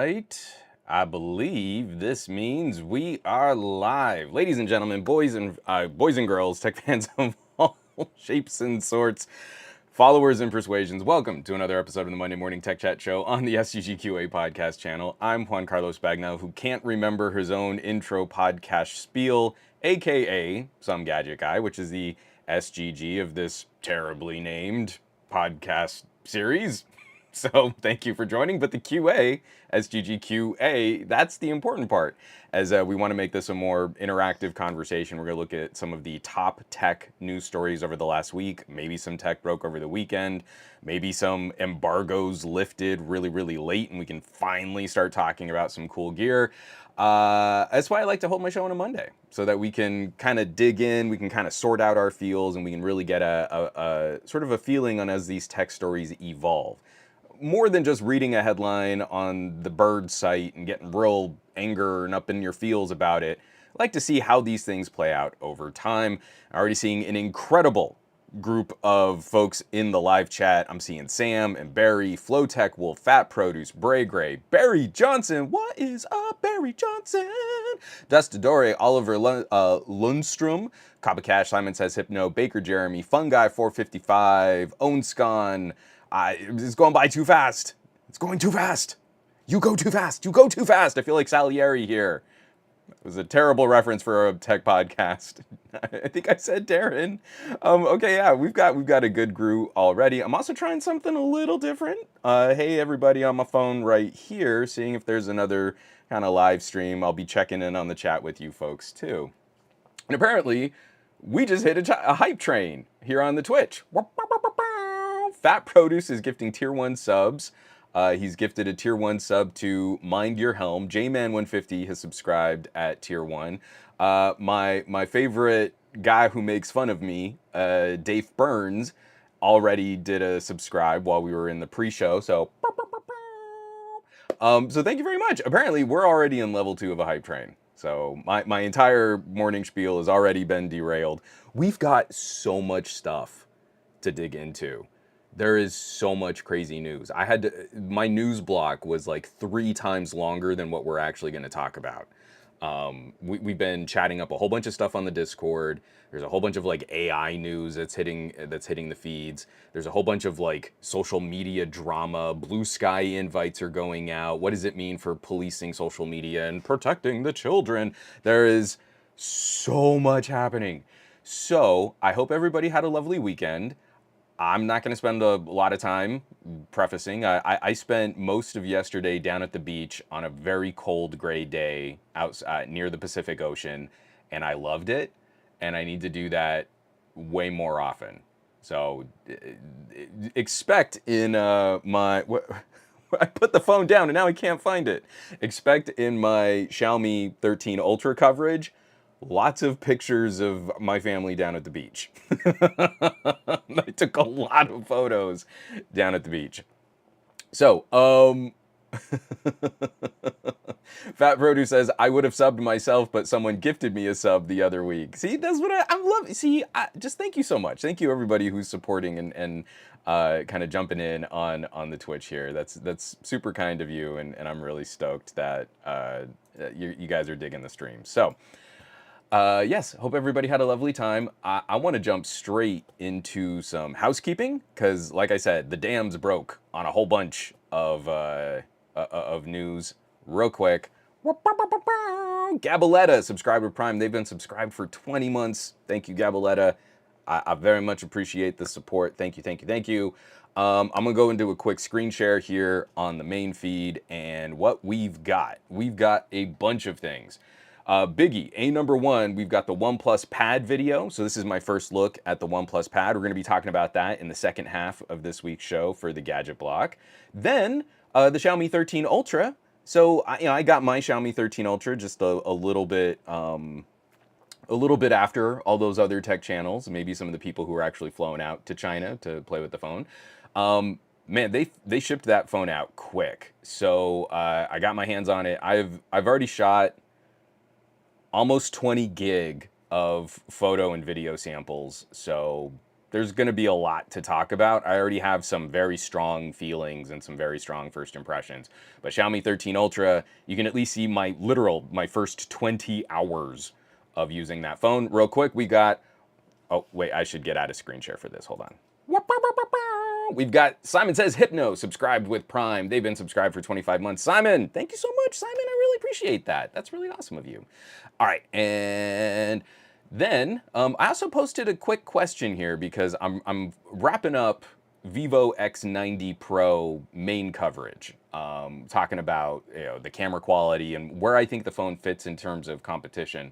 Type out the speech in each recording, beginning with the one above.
right. I believe this means we are live. Ladies and gentlemen, boys and girls, tech fans of all shapes and sorts, followers and persuasions, welcome to another episode of the Monday Morning Tech Chat Show on the SGGQA podcast channel. I'm Juan Carlos Bagnell, who can't remember his own intro podcast spiel, aka Some Gadget Guy, which is the SGG of this terribly named podcast series. So thank you for joining, but the QA, SGGQA, that's the important part, as we want to make this a more interactive conversation. We're going to look at some of the top tech news stories over the last week, maybe some tech broke over the weekend, maybe some embargoes lifted really, really late, and we can finally start talking about some cool gear. That's why I like to hold my show on a Monday, so that we can kind of dig in, we can kind of sort out our feels, and we can really get a sort of a feeling on as these tech stories evolve. More than just reading a headline on the Bird site and getting real anger and up in your feels about it, I like to see how these things play out over time. I'm already seeing an incredible group of folks in the live chat. I'm seeing Sam and Barry, Flowtech Wolf, Fat Produce, Bray Gray, Barry Johnson. What is up, Barry Johnson? Dustadore, Oliver Lundstrom, Kaba Cash, Simon Says Hypno, Baker Jeremy, Fungi 455, Ownscon. It's going by too fast. It's going too fast. You go too fast. You go too fast. I feel like Salieri here. It was a terrible reference for a tech podcast. I think I said Darren. Okay, yeah, we've got a good crew already. I'm also trying something a little different. Hey, everybody on my phone right here, seeing if there's another kind of live stream. I'll be checking in on the chat with you folks too. And apparently, we just hit a hype train here on the Twitch. Fat Produce is gifting tier 1 subs. He's gifted a tier 1 sub to Mind Your Helm. Jman150 has subscribed at tier 1. My favorite guy who makes fun of me, Dave Burns, already did a subscribe while we were in the pre-show. So thank you very much. Apparently, we're already in level 2 of a hype train. So my entire morning spiel has already been derailed. We've got so much stuff to dig into. There is so much crazy news. My news block was like 3 times longer than what we're actually going to talk about. We've been chatting up a whole bunch of stuff on the Discord. There's a whole bunch of like AI news that's hitting the feeds. There's a whole bunch of like social media drama. Blue Sky invites are going out. What does it mean for policing social media and protecting the children? There is so much happening. So I hope everybody had a lovely weekend. I'm not going to spend a lot of time prefacing. I spent most of yesterday down at the beach on a very cold, gray day out near the Pacific Ocean, and I loved it, and I need to do that way more often. So expect in I put the phone down, and now I can't find it. Expect in my Xiaomi 13 Ultra coverage, lots of pictures of my family down at the beach. I took a lot of photos down at the beach. So, Fat Produce says, I would have subbed myself, but someone gifted me a sub the other week. See, that's what I'm loving. See, just thank you so much. Thank you, everybody who's supporting and kind of jumping in on the Twitch here. That's super kind of you, and I'm really stoked that you guys are digging the stream. So, yes, hope everybody had a lovely time. I want to jump straight into some housekeeping, because like I said, the dams broke on a whole bunch of news real quick. Gabaletta, subscriber prime. They've been subscribed for 20 months. Thank you, Gabaletta. I very much appreciate the support. Thank you, thank you, thank you. I'm going to go and do a quick screen share here on the main feed, and what we've got a bunch of things. Biggie, number 1, we've got the OnePlus Pad video. So this is my first look at the OnePlus Pad. We're going to be talking about that in the second half of this week's show for the Gadget Block. Then the Xiaomi 13 Ultra. So I got my Xiaomi 13 Ultra just a little bit after all those other tech channels. Maybe some of the people who were actually flown out to China to play with the phone. Man, they shipped that phone out quick. So I got my hands on it. I've already shot almost 20 gig of photo and video samples. So there's going to be a lot to talk about. I already have some very strong feelings and some very strong first impressions. But Xiaomi 13 Ultra, you can at least see my first 20 hours of using that phone. Real quick, we got, oh, wait, I should get out of screen share for this. Hold on. We've got Simon Says Hypno subscribed with Prime. They've been subscribed for 25 months. Simon, thank you so much. Simon, I really appreciate that. That's really awesome of you. All right, and then I also posted a quick question here because I'm wrapping up Vivo X90 Pro main coverage, talking about the camera quality and where I think the phone fits in terms of competition.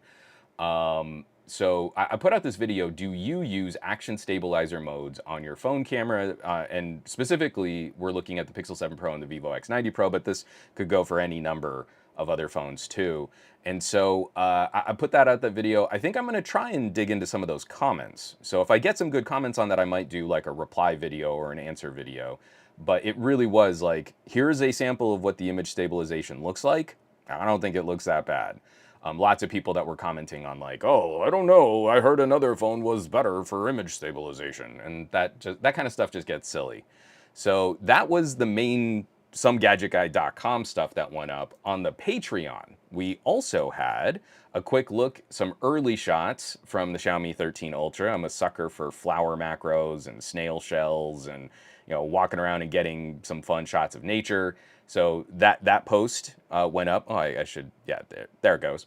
So I put out this video, do you use action stabilizer modes on your phone camera? And specifically, we're looking at the Pixel 7 Pro and the Vivo X90 Pro, but this could go for any number of other phones too. And so I put that out, that video. I think I'm gonna try and dig into some of those comments. So if I get some good comments on that, I might do like a reply video or an answer video. But it really was like, here's a sample of what the image stabilization looks like. I don't think it looks that bad. Lots of people that were commenting on like, oh, I don't know, I heard another phone was better for image stabilization, and that kind of stuff just gets silly. So that was the main somegadgetguy.com stuff that went up. On the Patreon, we also had a quick look, some early shots from the Xiaomi 13 Ultra. I'm a sucker for flower macros and snail shells and walking around and getting some fun shots of nature. So that post went up. Oh, I should, yeah, there it goes.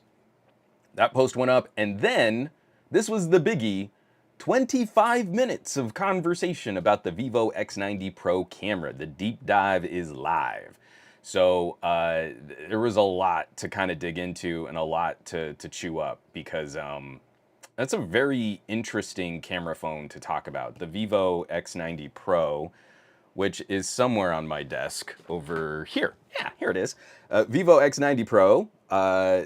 That post went up, and then this was the biggie. 25 minutes of conversation about the Vivo X90 Pro camera. The deep dive is live. So there was a lot to kind of dig into and a lot to chew up because that's a very interesting camera phone to talk about. The Vivo X90 Pro, which is somewhere on my desk over here. Yeah, here it is. Vivo X90 Pro.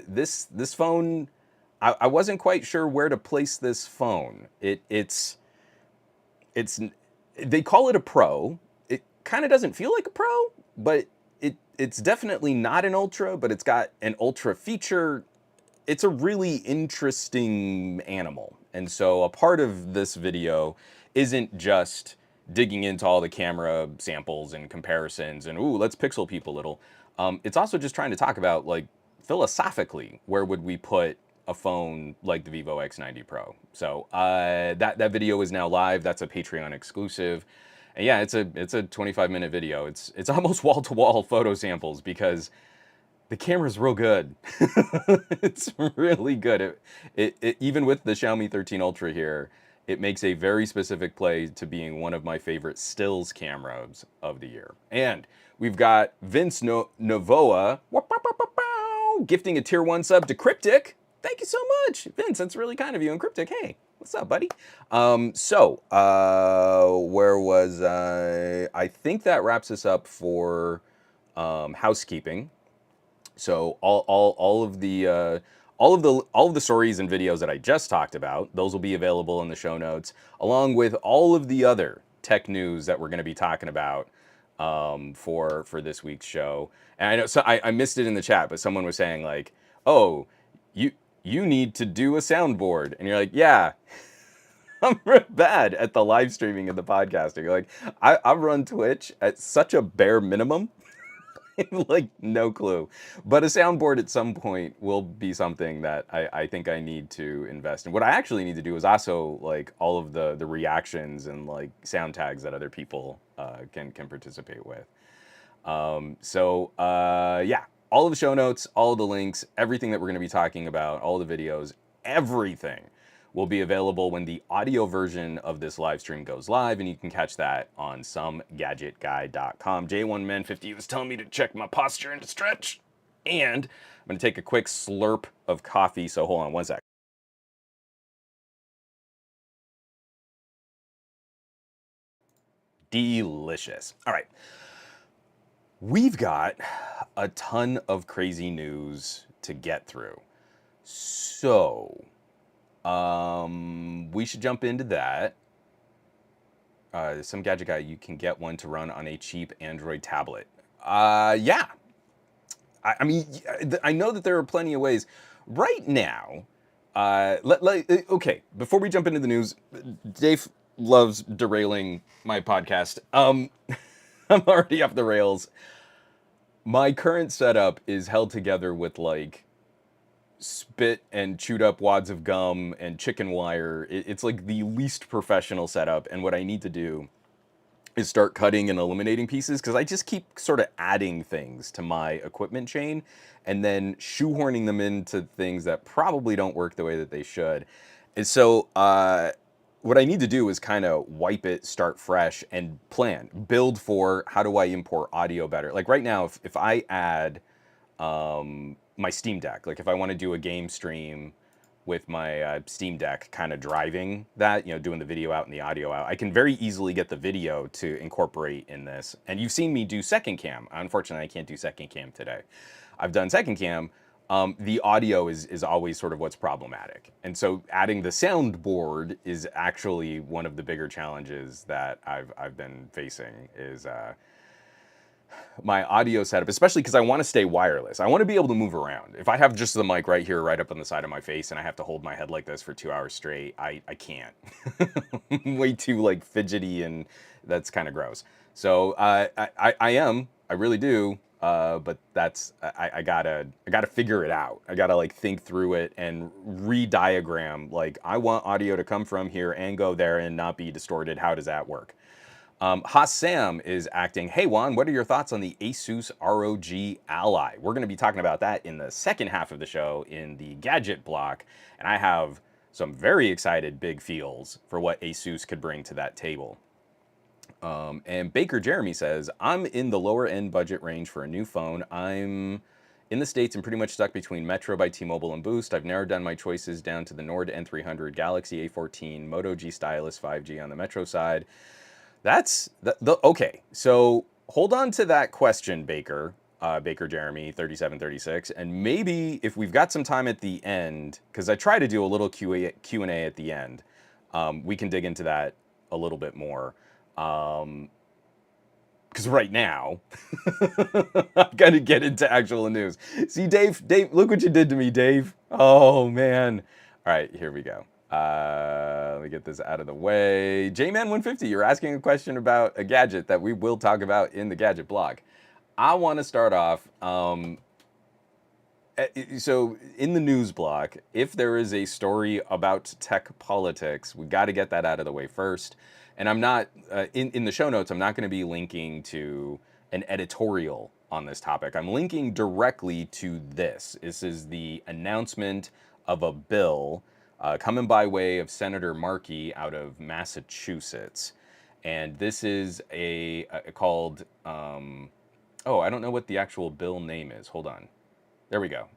This phone, I wasn't quite sure where to place this phone. It's they call it a Pro. It kind of doesn't feel like a Pro, but it's definitely not an Ultra, but it's got an Ultra feature. It's a really interesting animal. And so a part of this video isn't just digging into all the camera samples and comparisons and, ooh, let's pixel peep a little. It's also just trying to talk about, like, philosophically, where would we put a phone like the Vivo X90 Pro? So that video is now live. That's a Patreon exclusive. And yeah, it's a 25-minute video. It's almost wall-to-wall photo samples because the camera's real good. It's really good. It even with the Xiaomi 13 Ultra here, it makes a very specific play to being one of my favorite stills cameras of the year. And we've got Vince Novoa gifting a tier 1 sub to Cryptic. Thank you so much, Vince. That's really kind of you. And Cryptic, hey, what's up, buddy? Where was I? I think that wraps us up for housekeeping. So all of the stories and videos that I just talked about, those will be available in the show notes, along with all of the other tech news that we're going to be talking about for this week's show. And I know I missed it in the chat, but someone was saying like, "Oh, you need to do a soundboard," and you're like, "Yeah." I'm real bad at the live streaming and the podcasting. Like I run Twitch at such a bare minimum. Like no clue, but a soundboard at some point will be something that I think I need to invest in. What I actually need to do is also like all of the reactions and like sound tags that other people can participate with. Yeah, all of the show notes, all of the links, everything that we're going to be talking about, all the videos, everything will be available when the audio version of this live stream goes live, and you can catch that on somegadgetguy.com. J1Man50 was telling me to check my posture and to stretch, and I'm going to take a quick slurp of coffee, so hold on one sec. Delicious. All right. We've got a ton of crazy news to get through, so we should jump into that. Some gadget guy, you can get one to run on a cheap Android tablet. Yeah. I mean, I know that there are plenty of ways. Right now, okay, before we jump into the news, Dave, loves derailing my podcast. I'm already off the rails. My current setup is held together with like spit and chewed up wads of gum and chicken wire. It's like the least professional setup. And what I need to do is start cutting and eliminating pieces because I just keep sort of adding things to my equipment chain and then shoehorning them into things that probably don't work the way that they should. And so, what I need to do is kind of wipe it, start fresh, and build for how do I import audio better. Like right now, if I add my Steam Deck. Like if I want to do a game stream with my Steam Deck, kind of driving that, doing the video out and the audio out, I can very easily get the video to incorporate in this. And you've seen me do second cam. Unfortunately, I can't do second cam today. I've done second cam. The audio is always sort of what's problematic. And so adding the soundboard is actually one of the bigger challenges that I've been facing is my audio setup, especially because I want to stay wireless. I want to be able to move around. If I have just the mic right here, right up on the side of my face, and I have to hold my head like this for 2 hours straight, I can't. Way too like fidgety, and that's kind of gross. So I really do. But that's I gotta figure it out. I gotta like think through it and re-diagram. Like I want audio to come from here and go there and not be distorted. How does that work? Hassam is acting, hey Juan, what are your thoughts on the Asus ROG Ally? We're going to be talking about that in the second half of the show in the gadget block, and I have some very excited big feels for what Asus could bring to that table. And Baker Jeremy says, I'm in the lower end budget range for a new phone. I'm in the States and pretty much stuck between Metro by T-Mobile and Boost. I've narrowed down my choices down to the Nord N300, Galaxy A14, Moto G Stylus 5G on the Metro side. That's okay. So hold on to that question, Baker. Baker Jeremy 3736, and maybe if we've got some time at the end, because I try to do a little Q&A at the end, we can dig into that a little bit more. Because right now, I've got to get into actual news. See, Dave, look what you did to me, Dave. Oh man. All right, here we go. Let me get this out of the way. Jman150, you're asking a question about a gadget that we will talk about in the gadget blog. I want to start off. So in the news block, if there is a story about tech politics, we got to get that out of the way first. And I'm not in the show notes. I'm not going to be linking to an editorial on this topic. I'm linking directly to this. This is the announcement of a bill coming by way of Senator Markey out of Massachusetts. And this is called, oh, I don't know what the actual bill name is. Hold on. There we go.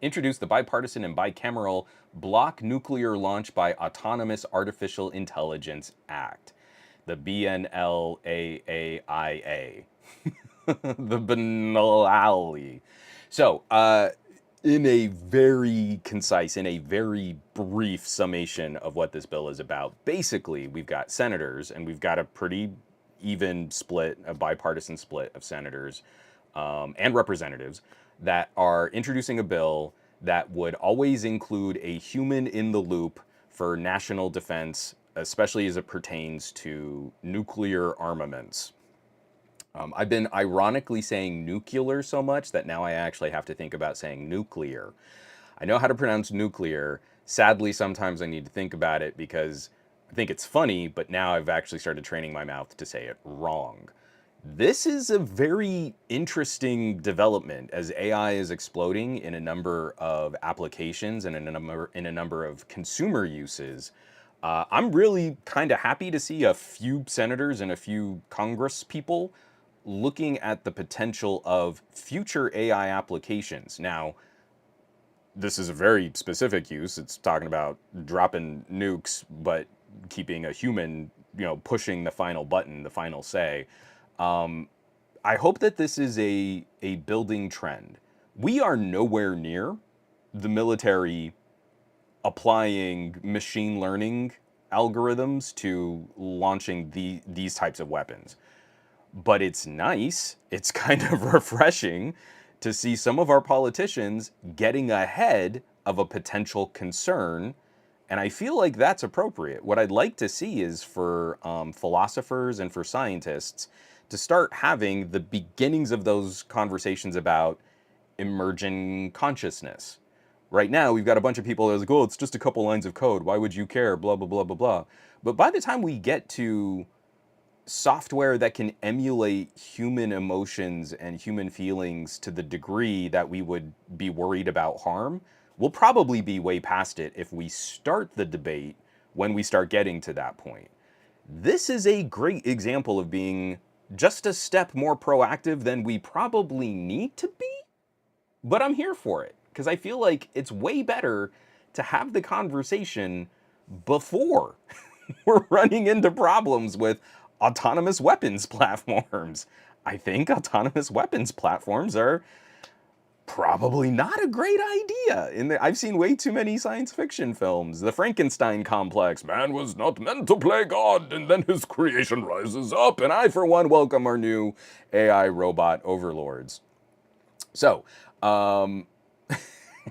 Introduce the Bipartisan and Bicameral Block Nuclear Launch by Autonomous Artificial Intelligence Act, the BNLAAIA. The BNLAAI. So, in a very concise, in a very brief summation of what this bill is about, basically, we've got senators, and we've got a pretty even split, a bipartisan split of senators and representatives that are introducing a bill that would always include a human in the loop for national defense, especially as it pertains to nuclear armaments. I've been ironically saying nuclear so much that now I actually have to think about saying nuclear. I know how to pronounce nuclear. Sadly, sometimes I need to think about it because I think it's funny, but now I've actually started training my mouth to say it wrong. This is a very interesting development as AI is exploding in a number of applications and in a number of consumer uses. I'm really kind of happy to see a few senators and a few Congress people looking at the potential of future AI applications. Now, this is a very specific use. It's talking about dropping nukes, but keeping a human, pushing the final button, the final say. I hope that this is a building trend. We are nowhere near the military applying machine learning algorithms to launching these types of weapons. But it's nice, it's kind of refreshing to see some of our politicians getting ahead of a potential concern And I feel like that's appropriate. What I'd like to see is for philosophers and for scientists to start having the beginnings of those conversations about emerging consciousness. Right now, we've got a bunch of people that are like, oh, it's just a couple lines of code. Why would you care? Blah, blah, blah, blah, blah. But by the time we get to software that can emulate human emotions and human feelings to the degree that we would be worried about harm, we'll probably be way past it if we start the debate when we start getting to that point. This is a great example of being just a step more proactive than we probably need to be, but I'm here for it because I feel like it's way better to have the conversation before we're running into problems with autonomous weapons platforms. I think autonomous weapons platforms are probably not a great idea. I've seen way too many science fiction films. The Frankenstein complex. Man was not meant to play God, and then his creation rises up. And I, for one, welcome our new AI robot overlords. So,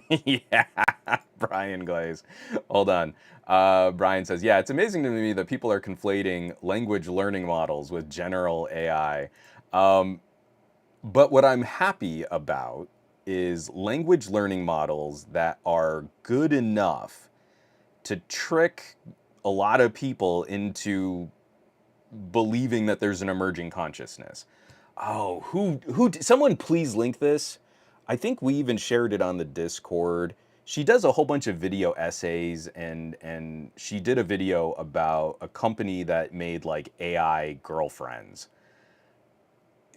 yeah, Brian Glaze. Hold on. Brian says, yeah, it's amazing to me that people are conflating language learning models with general AI. But what I'm happy about is language learning models that are good enough to trick a lot of people into believing that there's an emerging consciousness. Oh, someone please link this. I think we even shared it on the Discord. She does a whole bunch of video essays, and she did a video about a company that made like AI girlfriends.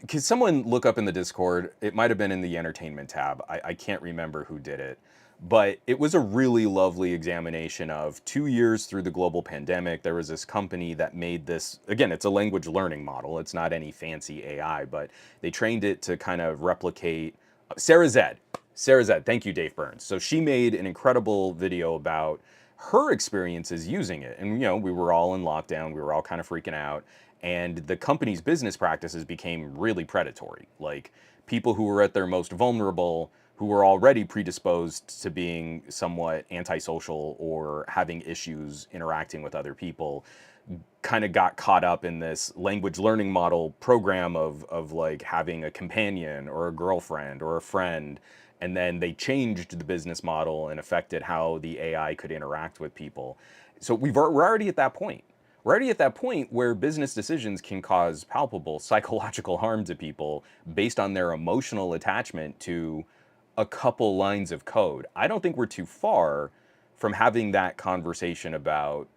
Could someone look up in the Discord? It might have been in the entertainment tab. I can't remember who did it. But it was a really lovely examination of 2 years through the global pandemic. There was this company that made this, again, it's a language learning model. It's not any fancy AI, but they trained it to kind of replicate Sarah Zed. Sarah Zed, thank you, Dave Burns. So she made an incredible video about her experiences using it. And, we were all in lockdown. We were all kind of freaking out. And the company's business practices became really predatory. Like people who were at their most vulnerable, who were already predisposed to being somewhat antisocial or having issues interacting with other people, kind of got caught up in this language learning model program of like having a companion or a girlfriend or a friend. And then they changed the business model and affected how the AI could interact with people. So we're already at that point. We're already at that point where business decisions can cause palpable psychological harm to people based on their emotional attachment to a couple lines of code. I don't think we're too far from having that conversation about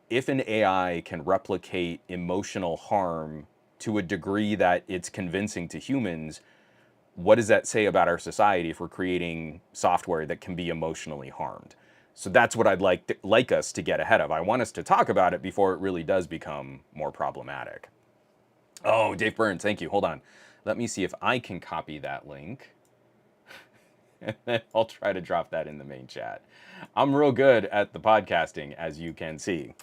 if an AI can replicate emotional harm to a degree that it's convincing to humans, what does that say about our society if we're creating software that can be emotionally harmed? So that's what I'd like us to get ahead of. I want us to talk about it before it really does become more problematic. Oh, Dave Burns, thank you. Hold on. Let me see if I can copy that link. And then I'll try to drop that in the main chat. I'm real good at the podcasting, as you can see.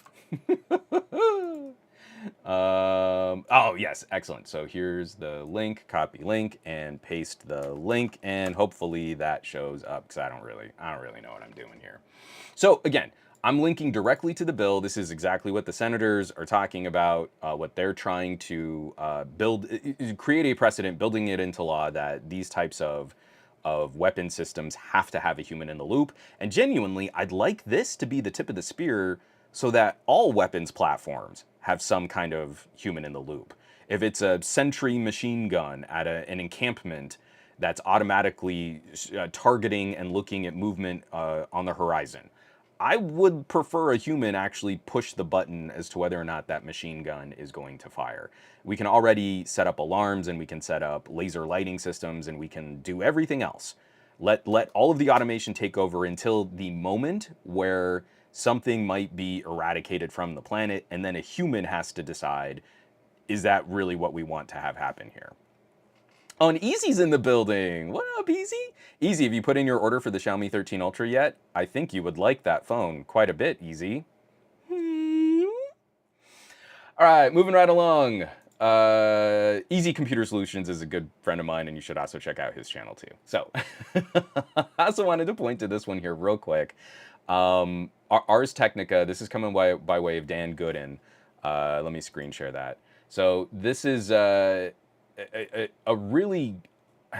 Oh, yes, excellent. So here's the link, copy link, and paste the link, and hopefully that shows up because I don't really know what I'm doing here. So again, I'm linking directly to the bill. This is exactly what the senators are talking about, what they're trying to create a precedent, building it into law that these types of weapon systems have to have a human in the loop. And genuinely, I'd like this to be the tip of the spear so that all weapons platforms have some kind of human in the loop. If it's a sentry machine gun at an encampment that's automatically targeting and looking at movement on the horizon, I would prefer a human actually push the button as to whether or not that machine gun is going to fire. We can already set up alarms, and we can set up laser lighting systems, and we can do everything else. Let all of the automation take over until the moment where something might be eradicated from the planet, and then a human has to decide, is that really what we want to have happen here? Oh, and Easy's in the building. What up, Easy? Easy, have you put in your order for the Xiaomi 13 Ultra yet? I think you would like that phone quite a bit, Easy. All right, moving right along. Easy Computer Solutions is a good friend of mine, and you should also check out his channel too. So, I also wanted to point to this one here real quick. Ars Technica, this is coming by way of Dan Gooden. Let me screen share that. So this is a really,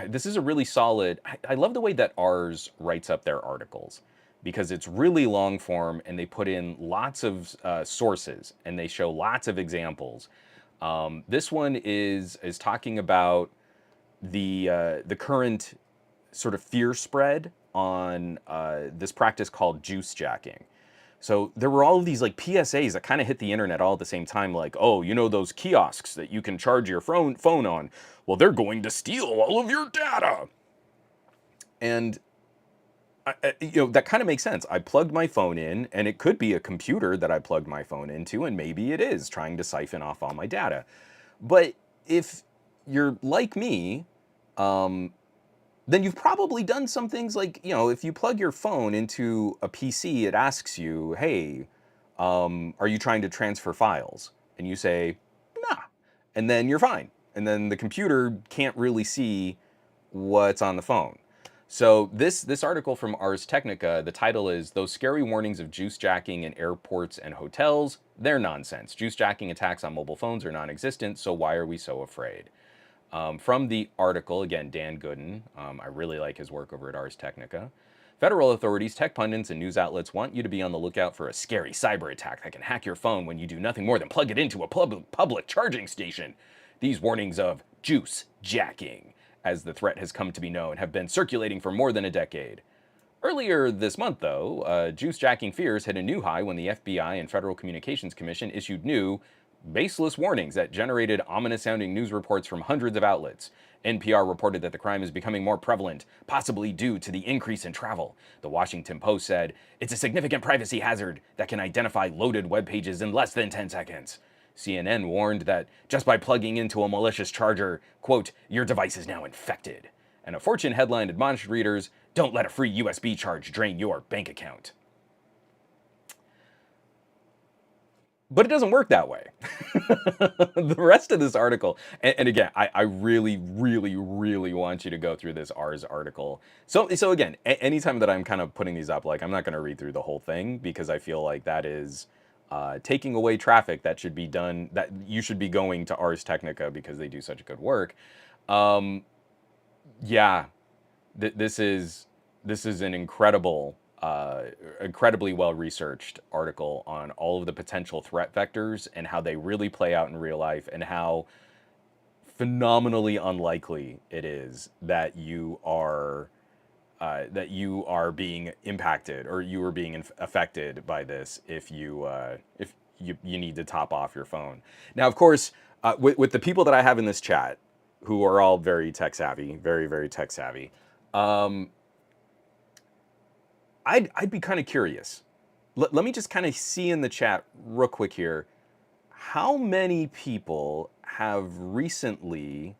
this is a really solid. I love the way that Ars writes up their articles because it's really long form and they put in lots of sources and they show lots of examples. This one is talking about the current sort of fear spread on this practice called juice jacking. So there were all of these like PSAs that kind of hit the internet all at the same time, like, oh, you know those kiosks that you can charge your phone on? Well, they're going to steal all of your data. And that kind of makes sense. I plugged my phone in, and it could be a computer that I plugged my phone into, and maybe it is trying to siphon off all my data. But if you're like me, then you've probably done some things like, if you plug your phone into a PC, it asks you, hey, are you trying to transfer files? And you say, nah. And then you're fine. And then the computer can't really see what's on the phone. So this article from Ars Technica, the title is "Those Scary Warnings of Juice Jacking in Airports and Hotels, They're Nonsense. Juice jacking attacks on mobile phones are non-existent, so why are we so afraid?" From the article, again, Dan Gooden, I really like his work over at Ars Technica. Federal authorities, tech pundits, and news outlets want you to be on the lookout for a scary cyber attack that can hack your phone when you do nothing more than plug it into a public charging station. These warnings of juice jacking, as the threat has come to be known, have been circulating for more than a decade. Earlier this month, though, juice jacking fears hit a new high when the FBI and Federal Communications Commission issued new, baseless warnings that generated ominous-sounding news reports from hundreds of outlets. NPR reported that the crime is becoming more prevalent, possibly due to the increase in travel. The Washington Post said, it's a significant privacy hazard that can identify loaded web pages in less than 10 seconds. CNN warned that just by plugging into a malicious charger, quote, your device is now infected. And a Fortune headline admonished readers, don't let a free USB charge drain your bank account. But it doesn't work that way. The rest of this article, and again, I really, really, really want you to go through this Ars article. So again, anytime that I'm kind of putting these up, like I'm not going to read through the whole thing because I feel like that is taking away traffic that should be done, that you should be going to Ars Technica because they do such good work. Yeah, this is an incredibly well-researched article on all of the potential threat vectors and how they really play out in real life and how phenomenally unlikely it is that you are being impacted or you are being affected by this if you need to top off your phone. Now, of course, with the people that I have in this chat, who are all very tech savvy, very, very tech savvy, I'd be kind of curious. Let me just kind of see in the chat real quick here. How many people have recently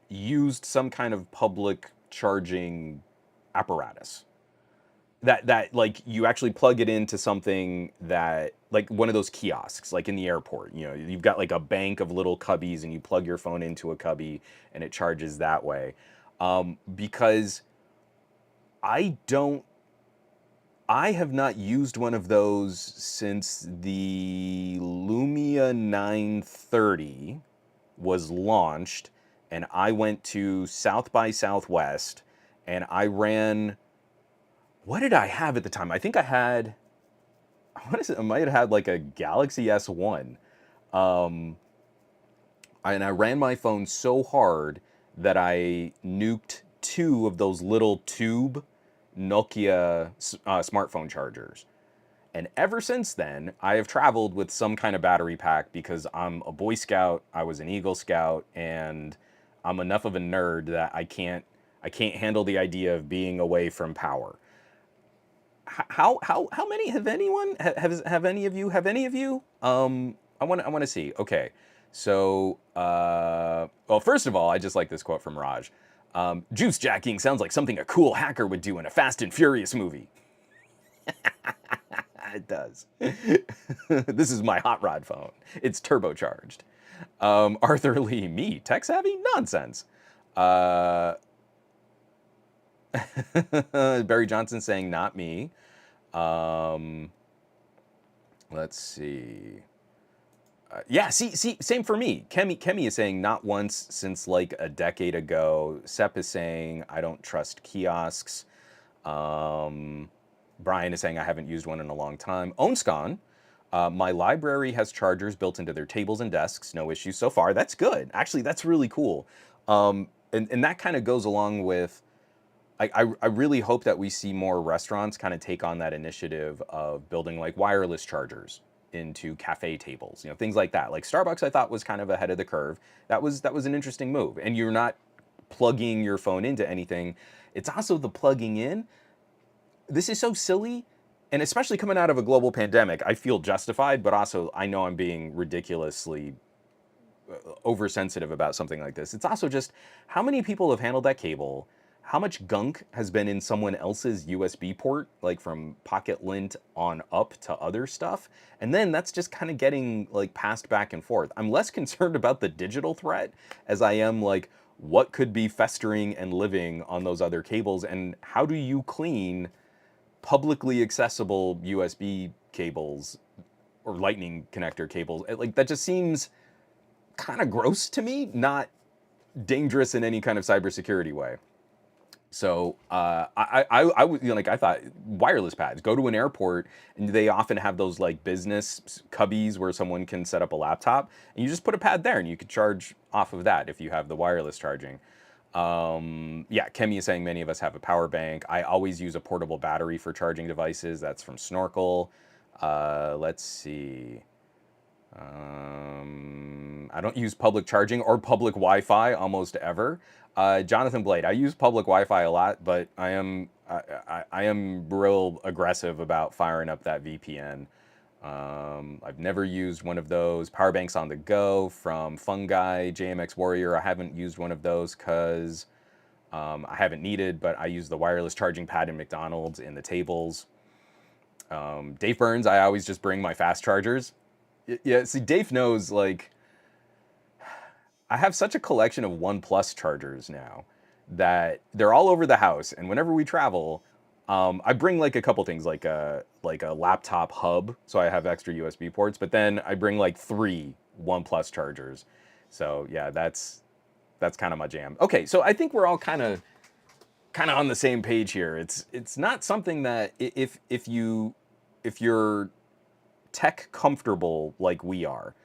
used some kind of public charging apparatus? That like you actually plug it into something that like one of those kiosks like in the airport, you've got like a bank of little cubbies and you plug your phone into a cubby and it charges that way. Because I have not used one of those since the Lumia 930 was launched and I went to South by Southwest and I ran, what did I have at the time? I think I had, I might have had like a Galaxy S1. And I ran my phone so hard that I nuked 2 of those little tube Nokia smartphone chargers. And ever since then, I have traveled with some kind of battery pack because I'm a Boy Scout, I was an Eagle Scout, and I'm enough of a nerd that I can't handle the idea of being away from power. How many have anyone have any of you I want to see. Okay. So well, first of all, I just like this quote from Raj. Juice jacking sounds like something a cool hacker would do in a Fast and Furious movie. It does. This is my hot rod phone. It's turbocharged. Arthur Lee, me, tech savvy? Nonsense. Barry Johnson saying not me. Um, let's see. Yeah, same for me. Kemi is saying not once since like a decade ago. Sep is saying I don't trust kiosks. Um, Brian is saying I haven't used one in a long time. Onscon, my library has chargers built into their tables and desks. No issues so far. That's good. Actually, that's really cool. And that kind of goes along with I really hope that we see more restaurants kind of take on that initiative of building like wireless chargers into cafe tables, you know, things like that. Like Starbucks, I thought was kind of ahead of the curve. That was an interesting move, and you're not plugging your phone into anything. It's also the plugging in. This is so silly, and especially coming out of a global pandemic, I feel justified, but also I know I'm being ridiculously oversensitive about something like this. It's also just how many people have handled that cable, how much gunk has been in someone else's USB port, like from pocket lint on up to other stuff, and then that's just kind of getting like passed back and forth. I'm less concerned about the digital threat as I am like what could be festering and living on those other cables, and how do you clean publicly accessible USB cables or lightning connector cables? Like that just seems kind of gross to me, not dangerous in any kind of cybersecurity way. So you know, like I thought wireless pads. Go to an airport, and they often have those like business cubbies where someone can set up a laptop, and you just put a pad there, and you could charge off of that if you have the wireless charging. Yeah, Kemi is saying many of us have a power bank. I always use a portable battery for charging devices. That's from Snorkel. Let's see. I don't use public charging or public Wi-Fi almost ever. Jonathan Blade, I use public Wi-Fi a lot, but I am real aggressive about firing up that VPN. I've never used one of those. Power banks on the go from Fungi, JMX Warrior. I haven't used one of those because I haven't needed, but I use the wireless charging pad in McDonald's in the tables. Dave Burns, I always just bring my fast chargers. Yeah, see, Dave knows, like, I have such a collection of OnePlus chargers now that they're all over the house, and whenever we travel, I bring like a couple things, like a laptop hub, so I have extra USB ports, but then I bring like 3 OnePlus chargers. So yeah, that's kind of my jam. Okay, so I think we're all kind of on the same page here. It's not something that if you're tech comfortable like we are,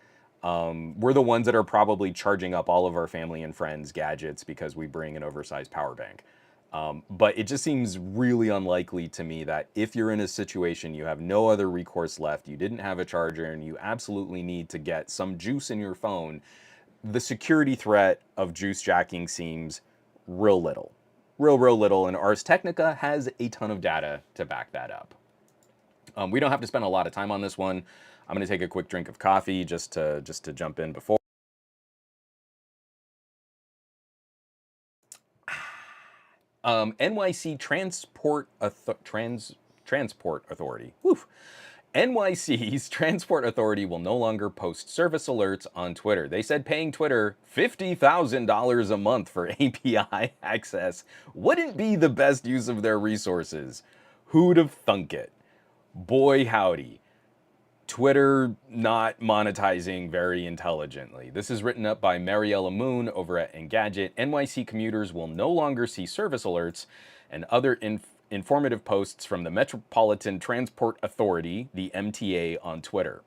we're the ones that are probably charging up all of our family and friends' gadgets because we bring an oversized power bank. But it just seems really unlikely to me that if you're in a situation you have no other recourse left, you didn't have a charger, and you absolutely need to get some juice in your phone, the security threat of juice jacking seems real little. Real little, and Ars Technica has a ton of data to back that up. We don't have to spend a lot of time on this one. I'm going to take a quick drink of coffee just to jump in before. NYC Transport Authority. Whew. NYC's Transport Authority will no longer post service alerts on Twitter. They said paying Twitter $50,000 a month for API access wouldn't be the best use of their resources. Who'd have thunk it? Boy, howdy. Twitter not monetizing very intelligently. This is written up by Mariella Moon over at Engadget. NYC commuters will no longer see service alerts and other informative posts from the Metropolitan Transport Authority, the MTA, on Twitter.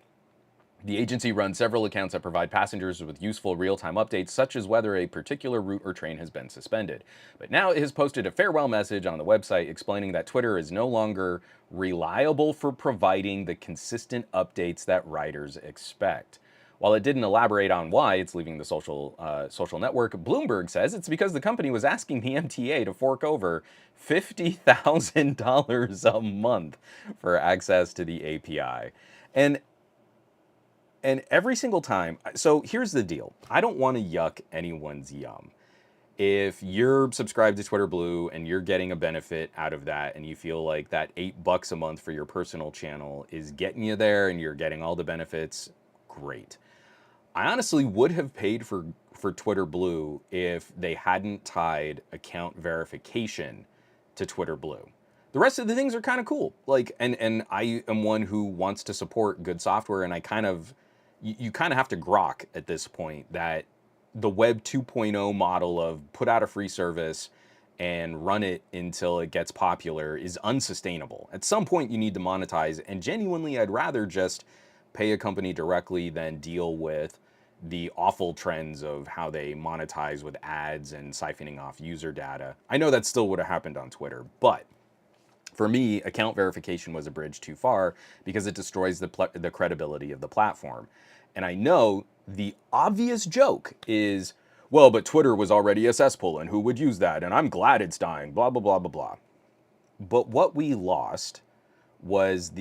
The agency runs several accounts that provide passengers with useful real-time updates, such as whether a particular route or train has been suspended. But now it has posted a farewell message on the website explaining that Twitter is no longer reliable for providing the consistent updates that riders expect. While it didn't elaborate on why it's leaving the social network, Bloomberg says it's because the company was asking the MTA to fork over $50,000 a month for access to the API. And every single time, so here's the deal. I don't want to yuck anyone's yum. If you're subscribed to Twitter Blue and you're getting a benefit out of that, and you feel like that $8 a month for your personal channel is getting you there and you're getting all the benefits, great. I honestly would have paid for Twitter Blue if they hadn't tied account verification to Twitter Blue. The rest of the things are kind of cool. Like, and I am one who wants to support good software, and I kind of, you kind of have to grok at this point that the Web 2.0 model of put out a free service and run it until it gets popular is unsustainable. At some point, you need to monetize, and genuinely, I'd rather just pay a company directly than deal with the awful trends of how they monetize with ads and siphoning off user data. I know that still would have happened on Twitter, but for me, account verification was a bridge too far because it destroys the credibility of the platform. And I know the obvious joke is, well, but Twitter was already a cesspool, and who would use that? And I'm glad it's dying, blah, blah, blah, blah, blah. But what we lost was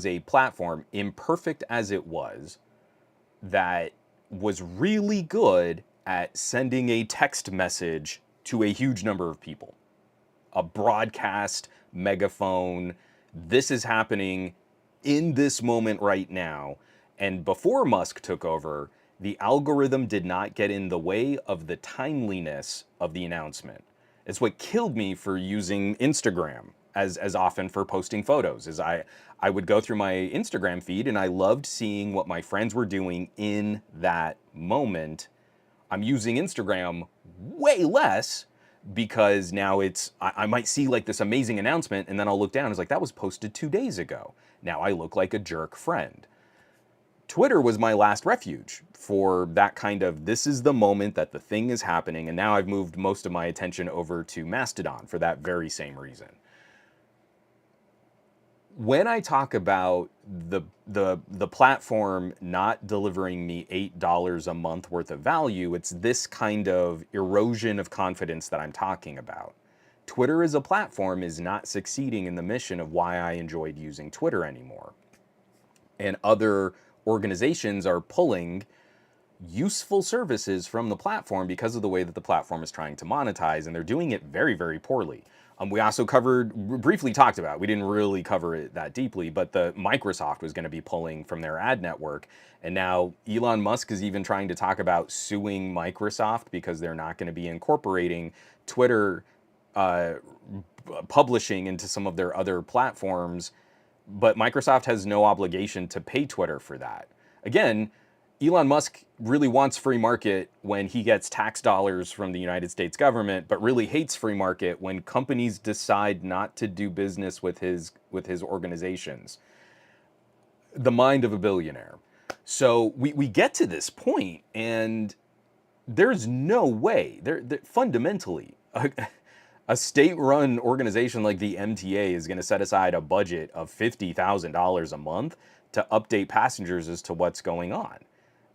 a platform, imperfect as it was, that was really good at sending a text message to a huge number of people. A broadcast megaphone. This is happening in this moment right now. And before Musk took over, the algorithm did not get in the way of the timeliness of the announcement. It's what killed me for using Instagram as often for posting photos. Is I would go through my Instagram feed and I loved seeing what my friends were doing in that moment. I'm using Instagram way less because now I might see like this amazing announcement and then I'll look down and it's like, that was posted 2 days ago. Now I look like a jerk friend. Twitter was my last refuge for that kind of, this is the moment that the thing is happening, and now I've moved most of my attention over to Mastodon for that very same reason. When I talk about the platform not delivering me $8 a month worth of value, it's this kind of erosion of confidence that I'm talking about. Twitter as a platform is not succeeding in the mission of why I enjoyed using Twitter anymore. And other organizations are pulling useful services from the platform because of the way that the platform is trying to monetize, and they're doing it very, very poorly. We also briefly talked about, we didn't really cover it that deeply, but the Microsoft was going to be pulling from their ad network. And now Elon Musk is even trying to talk about suing Microsoft because they're not going to be incorporating Twitter publishing into some of their other platforms. But Microsoft has no obligation to pay Twitter for that. Again, Elon Musk really wants free market when he gets tax dollars from the United States government, but really hates free market when companies decide not to do business with his organizations. The mind of a billionaire. So we get to this point, and there's no way, fundamentally, a state-run organization like the MTA is going to set aside a budget of $50,000 a month to update passengers as to what's going on.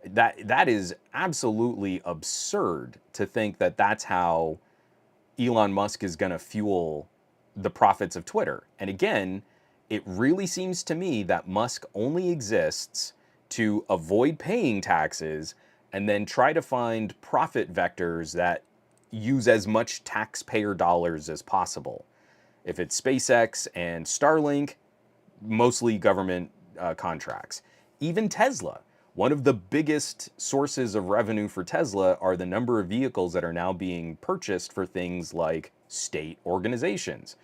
That is absolutely absurd to think that that's how Elon Musk is going to fuel the profits of Twitter. And again, it really seems to me that Musk only exists to avoid paying taxes and then try to find profit vectors that use as much taxpayer dollars as possible. If it's SpaceX and Starlink, mostly government contracts. Even Tesla. One of the biggest sources of revenue for Tesla are the number of vehicles that are now being purchased for things like state organizations.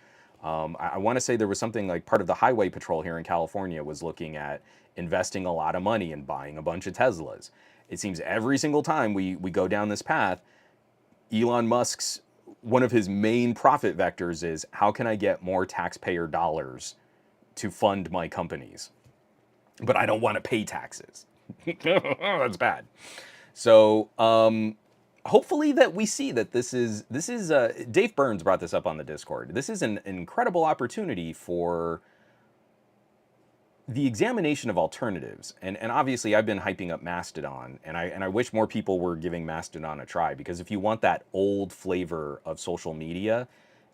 I want to say there was something like part of the highway patrol here in California was looking at investing a lot of money and buying a bunch of Teslas. It seems every single time we go down this path, Elon Musk's, one of his main profit vectors is, how can I get more taxpayer dollars to fund my companies? But I don't want to pay taxes. That's bad. So hopefully that we see that this is Dave Burns brought this up on the Discord. This is an incredible opportunity for the examination of alternatives. And obviously I've been hyping up Mastodon, and I wish more people were giving Mastodon a try, because if you want that old flavor of social media,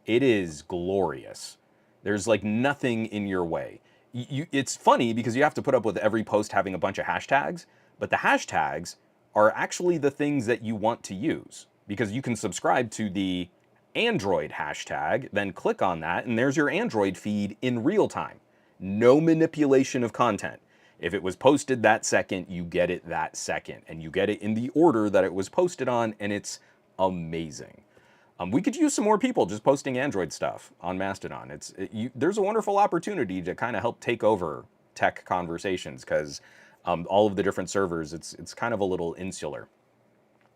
it is glorious. There's like nothing in your way. It's funny because you have to put up with every post having a bunch of hashtags, but the hashtags are actually the things that you want to use, because you can subscribe to the Android hashtag, then click on that, and there's your Android feed in real time. No manipulation of content. If it was posted that second, you get it that second, and you get it in the order that it was posted on, and it's amazing. We could use some more people just posting Android stuff on Mastodon. There's a wonderful opportunity to kind of help take over tech conversations because all of the different servers, it's kind of a little insular.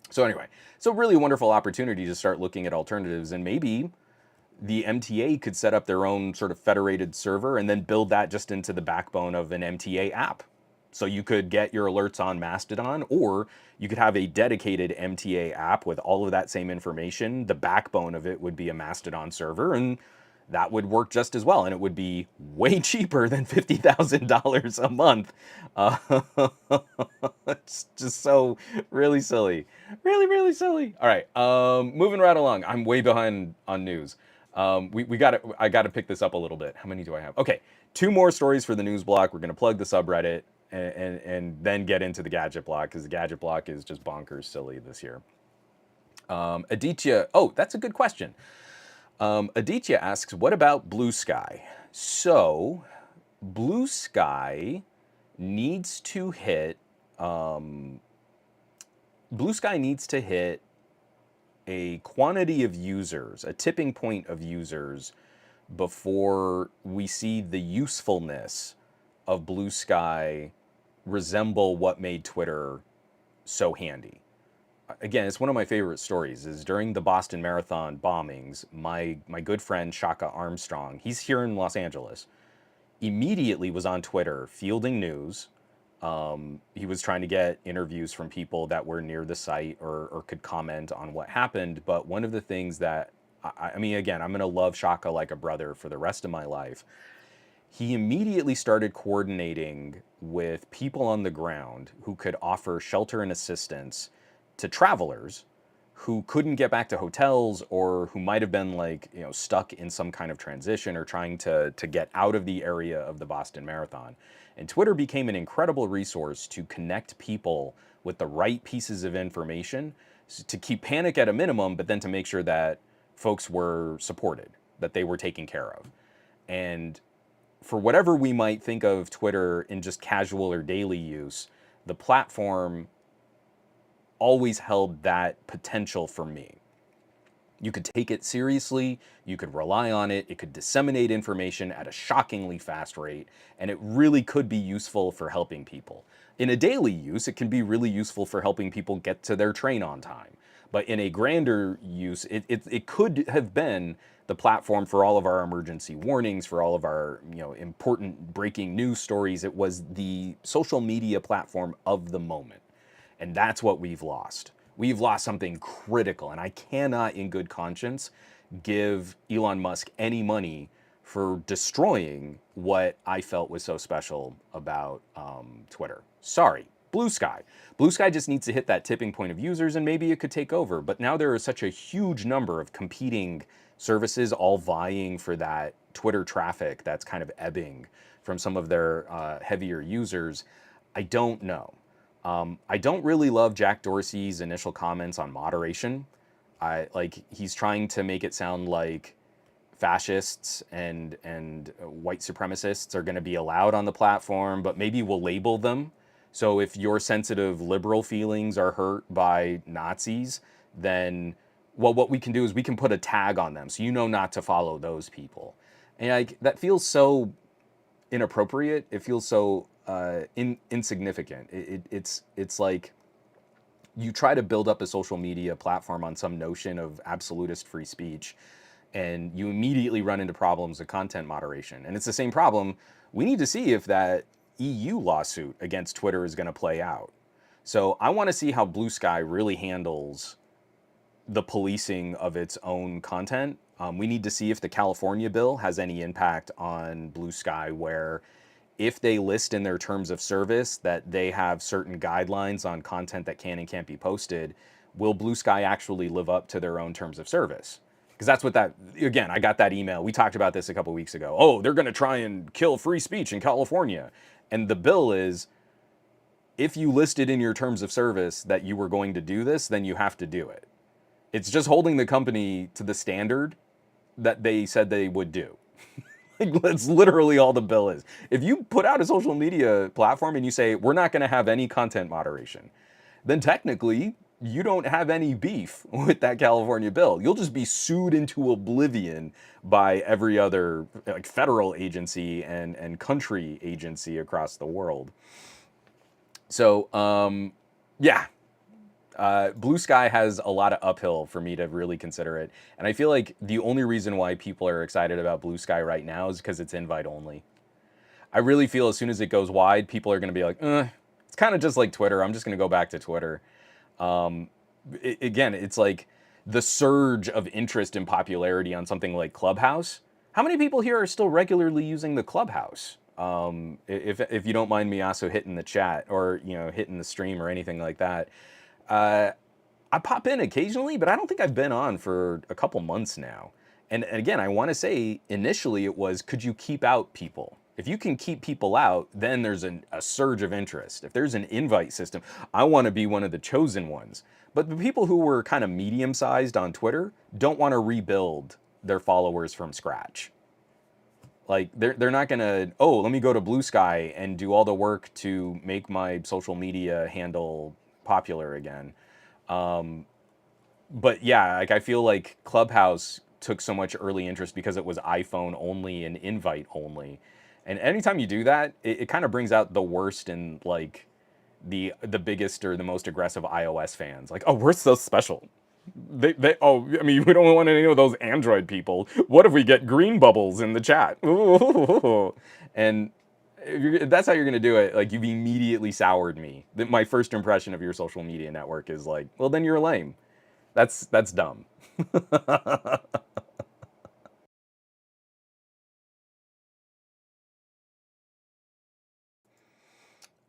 So anyway, so really wonderful opportunity to start looking at alternatives, and maybe the MTA could set up their own sort of federated server and then build that just into the backbone of an MTA app. So you could get your alerts on Mastodon, or you could have a dedicated MTA app with all of that same information. The backbone of it would be a Mastodon server, and that would work just as well. And it would be way cheaper than $50,000 a month. Uh, it's just so really silly. Really, really silly. All right, moving right along. I'm way behind on news. We got to. I got to pick this up a little bit. How many do I have? Okay, 2 more stories for the news block. We're gonna plug the subreddit and then get into the gadget block because the gadget block is just bonkers silly this year. Aditya. Oh, that's a good question. Aditya asks, "What about Blue Sky?" So, Blue Sky needs to hit. Blue Sky needs to hit a quantity of users, a tipping point of users, before we see the usefulness of Blue Sky resemble what made Twitter so handy. Again, it's one of my favorite stories is during the Boston Marathon bombings, my good friend Shaka Armstrong, he's here in Los Angeles, immediately was on Twitter fielding news. He was trying to get interviews from people that were near the site or could comment on what happened. But one of the things that, I mean, again, I'm going to love Shaka like a brother for the rest of my life. He immediately started coordinating with people on the ground who could offer shelter and assistance to travelers who couldn't get back to hotels or who might have been like, you know, stuck in some kind of transition or trying to get out of the area of the Boston Marathon. And Twitter became an incredible resource to connect people with the right pieces of information to keep panic at a minimum, but then to make sure that folks were supported, that they were taken care of. And for whatever we might think of Twitter in just casual or daily use, the platform always held that potential for me. You could take it seriously, you could rely on it, it could disseminate information at a shockingly fast rate, and it really could be useful for helping people. In a daily use, it can be really useful for helping people get to their train on time. But in a grander use, it could have been the platform for all of our emergency warnings, for all of our important breaking news stories. It was the social media platform of the moment. And that's what we've lost. We've lost something critical, and I cannot in good conscience give Elon Musk any money for destroying what I felt was so special about Twitter. Sorry. Blue Sky. Blue Sky just needs to hit that tipping point of users and maybe it could take over. But now there is such a huge number of competing services all vying for that Twitter traffic that's kind of ebbing from some of their heavier users. I don't know. I don't really love Jack Dorsey's initial comments on moderation. He's trying to make it sound like fascists and white supremacists are going to be allowed on the platform, but maybe we'll label them. So if your sensitive liberal feelings are hurt by Nazis, then what we can do is we can put a tag on them so you know not to follow those people. And that feels so inappropriate. It feels so insignificant. It's like you try to build up a social media platform on some notion of absolutist free speech, and you immediately run into problems of content moderation. And it's the same problem. We need to see if that EU lawsuit against Twitter is going to play out. So I want to see how Blue Sky really handles the policing of its own content. We need to see if the California bill has any impact on Blue Sky, where if they list in their terms of service that they have certain guidelines on content that can and can't be posted, will Blue Sky actually live up to their own terms of service? Because that's what again, I got that email. We talked about this a couple weeks ago. Oh, they're going to try and kill free speech in California. And the bill is, if you listed in your terms of service that you were going to do this, then you have to do it. It's just holding the company to the standard that they said they would do. That's literally all the bill is. If you put out a social media platform and you say, we're not going to have any content moderation, then technically you don't have any beef with that California bill. You'll just be sued into oblivion by every other like federal agency and country agency across the world. So yeah, Blue Sky has a lot of uphill for me to really consider it. And I feel like the only reason why people are excited about Blue Sky right now is because it's invite only. I really feel as soon as it goes wide, people are going to be like, it's kind of just like Twitter. I'm just going to go back to Twitter. Again, it's like the surge of interest and popularity on something like Clubhouse. How many people here are still regularly using the Clubhouse? If you don't mind me also hitting the chat or hitting the stream or anything like that. I pop in occasionally, but I don't think I've been on for a couple months now. And again, I want to say initially it was, could you keep out people? If you can keep people out, then there's a surge of interest. If there's an invite system, I want to be one of the chosen ones. But the people who were kind of medium sized on Twitter don't want to rebuild their followers from scratch. Like they're not gonna, oh, let me go to Blue Sky and do all the work to make my social media handle popular again. But yeah, like I feel like Clubhouse took so much early interest because it was iPhone only and invite only. And anytime you do that, it kind of brings out the worst in like the biggest or the most aggressive iOS fans. Like, oh, we're so special. I mean, we don't want any of those Android people. What if we get green bubbles in the chat? Ooh. And if that's how you're gonna do it, like you've immediately soured me. My first impression of your social media network is like, well, then you're lame. That's dumb.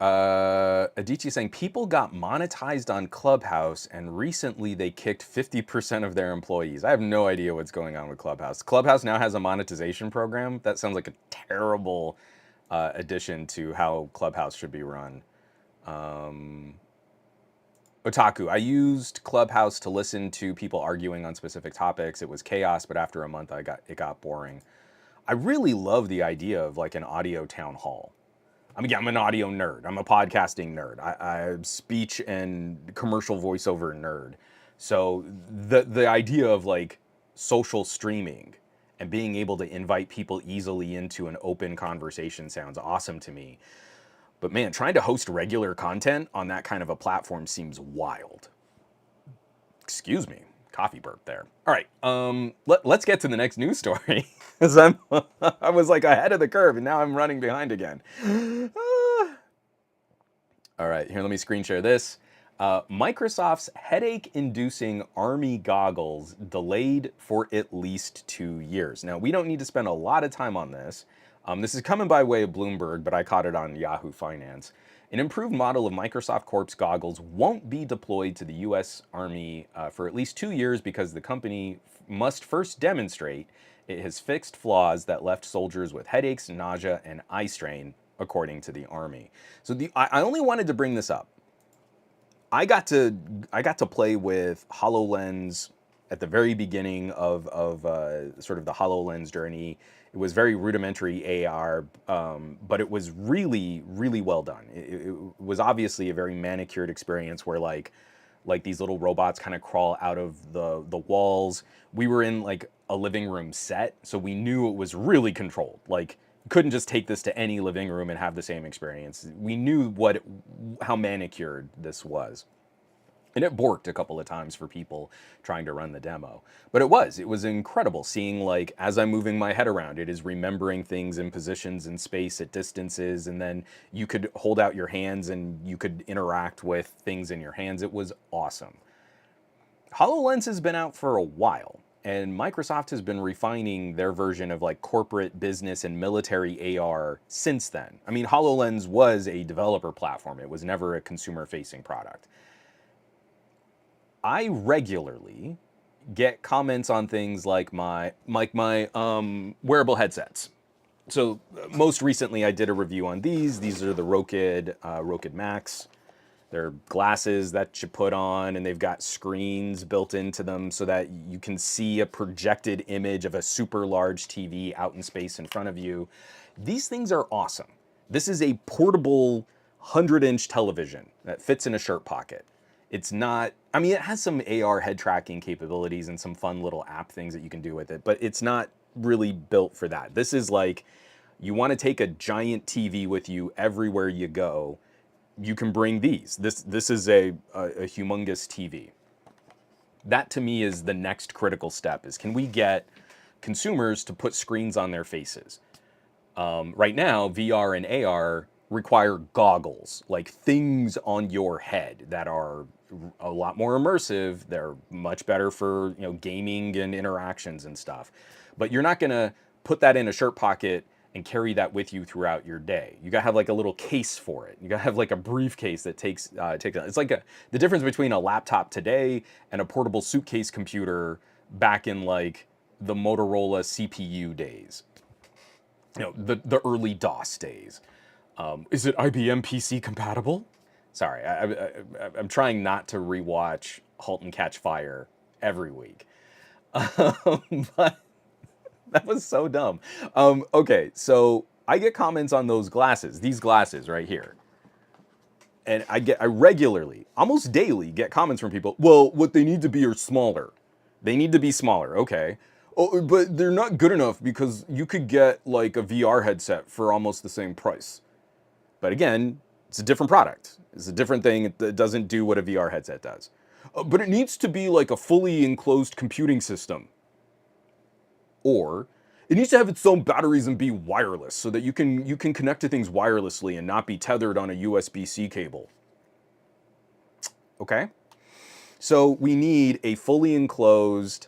Adichie saying people got monetized on Clubhouse and recently they kicked 50% of their employees. I have no idea what's going on with Clubhouse. Clubhouse now has a monetization program. That sounds like a terrible addition to how Clubhouse should be run. Otaku, I used Clubhouse to listen to people arguing on specific topics. It was chaos, but after a month, it got boring. I really love the idea of like an audio town hall. I mean, yeah, I'm an audio nerd. I'm a podcasting nerd. I'm speech and commercial voiceover nerd. So the idea of like social streaming and being able to invite people easily into an open conversation sounds awesome to me. But man, trying to host regular content on that kind of a platform seems wild. Excuse me, coffee burp there. All right, let's get to the next news story because I was like ahead of the curve and now I'm running behind again. All right, here, let me screen share this. Microsoft's headache-inducing Army goggles delayed for at least 2 years. Now, we don't need to spend a lot of time on this. This is coming by way of Bloomberg, but I caught it on Yahoo Finance. An improved model of Microsoft Corp's goggles won't be deployed to the U.S. Army for at least 2 years because the company must first demonstrate it has fixed flaws that left soldiers with headaches, nausea, and eye strain, according to the Army. So I only wanted to bring this up. I got to play with HoloLens at the very beginning of sort of the HoloLens journey. It was very rudimentary AR, but it was really, really well done. It was obviously a very manicured experience where like these little robots kind of crawl out of the walls. We were in like a living room set, so we knew it was really controlled. Like couldn't just take this to any living room and have the same experience. We knew how manicured this was. And it borked a couple of times for people trying to run the demo. But it was incredible seeing like, as I'm moving my head around, it is remembering things in positions in space at distances. And then you could hold out your hands and you could interact with things in your hands. It was awesome. HoloLens has been out for a while. And Microsoft has been refining their version of like corporate business and military AR since then. I mean, HoloLens was a developer platform. It was never a consumer-facing product. I regularly get comments on things like my wearable headsets. So most recently, I did a review on these. These are the Rokid Max. They're glasses that you put on, and they've got screens built into them so that you can see a projected image of a super large TV out in space in front of you. These things are awesome. This is a portable 100-inch television that fits in a shirt pocket. It's not, I mean, it has some AR head tracking capabilities and some fun little app things that you can do with it, but it's not really built for that. This is like, you want to take a giant TV with you everywhere you go, you can bring these. This is a humongous TV. That to me is the next critical step, is can we get consumers to put screens on their faces? Right now, VR and AR require goggles, like things on your head that are a lot more immersive. They're much better for, you know, gaming and interactions and stuff. But you're not gonna put that in a shirt pocket and carry that with you throughout your day. You gotta have like a little case for it. You gotta have like a briefcase that takes it's like the difference between a laptop today and a portable suitcase computer back in like the Motorola CPU days. You know, the early DOS days. Is it IBM PC compatible? Sorry, I'm trying not to rewatch *Halt and Catch Fire* every week. But that was so dumb. Okay, so I get comments on those glasses, these glasses right here. And I regularly, almost daily, get comments from people, well, what they need to be are smaller. They need to be smaller, okay. Oh, but they're not good enough because you could get like a VR headset for almost the same price. But again, it's a different product. It's a different thing. It doesn't do what a VR headset does. But it needs to be like a fully enclosed computing system. Or it needs to have its own batteries and be wireless so that you can connect to things wirelessly and not be tethered on a USB-C cable. Okay? So we need a fully enclosed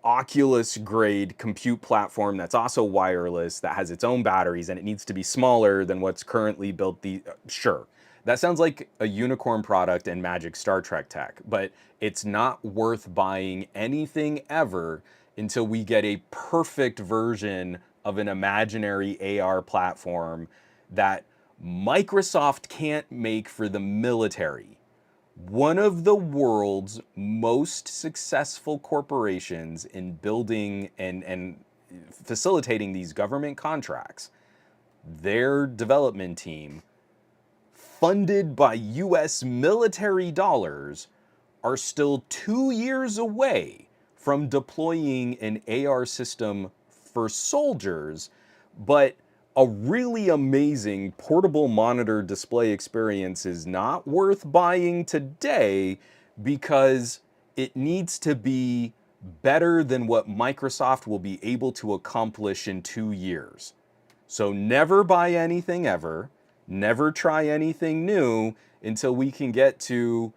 Oculus grade compute platform that's also wireless, that has its own batteries, and it needs to be smaller than what's currently built. Sure, that sounds like a unicorn product and magic Star Trek tech, but it's not worth buying anything ever until we get a perfect version of an imaginary AR platform that Microsoft can't make for the military. One of the world's most successful corporations in building and facilitating these government contracts, their development team, funded by US military dollars, are still 2 years away from deploying an AR system for soldiers, but a really amazing portable monitor display experience is not worth buying today because it needs to be better than what Microsoft will be able to accomplish in 2 years. So never buy anything ever, never try anything new until we can get to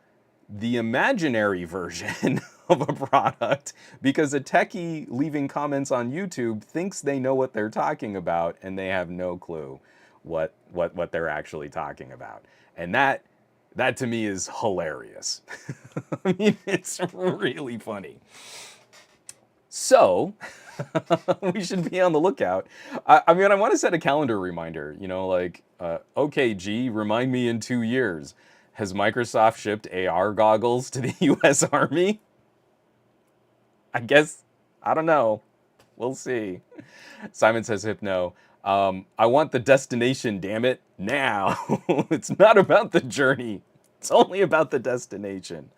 the imaginary version of a product, because a techie leaving comments on YouTube thinks they know what they're talking about and they have no clue what they're actually talking about. And that to me is hilarious. I mean, it's really funny. So we should be on the lookout. I mean, I want to set a calendar reminder, you know, like, okay, G, remind me in 2 years. Has Microsoft shipped AR goggles to the US Army? I guess, I don't know. We'll see. Simon says Hypno. I want the destination, damn it, now. It's not about the journey. It's only about the destination.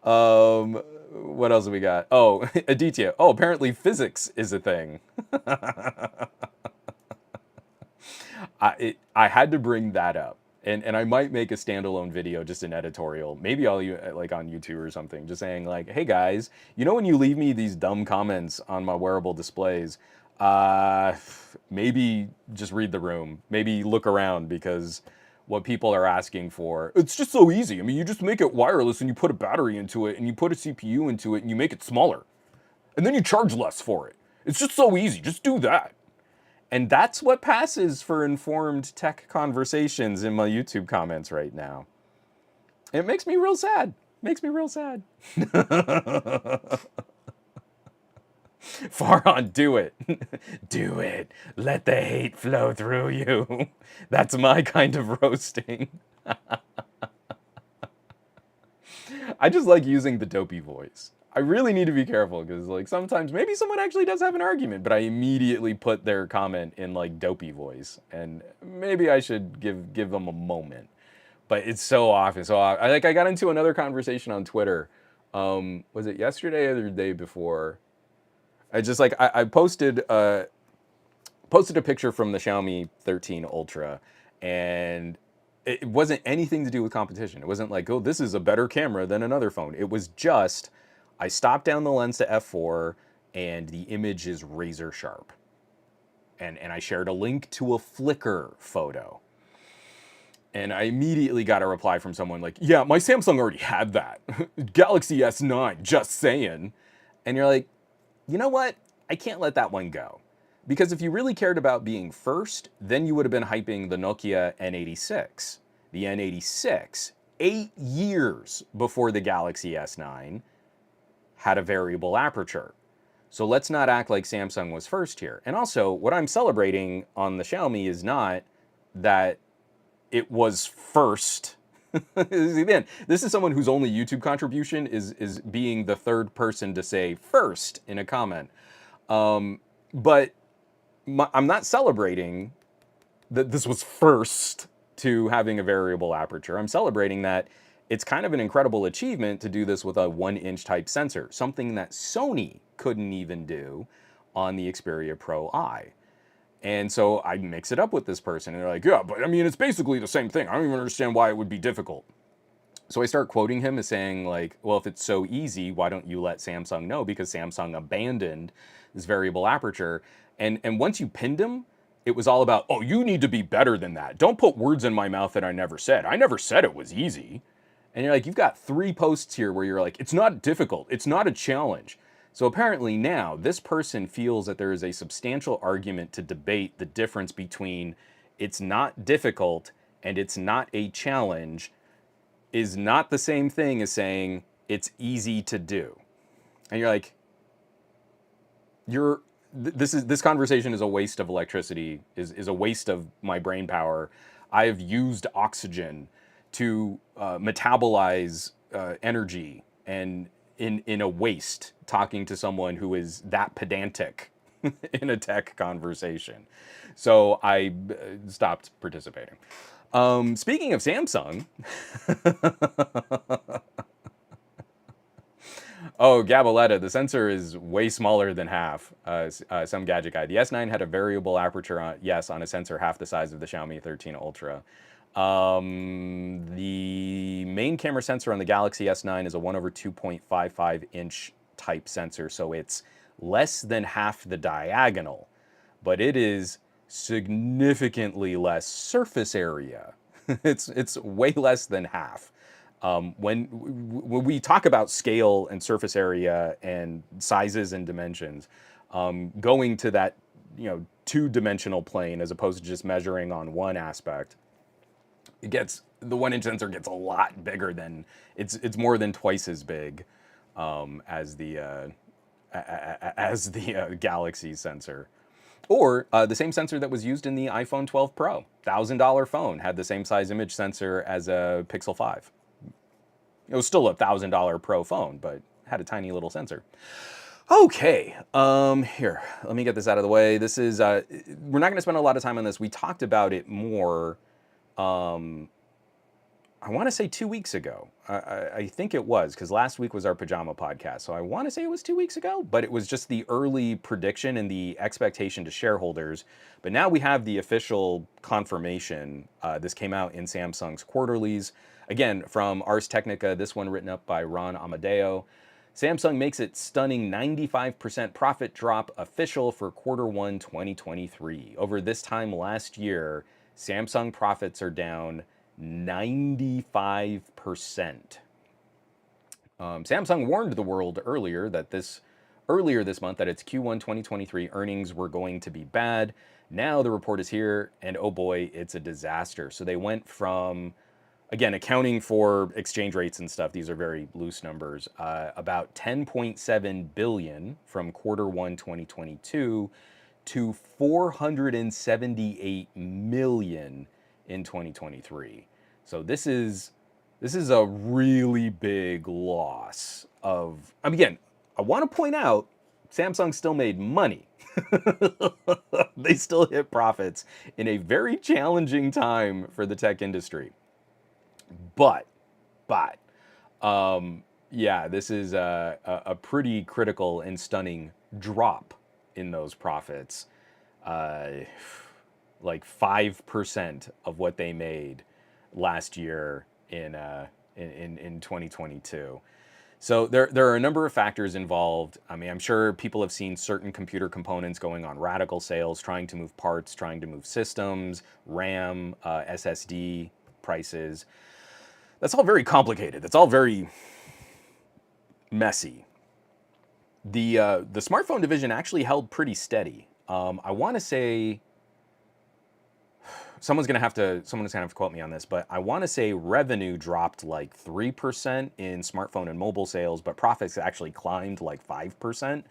What else have we got? Oh, Aditya. Oh, apparently physics is a thing. I had to bring that up. And I might make a standalone video, just an editorial. Maybe I'll like on YouTube or something, just saying like, hey guys, you know when you leave me these dumb comments on my wearable displays, maybe just read the room. Maybe look around, because what people are asking for, it's just so easy. I mean, you just make it wireless and you put a battery into it and you put a CPU into it and you make it smaller. And then you charge less for it. It's just so easy. Just do that. And that's what passes for informed tech conversations in my YouTube comments right now. It makes me real sad. Makes me real sad. Faron, do it. Do it. Let the hate flow through you. That's my kind of roasting. I just like using the dopey voice. I really need to be careful, because like sometimes maybe someone actually does have an argument, but I immediately put their comment in like dopey voice, and maybe I should give them a moment. but it's so often. So I got into another conversation on Twitter. Was it yesterday or the day before? I just like I posted a picture from the Xiaomi 13 Ultra, and it wasn't anything to do with competition. It wasn't like, oh, this is a better camera than another phone. It was just I stopped down the lens to f4, and the image is razor sharp. And I shared a link to a Flickr photo. And I immediately got a reply from someone like, yeah, my Samsung already had that. Galaxy S9, just saying. And you're like, you know what? I can't let that one go. Because if you really cared about being first, then you would have been hyping the Nokia N86. The N86, 8 years before the Galaxy S9, had a variable aperture. So let's not act like Samsung was first here. And also, what I'm celebrating on the Xiaomi is not that it was first. Again, this is someone whose only YouTube contribution is being the third person to say first in a comment. But I'm not celebrating that this was first to having a variable aperture. I'm celebrating that it's kind of an incredible achievement to do this with a 1-inch type sensor, something that Sony couldn't even do on the Xperia Pro I. And so I mix it up with this person, and they're like, yeah, but I mean, it's basically the same thing. I don't even understand why it would be difficult. So I start quoting him as saying, like, well, if it's so easy, why don't you let Samsung know? Because Samsung abandoned this variable aperture. And once you pinned him, it was all about, oh, you need to be better than that. Don't put words in my mouth that I never said. I never said it was easy. And you're like, you've got 3 posts here where you're like, it's not difficult. It's not a challenge. So apparently now this person feels that there is a substantial argument to debate the difference between it's not difficult and it's not a challenge is not the same thing as saying it's easy to do. And you're like, this conversation is a waste of electricity, is a waste of my brain power. I have used oxygen to metabolize energy, and in a waste talking to someone who is that pedantic in a tech conversation. So I stopped participating. Speaking of Samsung, oh, Gabaletta, the sensor is way smaller than half. Some gadget guy. The S9 had a variable aperture on, yes, on a sensor half the size of the Xiaomi 13 Ultra. The main camera sensor on the Galaxy S9 is a 1/2.55-inch type sensor, so it's less than half the diagonal, but it is significantly less surface area. It's way less than half. When we talk about scale and surface area and sizes and dimensions, going to that 2-dimensional plane as opposed to just measuring on one aspect, the 1-inch sensor gets a lot bigger than it's more than twice as big as the Galaxy sensor. Or the same sensor that was used in the iPhone 12 Pro. $1,000 phone had the same size image sensor as a Pixel 5. It was still a $1,000 Pro phone, but had a tiny little sensor. Okay, here, let me get this out of the way. This is, we're not gonna spend a lot of time on this. We talked about it more, I wanna say 2 weeks ago. I think it was, because last week was our pajama podcast. So I wanna say it was 2 weeks ago, but it was just the early prediction and the expectation to shareholders. But now we have the official confirmation. This came out in Samsung's quarterlies. Again, from Ars Technica, this one written up by Ron Amadeo. Samsung makes its stunning 95% profit drop official for Q1 2023. Over this time last year, Samsung profits are down 95%. Samsung warned the world earlier this month that its Q1 2023 earnings were going to be bad. Now the report is here, and oh boy, it's a disaster. So they went from, again, accounting for exchange rates and stuff, these are very loose numbers, about 10.7 billion from Q1 2022 to 478 million in 2023. So this is a really big loss of, again, I want to point out Samsung still made money. They still hit profits in a very challenging time for the tech industry. But, but, yeah, this is a pretty critical and stunning drop in those profits. Uh, like 5% of what they made last year in 2022. So there are a number of factors involved. I mean, I'm sure people have seen certain computer components going on radical sales, trying to move parts, trying to move systems, RAM, SSD prices. That's all very complicated. That's all very messy. The smartphone division actually held pretty steady. I want to say someone's gonna have to quote me on this, but I want to say revenue dropped like 3% in smartphone and mobile sales, but profits actually climbed like 5%.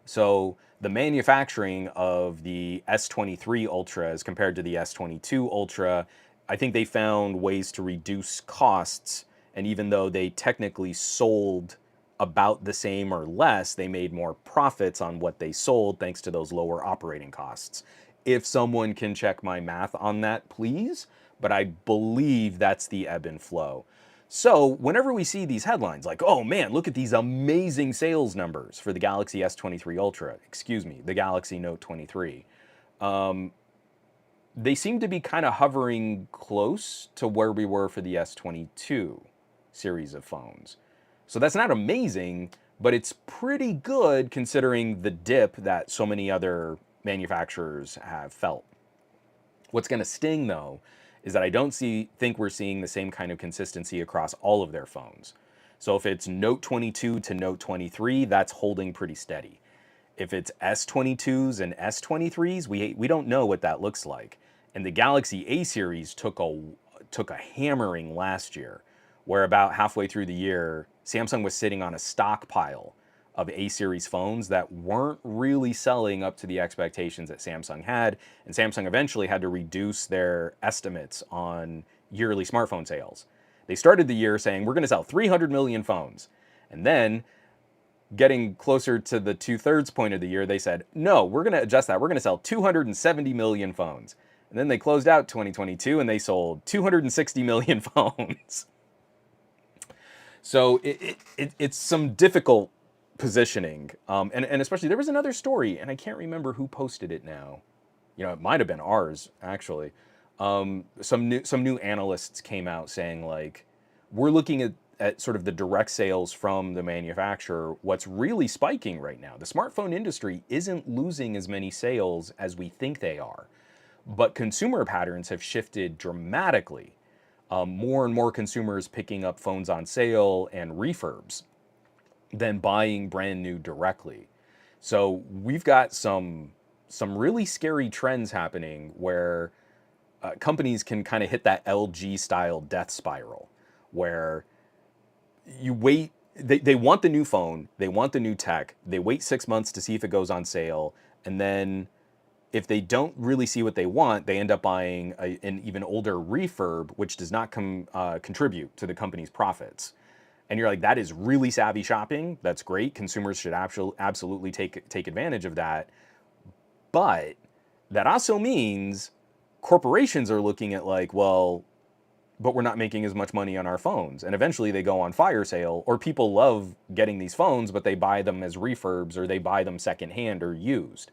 So the manufacturing of the S23 Ultra as compared to the S22 Ultra, I think they found ways to reduce costs, and even though they technically sold about the same or less, they made more profits on what they sold thanks to those lower operating costs. If someone can check my math on that, please, but I believe that's the ebb and flow. So whenever we see these headlines like, oh man, look at these amazing sales numbers for the Galaxy S23 Ultra, excuse me, the Galaxy Note 23, they seem to be kind of hovering close to where we were for the S22 series of phones. So that's not amazing, but it's pretty good considering the dip that so many other manufacturers have felt. What's going to sting though is that I don't think we're seeing the same kind of consistency across all of their phones. So if it's Note 22 to Note 23, that's holding pretty steady. If it's S22s and S23s, we don't know what that looks like. And the Galaxy A series took a hammering last year, where about halfway through the year, Samsung was sitting on a stockpile of A series phones that weren't really selling up to the expectations that Samsung had, and Samsung eventually had to reduce their estimates on yearly smartphone sales. They started the year saying we're going to sell 300 million phones, and then getting closer to the 2/3 point of the year, they said, no, we're going to adjust that. We're going to sell 270 million phones. And then they closed out 2022 and they sold 260 million phones. So it's some difficult positioning. And especially, there was another story, and I can't remember who posted it now. You know, it might have been ours, actually. Some new analysts came out saying, like, we're looking at sort of the direct sales from the manufacturer. What's really spiking right now, the smartphone industry isn't losing as many sales as we think they are. But consumer patterns have shifted dramatically. More and more consumers picking up phones on sale and refurbs than buying brand new directly. So we've got some really scary trends happening where companies can kind of hit that LG style death spiral, where you wait. They want the new phone, they want the new tech, they wait 6 months to see if it goes on sale, and then if they don't really see what they want, they end up buying an even older refurb, which does not contribute to the company's profits. And you're like, that is really savvy shopping. That's great. Consumers should absolutely take advantage of that. But that also means corporations are looking at like, well, but we're not making as much money on our phones. And eventually they go on fire sale, or people love getting these phones, but they buy them as refurbs or they buy them secondhand or used.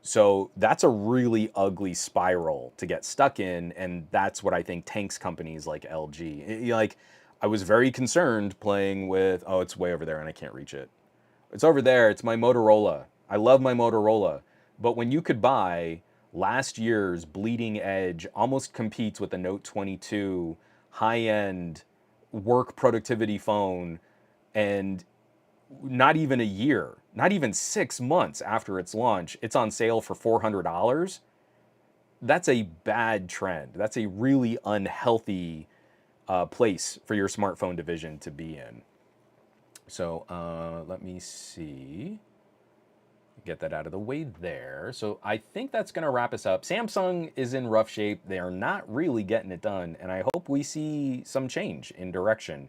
So that's a really ugly spiral to get stuck in, and that's what I think tanks companies like LG. Like, I was very concerned playing with, oh, it's way over there and I can't reach it. It's over there, it's my Motorola. I love my Motorola. But when you could buy last year's bleeding edge, almost competes with the Note 22 high-end work productivity phone, and not even a year, not even 6 months after its launch, it's on sale for $400. That's a bad trend. That's a really unhealthy place for your smartphone division to be in. So let me see. Get that out of the way there. So I think that's going to wrap us up. Samsung is in rough shape. They are not really getting it done. And I hope we see some change in direction.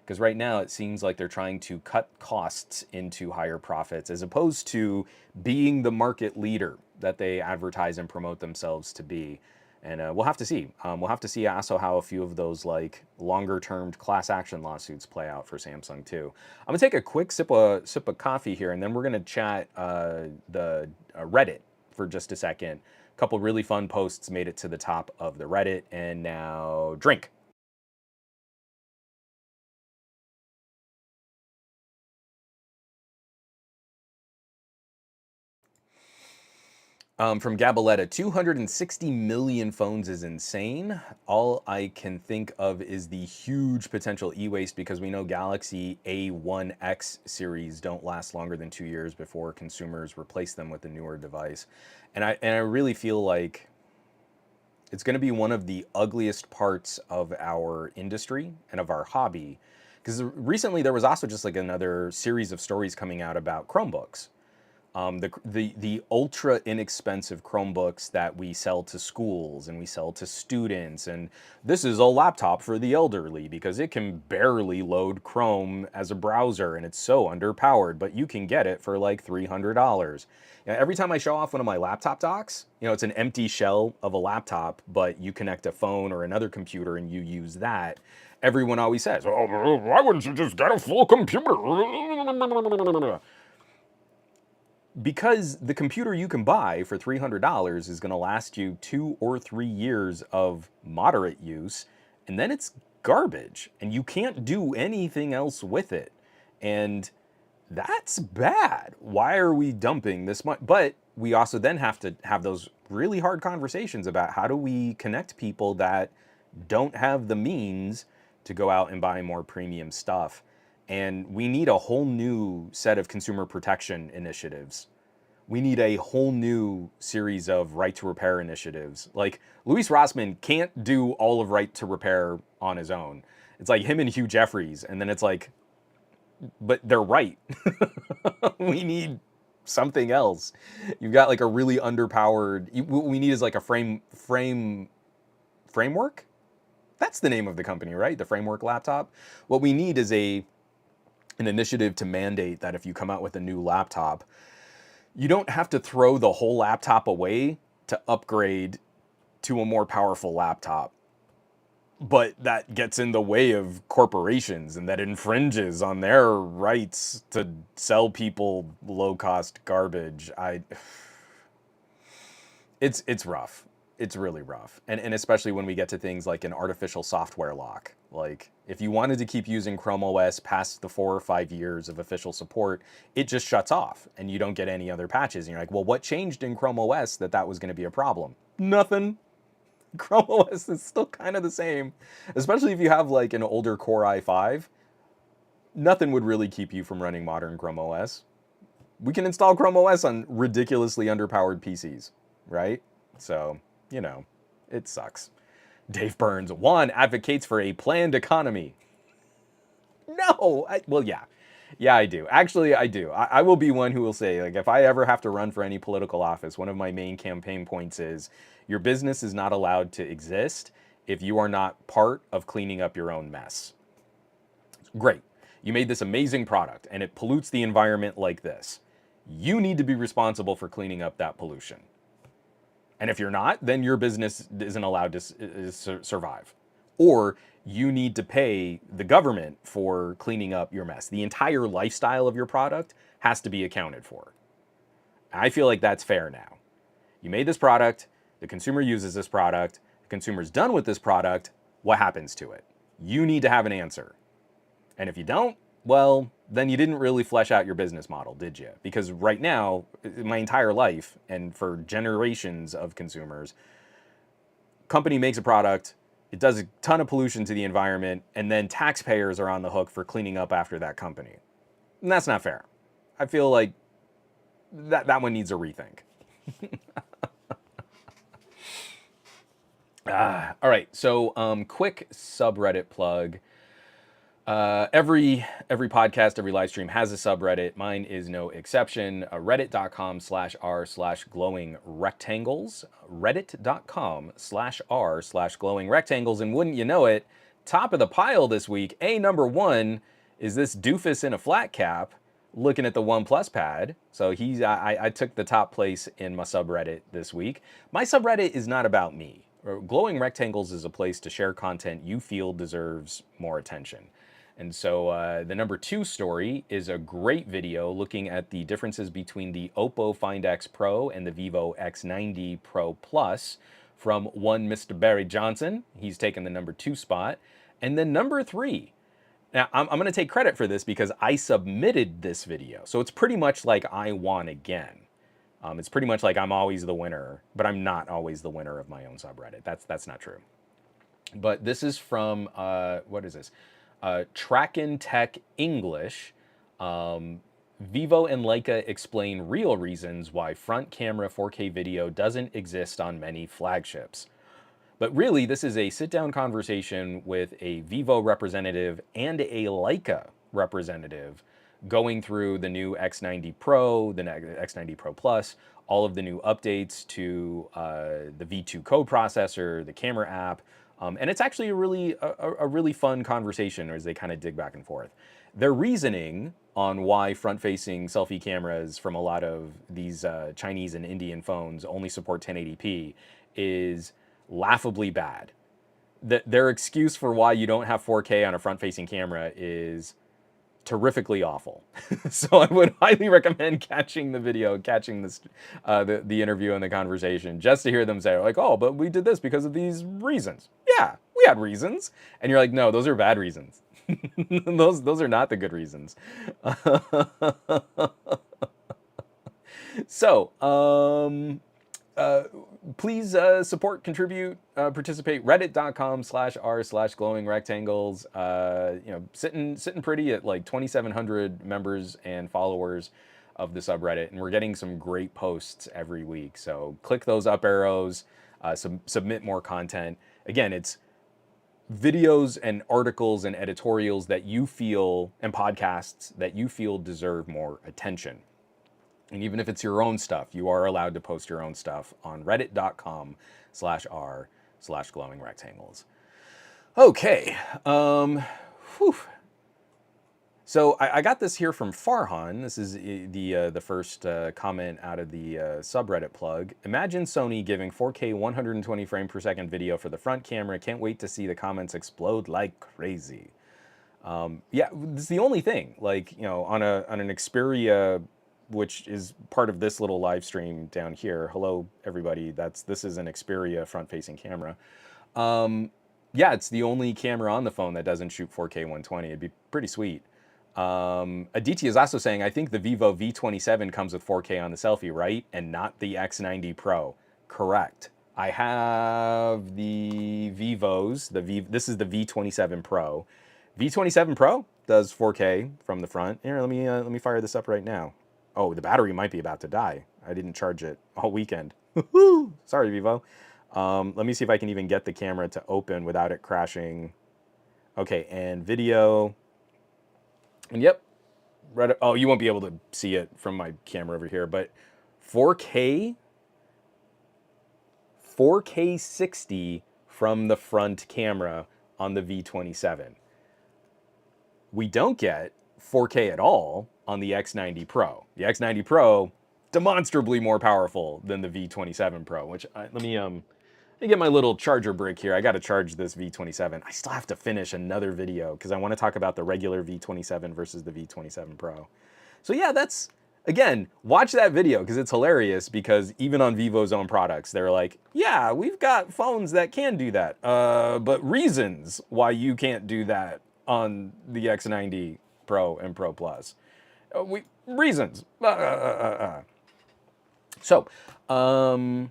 Because right now it seems like they're trying to cut costs into higher profits as opposed to being the market leader that they advertise and promote themselves to be. And we'll have to see. We'll have to see also how a few of those like longer-term class action lawsuits play out for Samsung too. I'm gonna take a quick sip of coffee here, and then we're gonna chat the Reddit for just a second. A couple really fun posts made it to the top of the Reddit, and now drink. From Gabaletta, 260 million phones is insane. All I can think of is the huge potential e-waste because we know Galaxy A1X series don't last longer than 2 years before consumers replace them with a newer device. And I really feel like it's going to be one of the ugliest parts of our industry and of our hobby. Because recently there was also just like another series of stories coming out about Chromebooks, the ultra inexpensive Chromebooks that we sell to schools and we sell to students. And this is a laptop for the elderly because it can barely load Chrome as a browser and it's so underpowered, but you can get it for like $300. You know, every time I show off one of my laptop docks, you know, it's an empty shell of a laptop, but you connect a phone or another computer and you use that. Everyone always says, "Oh, why wouldn't you just get a full computer?" Because the computer you can buy for $300 is going to last you 2 or 3 years of moderate use, and then it's garbage, and you can't do anything else with it. And that's bad. Why are we dumping this much? But we also then have to have those really hard conversations about how do we connect people that don't have the means to go out and buy more premium stuff. And we need a whole new set of consumer protection initiatives. We need a whole new series of right to repair initiatives. Like Louis Rossmann can't do all of right to repair on his own. It's like him and Hugh Jeffries, and then it's like, but they're right. We need something else. You've got like a really underpowered. What we need is like a framework. That's the name of the company, right? The Framework laptop. What we need is an initiative to mandate that if you come out with a new laptop, you don't have to throw the whole laptop away to upgrade to a more powerful laptop. But that gets in the way of corporations and that infringes on their rights to sell people low-cost garbage. It's rough. It's really rough. And especially when we get to things like an artificial software lock. Like, if you wanted to keep using Chrome OS past the 4 or 5 years of official support, it just shuts off and you don't get any other patches. And you're like, well, what changed in Chrome OS that was going to be a problem? Nothing. Chrome OS is still kind of the same, especially if you have like an older Core i5. Nothing would really keep you from running modern Chrome OS. We can install Chrome OS on ridiculously underpowered PCs, right? So, you know, it sucks. Dave Burns, Juan advocates for a planned economy. No, well, yeah. Yeah, I do. Actually, I do. I will be one who will say, like, if I ever have to run for any political office, one of my main campaign points is your business is not allowed to exist if you are not part of cleaning up your own mess. Great. You made this amazing product and it pollutes the environment like this. You need to be responsible for cleaning up that pollution. And if you're not, then your business isn't allowed to survive. Or you need to pay the government for cleaning up your mess. The entire lifestyle of your product has to be accounted for. I feel like that's fair now. You made this product, the consumer uses this product, the consumer's done with this product, what happens to it? You need to have an answer. And if you don't, well, then you didn't really flesh out your business model, did you? Because right now, my entire life, and for generations of consumers, company makes a product, it does a ton of pollution to the environment, and then taxpayers are on the hook for cleaning up after that company. And that's not fair. I feel like that one needs a rethink. All right, so quick subreddit plug. Every podcast, every live stream has a subreddit. Mine is no exception. Reddit.com/r/glowing rectangles. Reddit.com/r/glowing rectangles. And wouldn't you know it, top of the pile this week, number one is this doofus in a flat cap looking at the OnePlus Pad. So I took the top place in my subreddit this week. My subreddit is not about me. Glowing Rectangles is a place to share content you feel deserves more attention. And so the number 2 story is a great video looking at the differences between the Oppo Find X Pro and the Vivo X90 Pro Plus from one Mr. Barry Johnson. He's taken the number 2 spot. And then number 3. Now, I'm going to take credit for this because I submitted this video. So it's pretty much like I won again. It's pretty much like I'm always the winner, but I'm not always the winner of my own subreddit. That's not true. But this is from, what is this? Trackin' Tech English. Vivo and Leica explain real reasons why front camera 4K video doesn't exist on many flagships. But really, this is a sit-down conversation with a Vivo representative and a Leica representative going through the new X90 Pro, the X90 Pro Plus, all of the new updates to the V2 code processor, the camera app, and it's actually a really fun conversation as they kind of dig back and forth. Their reasoning on why front-facing selfie cameras from a lot of these Chinese and Indian phones only support 1080p is laughably bad. Their excuse for why you don't have 4K on a front-facing camera is terrifically awful. So I would highly recommend catching the video, catching this, the interview and the conversation, just to hear them say like, "Oh, but we did this because of these reasons." Yeah, we had reasons, and you're like, "No, those are bad reasons. those are not the good reasons." So, please support, contribute, participate. Reddit.com/r/glowing rectangles. Sitting pretty at like 2,700 members and followers of the subreddit, and we're getting some great posts every week. So click those up arrows, submit more content. Again, it's videos and articles and editorials that you feel, and podcasts that you feel deserve more attention. And even if it's your own stuff, you are allowed to post your own stuff on reddit.com/r/glowing rectangles. Okay. So I got this here from Farhan. This is the first comment out of the subreddit plug. Imagine Sony giving 4K 120 frame per second video for the front camera. Can't wait to see the comments explode like crazy. Yeah, this is the only thing. Like, on an Xperia, which is part of this little live stream down here. Hello, everybody. This is an Xperia front-facing camera. Yeah, it's the only camera on the phone that doesn't shoot 4K 120. It'd be pretty sweet. Aditya is also saying, I think the Vivo V27 comes with 4K on the selfie, right? And not the X90 Pro. Correct. I have the Vivos. This is the V27 Pro. V27 Pro does 4K from the front. Here, let me fire this up right now. Oh, the battery might be about to die. I didn't charge it all weekend. Sorry, Vivo. Let me see if I can even get the camera to open without it crashing. Okay, and video. And yep. Oh, you won't be able to see it from my camera over here, but 4K 60 from the front camera on the V27. We don't get 4K at all on the X90 Pro. The X90 Pro, demonstrably more powerful than the V27 Pro, which let me get my little charger brick here. I got to charge this V27. I still have to finish another video because I want to talk about the regular V27 versus the V27 Pro. So yeah, again, watch that video because it's hilarious, because even on Vivo's own products, they're like, yeah, we've got phones that can do that, but reasons why you can't do that on the X90 Pro and Pro Plus. Reasons. So, oh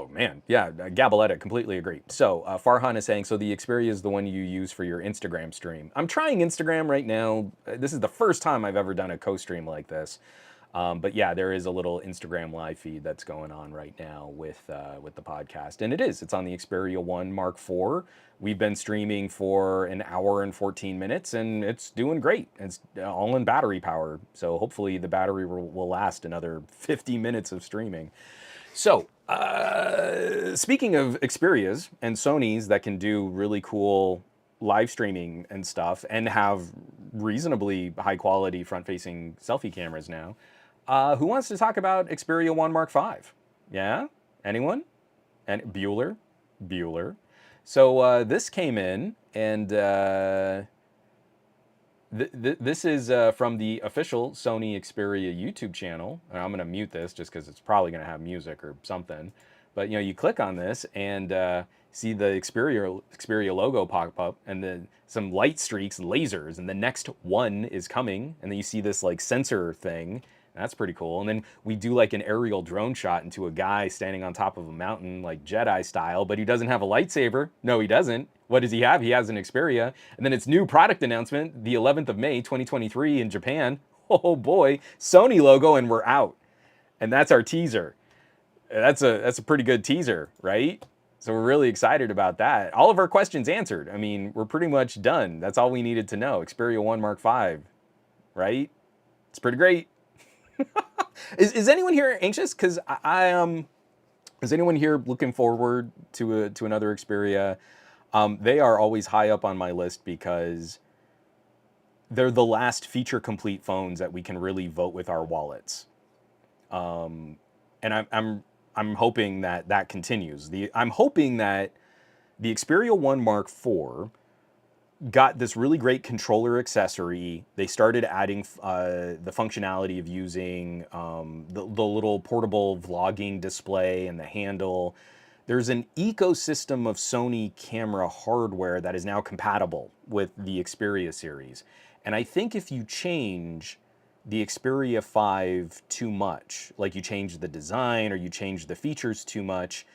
man, yeah, Gabaletta, completely agree. So Farhan is saying, so the Xperia is the one you use for your Instagram stream. I'm trying Instagram right now. This is the first time I've ever done a co-stream like this. But yeah, there is a little Instagram live feed that's going on right now with the podcast. And it's on the Xperia 1 Mark IV. We've been streaming for an hour and 14 minutes, and it's doing great. It's all in battery power. So hopefully the battery will last another 50 minutes of streaming. So speaking of Xperias and Sonys that can do really cool live streaming and stuff and have reasonably high quality front-facing selfie cameras now, Who wants to talk about Xperia 1 Mark 5? Yeah? Anyone? And Bueller? Bueller. So this came in, and this is from the official Sony Xperia YouTube channel. And I'm going to mute this just because it's probably going to have music or something. But you click on this and see the Xperia logo pop up, and then some light streaks, lasers, and the next one is coming. And then you see this like sensor thing. That's pretty cool. And then we do like an aerial drone shot into a guy standing on top of a mountain, like Jedi style, but he doesn't have a lightsaber. No, he doesn't. What does he have? He has an Xperia. And then its new product announcement, the 11th of May, 2023 in Japan. Oh boy, Sony logo, and we're out. And that's our teaser. That's a pretty good teaser, right? So we're really excited about that. All of our questions answered. I mean, we're pretty much done. That's all we needed to know. Xperia 1 Mark 5, right? It's pretty great. Is anyone here anxious? Because I is anyone here looking forward to another Xperia? They are always high up on my list because they're the last feature complete phones that we can really vote with our wallets. And I'm hoping that continues. I'm hoping that the Xperia 1 Mark 4 got this really great controller accessory. They started adding the functionality of using the little portable vlogging display and the handle. There's an ecosystem of Sony camera hardware that is now compatible with the Xperia series. And I think if you change the Xperia 5 too much, like you change the design or you change the features too much,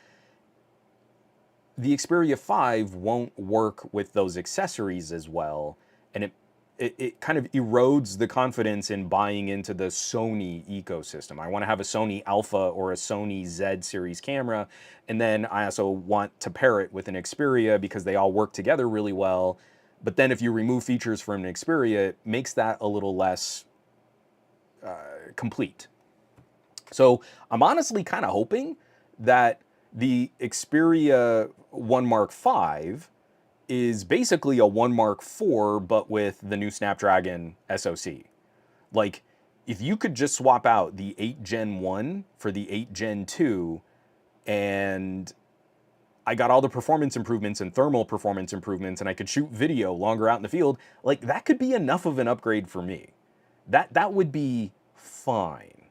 the Xperia 5 won't work with those accessories as well, and it kind of erodes the confidence in buying into the Sony ecosystem. I want to have a Sony Alpha or a Sony Z series camera, and then I also want to pair it with an Xperia because they all work together really well. But then if you remove features from an Xperia, it makes that a little less complete. So I'm honestly kind of hoping that the Xperia 1 Mark 5 is basically a 1 Mark 4, but with the new Snapdragon SoC. Like, if you could just swap out the 8 Gen 1 for the 8 Gen 2, and I got all the performance improvements and thermal performance improvements, and I could shoot video longer out in the field, like, that could be enough of an upgrade for me. That would be fine.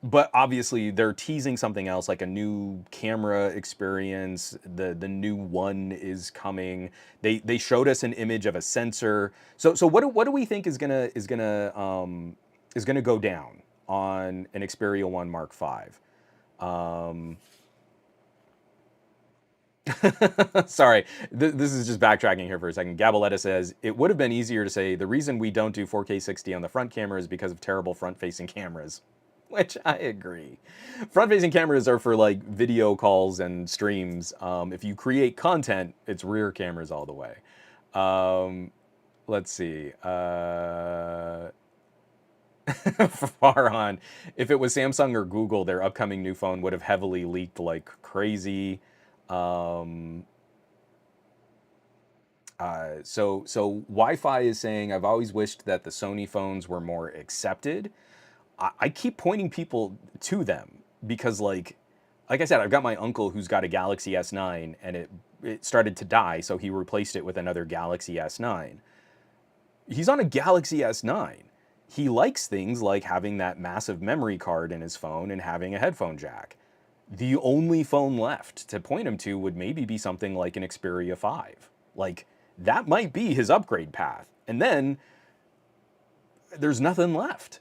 But obviously they're teasing something else, like a new camera experience. The new one is coming. They showed us an image of a sensor. So what do we think is gonna go down on an Xperia 1 Mark 5? Sorry, this is just backtracking here for a second. Gabaletta says, it would have been easier to say the reason we don't do 4K 60 on the front camera is because of terrible front-facing cameras. Which I agree. Front-facing cameras are for like video calls and streams. If you create content, it's rear cameras all the way. Let's see. Farhan, if it was Samsung or Google, their upcoming new phone would have heavily leaked like crazy. So Wi-Fi is saying, I've always wished that the Sony phones were more accepted. I keep pointing people to them because like I said, I've got my uncle who's got a Galaxy S9 and it started to die, so he replaced it with another Galaxy S9. He's on a Galaxy S9. He likes things like having that massive memory card in his phone and having a headphone jack. The only phone left to point him to would maybe be something like an Xperia 5. Like, that might be his upgrade path. And then there's nothing left.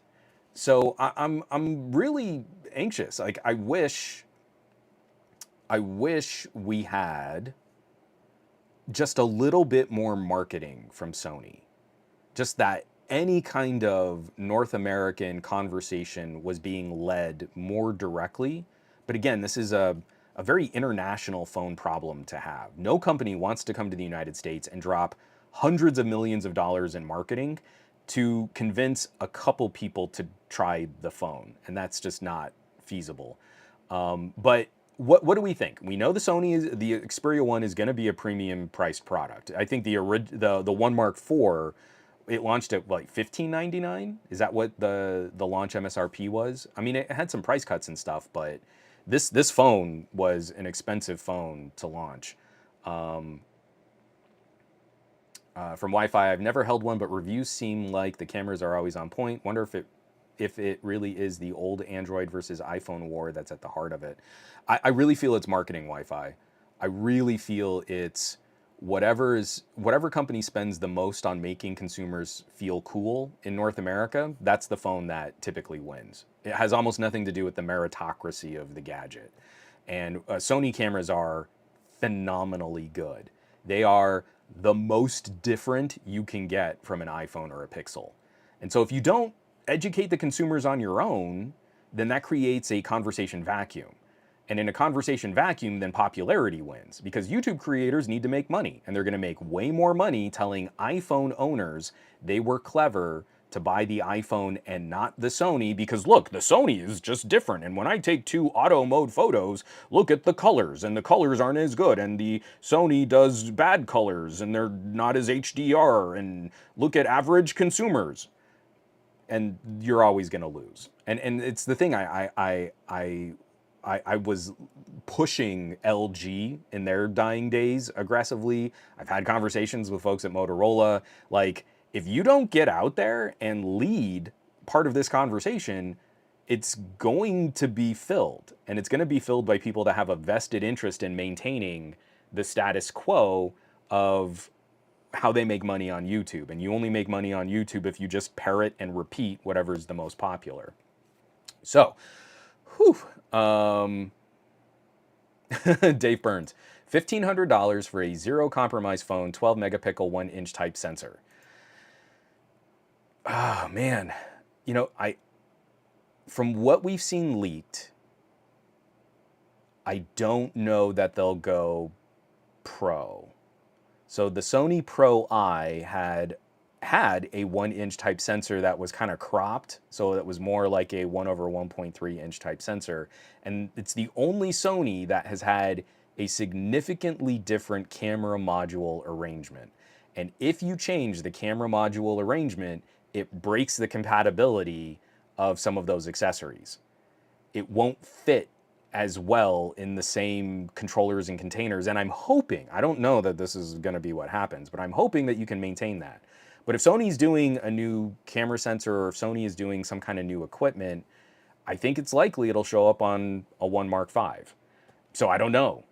So I'm really anxious. Like, I wish we had just a little bit more marketing from Sony. Just that any kind of North American conversation was being led more directly. But again, this is a very international phone problem to have. No company wants to come to the United States and drop hundreds of millions of dollars in marketing to convince a couple people to try the phone, and that's just not feasible. But what do we think? We know the Xperia 1 is going to be a premium priced product. I think the 1 Mark 4 it launched at like $15.99. Is that what the launch MSRP was? I mean, it had some price cuts and stuff, but this phone was an expensive phone to launch. From Wi-Fi, I've never held one, but reviews seem like the cameras are always on point. Wonder if it really is the old Android versus iPhone war that's at the heart of it. I really feel it's marketing Wi-Fi. I really feel it's whatever company spends the most on making consumers feel cool in North America, that's the phone that typically wins. It has almost nothing to do with the meritocracy of the gadget. And Sony cameras are phenomenally good. They are the most different you can get from an iPhone or a Pixel. And so if you don't educate the consumers on your own, then that creates a conversation vacuum. And in a conversation vacuum, then popularity wins because YouTube creators need to make money, and they're going to make way more money telling iPhone owners they were clever to buy the iPhone and not the Sony because look, the Sony is just different. And when I take two auto mode photos, look at the colors and the colors aren't as good. And the Sony does bad colors and they're not as HDR. And look at average consumers. And you're always going to lose. And it's the thing I was pushing LG in their dying days aggressively. I've had conversations with folks at Motorola. Like, if you don't get out there and lead part of this conversation, it's going to be filled. And it's going to be filled by people that have a vested interest in maintaining the status quo of how they make money on YouTube. And you only make money on YouTube if you just parrot and repeat whatever's the most popular. So, whew. Dave Burns, $1,500 for a zero compromise phone, 12 megapixel, 1-inch type sensor. Oh man, you know, from what we've seen leaked, I don't know that they'll go Pro. So the Sony Pro I had a 1-inch type sensor that was kind of cropped, so it was more like a 1/1.3 inch type sensor. And it's the only Sony that has had a significantly different camera module arrangement. And if you change the camera module arrangement, it breaks the compatibility of some of those accessories. It won't fit as well in the same controllers and containers. And I'm hoping, I don't know that this is going to be what happens, but I'm hoping that you can maintain that. But if Sony's doing a new camera sensor or if Sony is doing some kind of new equipment, I think it's likely it'll show up on a One Mark V. So I don't know.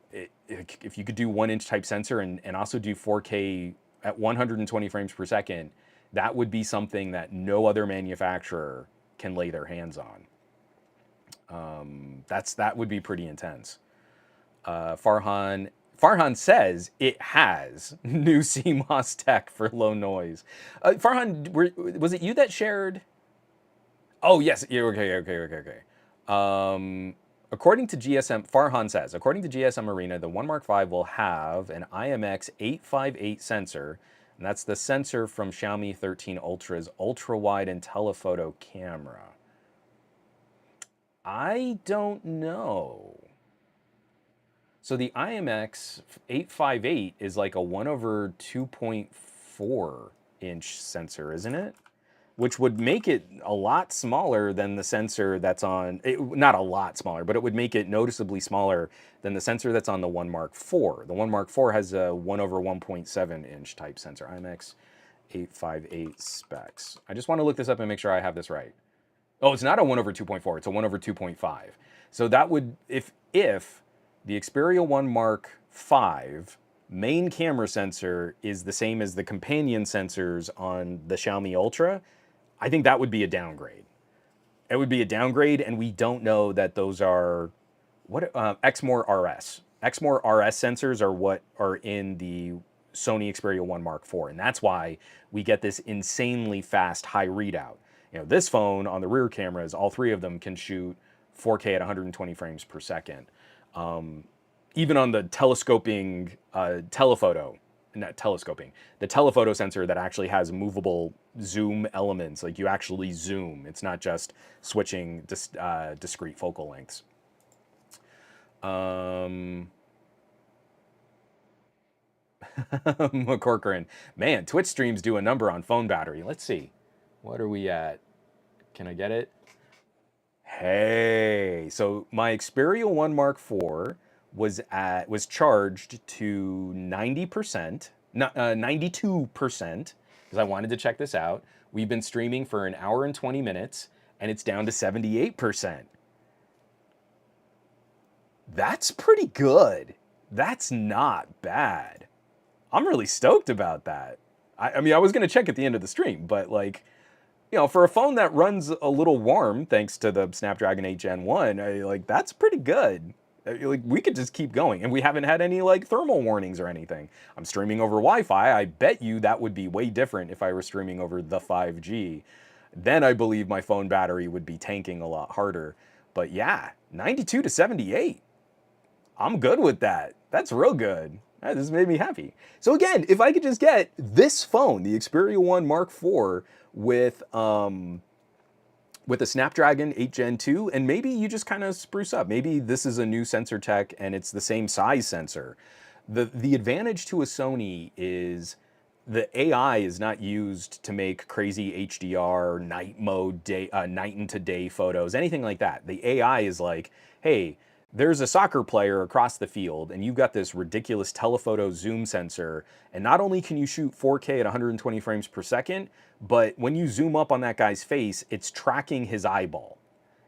If you could do 1-inch type sensor and also do 4K at 120 frames per second, that would be something that no other manufacturer can lay their hands on. That would be pretty intense. Farhan says it has new CMOS tech for low noise. Farhan, was it you that shared? Oh yes, yeah, okay. According to GSM, Farhan says, according to GSM Arena, the One Mark V will have an IMX858 sensor, and that's the sensor from Xiaomi 13 Ultra's ultra-wide and telephoto camera. I don't know. So the IMX858 is like a 1/2.4 inch sensor, isn't it? Which would make it a lot smaller than the sensor that's on, not a lot smaller, but it would make it noticeably smaller than the sensor that's on the One Mark IV. The One Mark IV has a 1/1.7 inch type sensor, IMX858 specs. I just want to look this up and make sure I have this right. Oh, it's not a 1/2.4, it's a 1/2.5. So that would, if the Xperia One Mark V main camera sensor is the same as the companion sensors on the Xiaomi Ultra, I think that would be a downgrade. It would be a downgrade, and we don't know that those are Exmor RS. Exmor RS sensors are what are in the Sony Xperia One Mark IV, and that's why we get this insanely fast high readout. You know, this phone on the rear cameras, all three of them can shoot 4K at 120 frames per second. Even on the telescoping telephoto, not telescoping, the telephoto sensor that actually has movable zoom elements, like you actually zoom. It's not just switching discrete focal lengths. McCorcoran. Man, Twitch streams do a number on phone battery. Let's see. What are we at? Can I get it? Hey, so my Xperia 1 Mark IV was charged to 90%, 92%, because I wanted to check this out. We've been streaming for an hour and 20 minutes, and it's down to 78%. That's pretty good. That's not bad. I'm really stoked about that. I mean, I was gonna check at the end of the stream, but like, you know, for a phone that runs a little warm thanks to the Snapdragon 8 Gen 1, like that's pretty good. Like we could just keep going, and we haven't had any like thermal warnings or anything. I'm streaming over Wi-Fi. I bet you that would be way different if I were streaming over the 5G. Then I believe my phone battery would be tanking a lot harder. But yeah, 92 to 78. I'm good with that. That's real good. This made me happy. So again, if I could just get this phone, the Xperia 1 Mark IV, with a Snapdragon 8 Gen 2, and maybe you just kind of spruce up. Maybe this is a new sensor tech and it's the same size sensor. The advantage to a Sony is the AI is not used to make crazy HDR, night mode, night into day photos, anything like that. The AI is like, hey, there's a soccer player across the field and you've got this ridiculous telephoto zoom sensor, and not only can you shoot 4K at 120 frames per second, but when you zoom up on that guy's face, it's tracking his eyeball.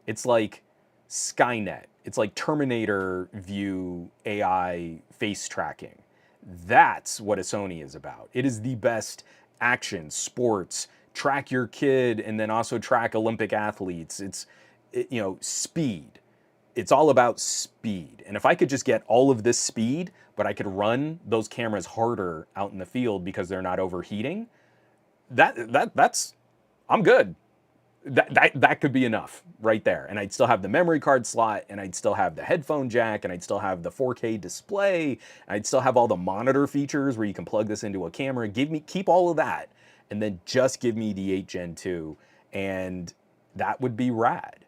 It's like Skynet. It's like Terminator view AI face tracking. That's what a Sony is about. It is the best action, sports, track your kid, and then also track Olympic athletes. You know, speed. It's all about speed. And if I could just get all of this speed, but I could run those cameras harder out in the field because they're not overheating, that's I'm good. That could be enough right there. And I'd still have the memory card slot, and I'd still have the headphone jack, and I'd still have the 4K display, and I'd still have all the monitor features where you can plug this into a camera. Keep all of that, and then just give me the 8 Gen 2, and that would be rad.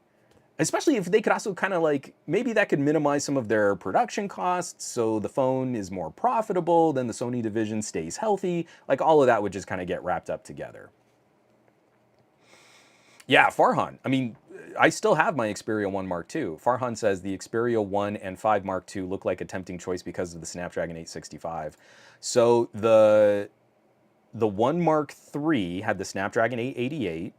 Especially if they could also kind of like, maybe that could minimize some of their production costs so the phone is more profitable, then the Sony division stays healthy. Like all of that would just kind of get wrapped up together. Yeah, Farhan. I mean, I still have my Xperia 1 Mark II. Farhan says the Xperia 1 and 5 Mark II look like a tempting choice because of the Snapdragon 865. So the 1 Mark III had the Snapdragon 888,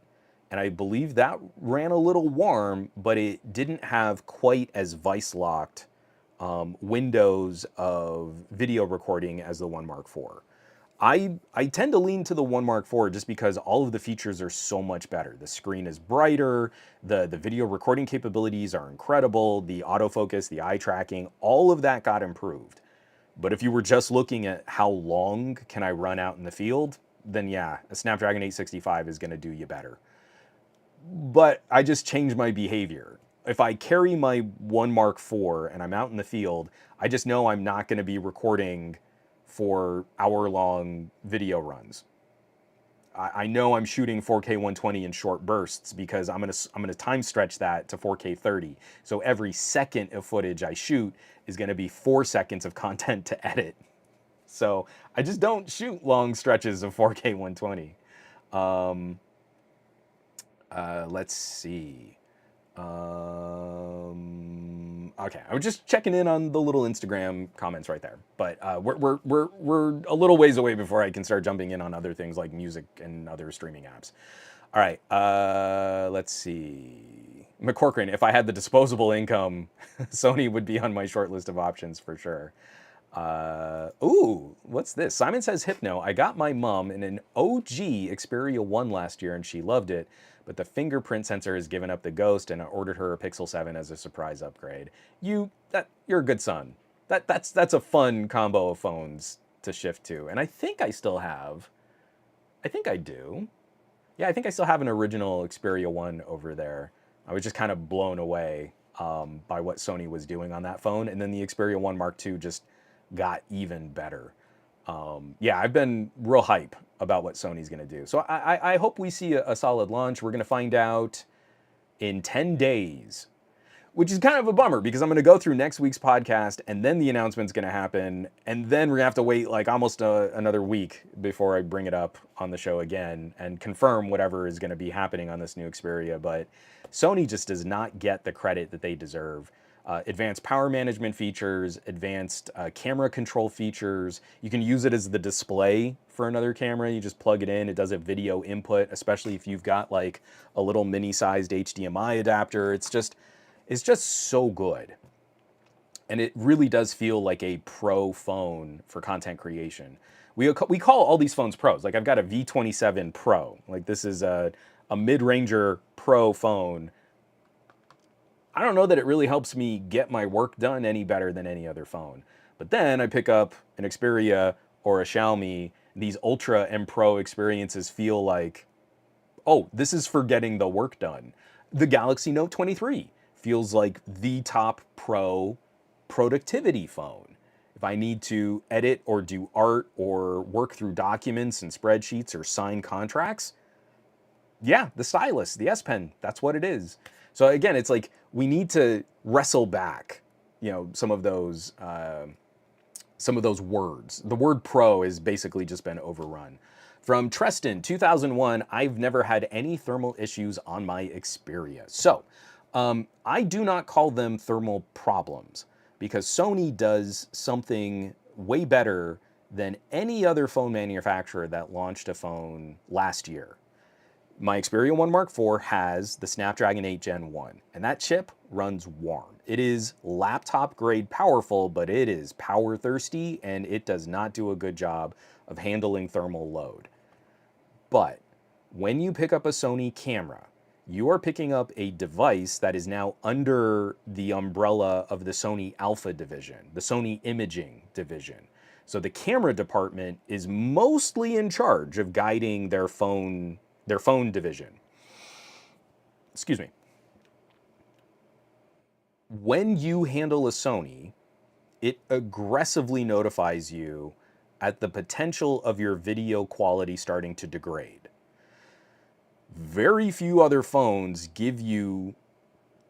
and I believe that ran a little warm, but it didn't have quite as vice-locked windows of video recording as the 1 Mark IV. I tend to lean to the 1 Mark IV just because all of the features are so much better. The screen is brighter, the video recording capabilities are incredible, the autofocus, the eye tracking, all of that got improved. But if you were just looking at how long can I run out in the field, then yeah, a Snapdragon 865 is gonna do you better. But I just changed my behavior. If I carry my 1 Mark IV and I'm out in the field, I just know I'm not gonna be recording for hour-long video runs. I know I'm shooting 4K 120 in short bursts because I'm gonna time stretch that to 4K 30. So every second of footage I shoot is gonna be 4 seconds of content to edit. So I just don't shoot long stretches of 4K 120. Let's see. Okay, I was just checking in on the little Instagram comments right there, but we're a little ways away before I can start jumping in on other things like music and other streaming apps. All right, let's see. McCorcoran, if I had the disposable income, Sony would be on my short list of options for sure. Ooh, what's this? Simon says, Hypno, I got my mom in an OG Xperia 1 last year and she loved it, but the fingerprint sensor has given up the ghost and I ordered her a Pixel 7 as a surprise upgrade. You're a good son. That's a fun combo of phones to shift to. And I think I still have, I think I do. Yeah, I think I still have an original Xperia 1 over there. I was just kind of blown away by what Sony was doing on that phone. And then the Xperia 1 Mark II just got even better. Yeah, I've been real hype about what Sony's gonna do. So I hope we see a solid launch. We're gonna find out in 10 days. which is kind of a bummer because I'm going to go through next week's podcast and then the announcement's going to happen. And then we're going to have to wait like almost another week before I bring it up on the show again and confirm whatever is going to be happening on this new Xperia. But Sony just does not get the credit that they deserve. Advanced power management features, advanced camera control features. You can use it as the display for another camera. You just plug it in. It does a video input, especially if you've got like a little mini-sized HDMI adapter. It's just so good. And it really does feel like a pro phone for content creation. We call all these phones pros. Like I've got a V27 Pro. Like this is a mid-ranger pro phone. I don't know that it really helps me get my work done any better than any other phone. But then I pick up an Xperia or a Xiaomi. These Ultra and Pro experiences feel like, oh, this is for getting the work done. The Galaxy Note 23 feels like the top pro productivity phone. If I need to edit or do art or work through documents and spreadsheets or sign contracts, yeah, the stylus, the S Pen, that's what it is. So again, it's like we need to wrestle back, you know, some of those words. The word pro has basically just been overrun. From Treston, 2001, I've never had any thermal issues on my Xperia. So I do not call them thermal problems because Sony does something way better than any other phone manufacturer that launched a phone last year. My Xperia 1 Mark IV has the Snapdragon 8 Gen 1, and that chip runs warm. It is laptop grade powerful, but it is power thirsty, and it does not do a good job of handling thermal load. But when you pick up a Sony camera, you are picking up a device that is now under the umbrella of the Sony Alpha division, the Sony Imaging division. So the camera department is mostly in charge of guiding their phone division. Excuse me. When you handle a Sony, it aggressively notifies you at the potential of your video quality starting to degrade. Very few other phones give you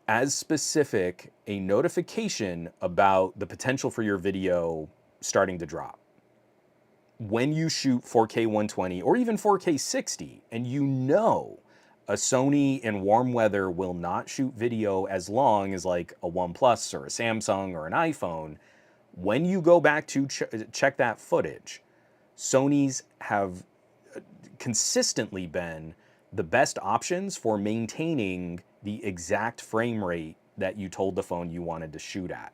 as specific a notification about the potential for your video starting to drop. When you shoot 4K 120 or even 4K 60, and you know a Sony in warm weather will not shoot video as long as like a OnePlus or a Samsung or an iPhone, when you go back to check that footage, Sony's have consistently been the best options for maintaining the exact frame rate that you told the phone you wanted to shoot at.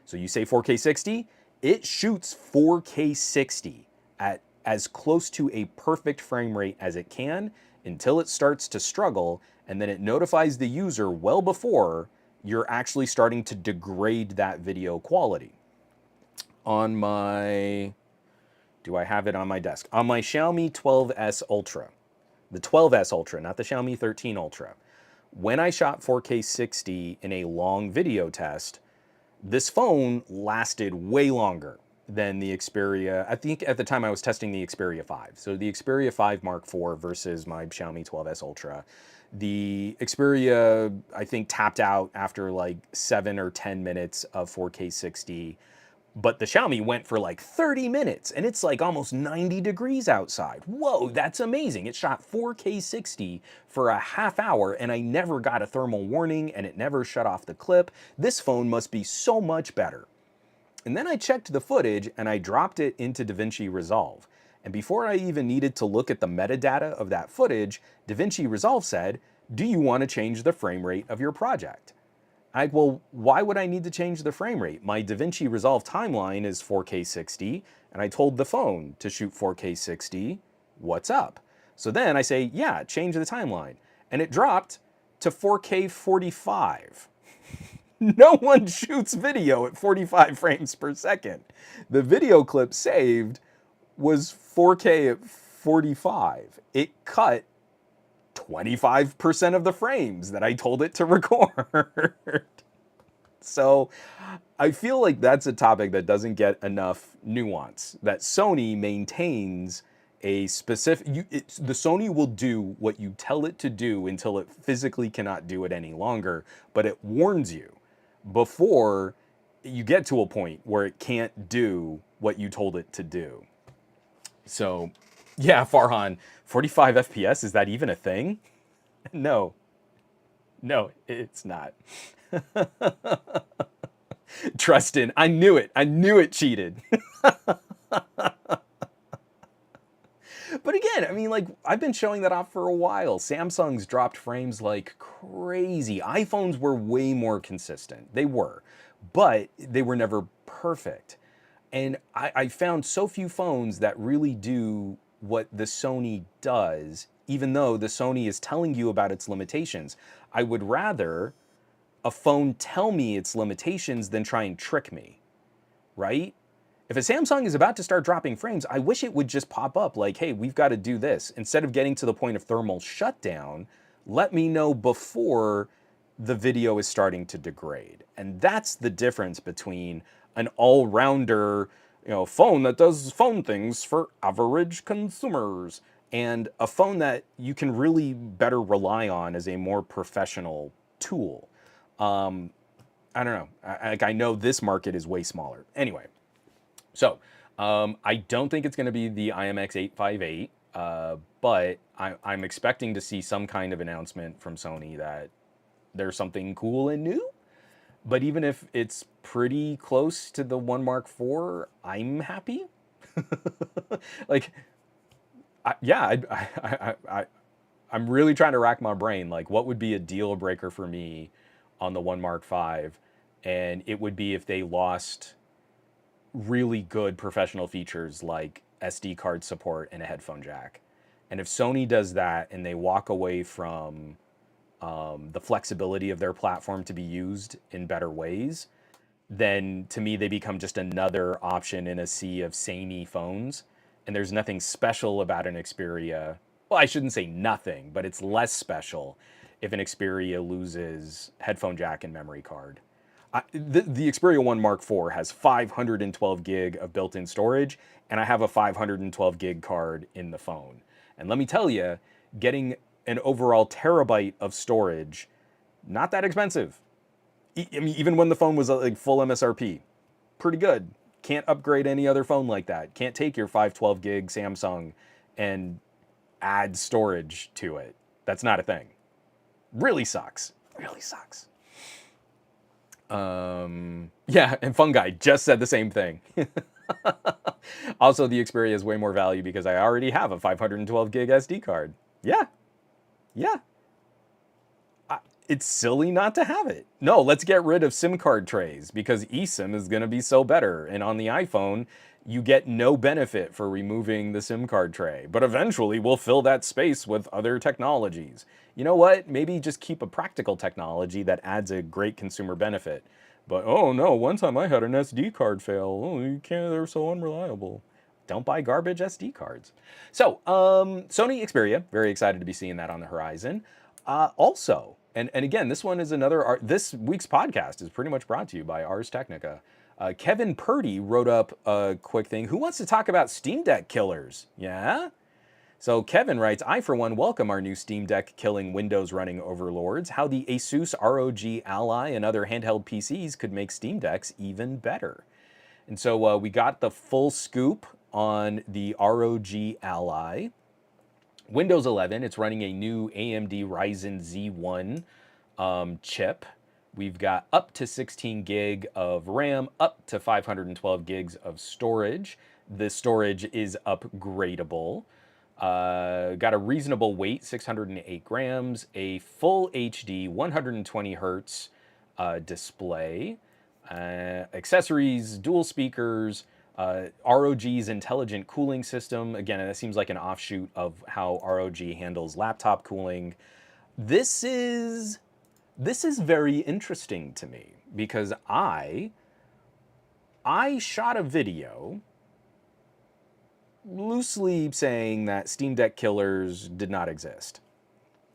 So you say 4K 60, it shoots 4K 60 at as close to a perfect frame rate as it can until it starts to struggle, and then it notifies the user well before you're actually starting to degrade that video quality. On my, do I have it on my desk? On my Xiaomi 12S Ultra, the 12S Ultra, not the Xiaomi 13 Ultra, when I shot 4K 60 in a long video test, this phone lasted way longer than the Xperia. I think at the time I was testing the Xperia 5. So the Xperia 5 Mark IV versus my Xiaomi 12S Ultra. The Xperia, I think, tapped out after like 7 or 10 minutes of 4K 60. But the Xiaomi went for like 30 minutes, and it's like almost 90 degrees outside. Whoa, that's amazing. It shot 4K 60 for a half hour, and I never got a thermal warning, and it never shut off the clip. This phone must be so much better. And then I checked the footage, and I dropped it into DaVinci Resolve. And before I even needed to look at the metadata of that footage, DaVinci Resolve said, "Do you want to change the frame rate of your project?" Well, why would I need to change the frame rate? My DaVinci Resolve timeline is 4K 60, and I told the phone to shoot 4K 60. What's up? So then I say, yeah, change the timeline. And it dropped to 4K 45. No one shoots video at 45 frames per second. The video clip saved was 4K at 45. It cut 25% of the frames that I told it to record. So I feel like that's a topic that doesn't get enough nuance, that Sony maintains a specific, the Sony will do what you tell it to do until it physically cannot do it any longer, but it warns you before you get to a point where it can't do what you told it to do. So, yeah, Farhan, 45 FPS, is that even a thing? No, no, it's not. Trustin, I knew it. I knew it cheated. But again, I mean, like, I've been showing that off for a while. Samsung's dropped frames like crazy. iPhones were way more consistent. They were, but they were never perfect. And I found so few phones that really do what the Sony does, even though the Sony is telling you about its limitations. I would rather a phone tell me its limitations than try and trick me, right? If a Samsung is about to start dropping frames, I wish it would just pop up like, hey, we've got to do this. Instead of getting to the point of thermal shutdown, let me know before the video is starting to degrade. And that's the difference between an all-rounder, phone that does phone things for average consumers and a phone that you can really better rely on as a more professional tool. I don't know. I know this market is way smaller. Anyway, so I don't think it's going to be the IMX 858, but I'm expecting to see some kind of announcement from Sony that there's something cool and new. But even if it's pretty close to the One Mark IV, I'm happy. Like, I'm really trying to rack my brain. Like, what would be a deal breaker for me on the One Mark V? And it would be if they lost really good professional features like SD card support and a headphone jack. And if Sony does that and they walk away from the flexibility of their platform to be used in better ways, then to me they become just another option in a sea of samey phones. And there's nothing special about an Xperia. Well, I shouldn't say nothing, but it's less special if an Xperia loses headphone jack and memory card. The Xperia 1 Mark IV has 512 gig of built-in storage, and I have a 512 gig card in the phone. And let me tell you, getting an overall terabyte of storage, not that expensive. I mean, even when the phone was like full MSRP, pretty good. Can't upgrade any other phone like that. Can't take your 512 gig Samsung and add storage to it. That's not a thing. Really sucks. Really sucks. Yeah, and Fungi just said the same thing. Also, the Xperia is way more value because I already have a 512 gig SD card. Yeah, yeah. It's silly not to have it. No, let's get rid of SIM card trays because eSIM is going to be so better. And on the iPhone, you get no benefit for removing the SIM card tray. But eventually, we'll fill that space with other technologies. You know what? Maybe just keep a practical technology that adds a great consumer benefit. But oh no, one time I had an SD card fail. Oh, you can't, they're so unreliable. Don't buy garbage SD cards. So, Sony Xperia, very excited to be seeing that on the horizon. Also, and again, this one is another, this week's podcast is pretty much brought to you by Ars Technica. Kevin Purdy wrote up a quick thing. Who wants to talk about Steam Deck killers? Yeah? So Kevin writes, I for one welcome our new Steam Deck killing Windows running overlords. How the Asus ROG Ally and other handheld PCs could make Steam Decks even better. And so we got the full scoop on the ROG Ally. Windows 11, it's running a new AMD Ryzen Z1 chip. We've got up to 16 gig of RAM, up to 512 gigs of storage. The storage is upgradable. Got a reasonable weight, 608 grams, a full HD 120 hertz display, accessories, dual speakers, ROG's intelligent cooling system. Again, that seems like an offshoot of how ROG handles laptop cooling. This is very interesting to me because I shot a video loosely saying that Steam Deck killers did not exist.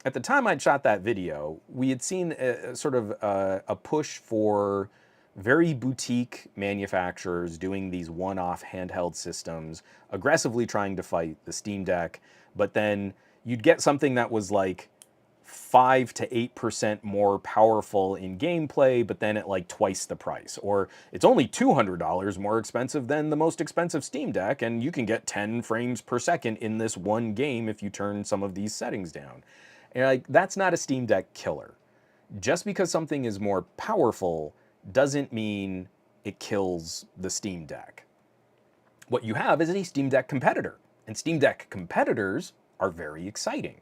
At the time I'd shot that video, we had seen a push for very boutique manufacturers doing these one-off handheld systems, aggressively trying to fight the Steam Deck, but then you'd get something that was like 5 to 8% more powerful in gameplay, but then at like twice the price. Or it's only $200 more expensive than the most expensive Steam Deck, and you can get 10 frames per second in this one game if you turn some of these settings down. And like, that's not a Steam Deck killer. Just because something is more powerful doesn't mean it kills the Steam Deck. What you have is a Steam Deck competitor, and Steam Deck competitors are very exciting.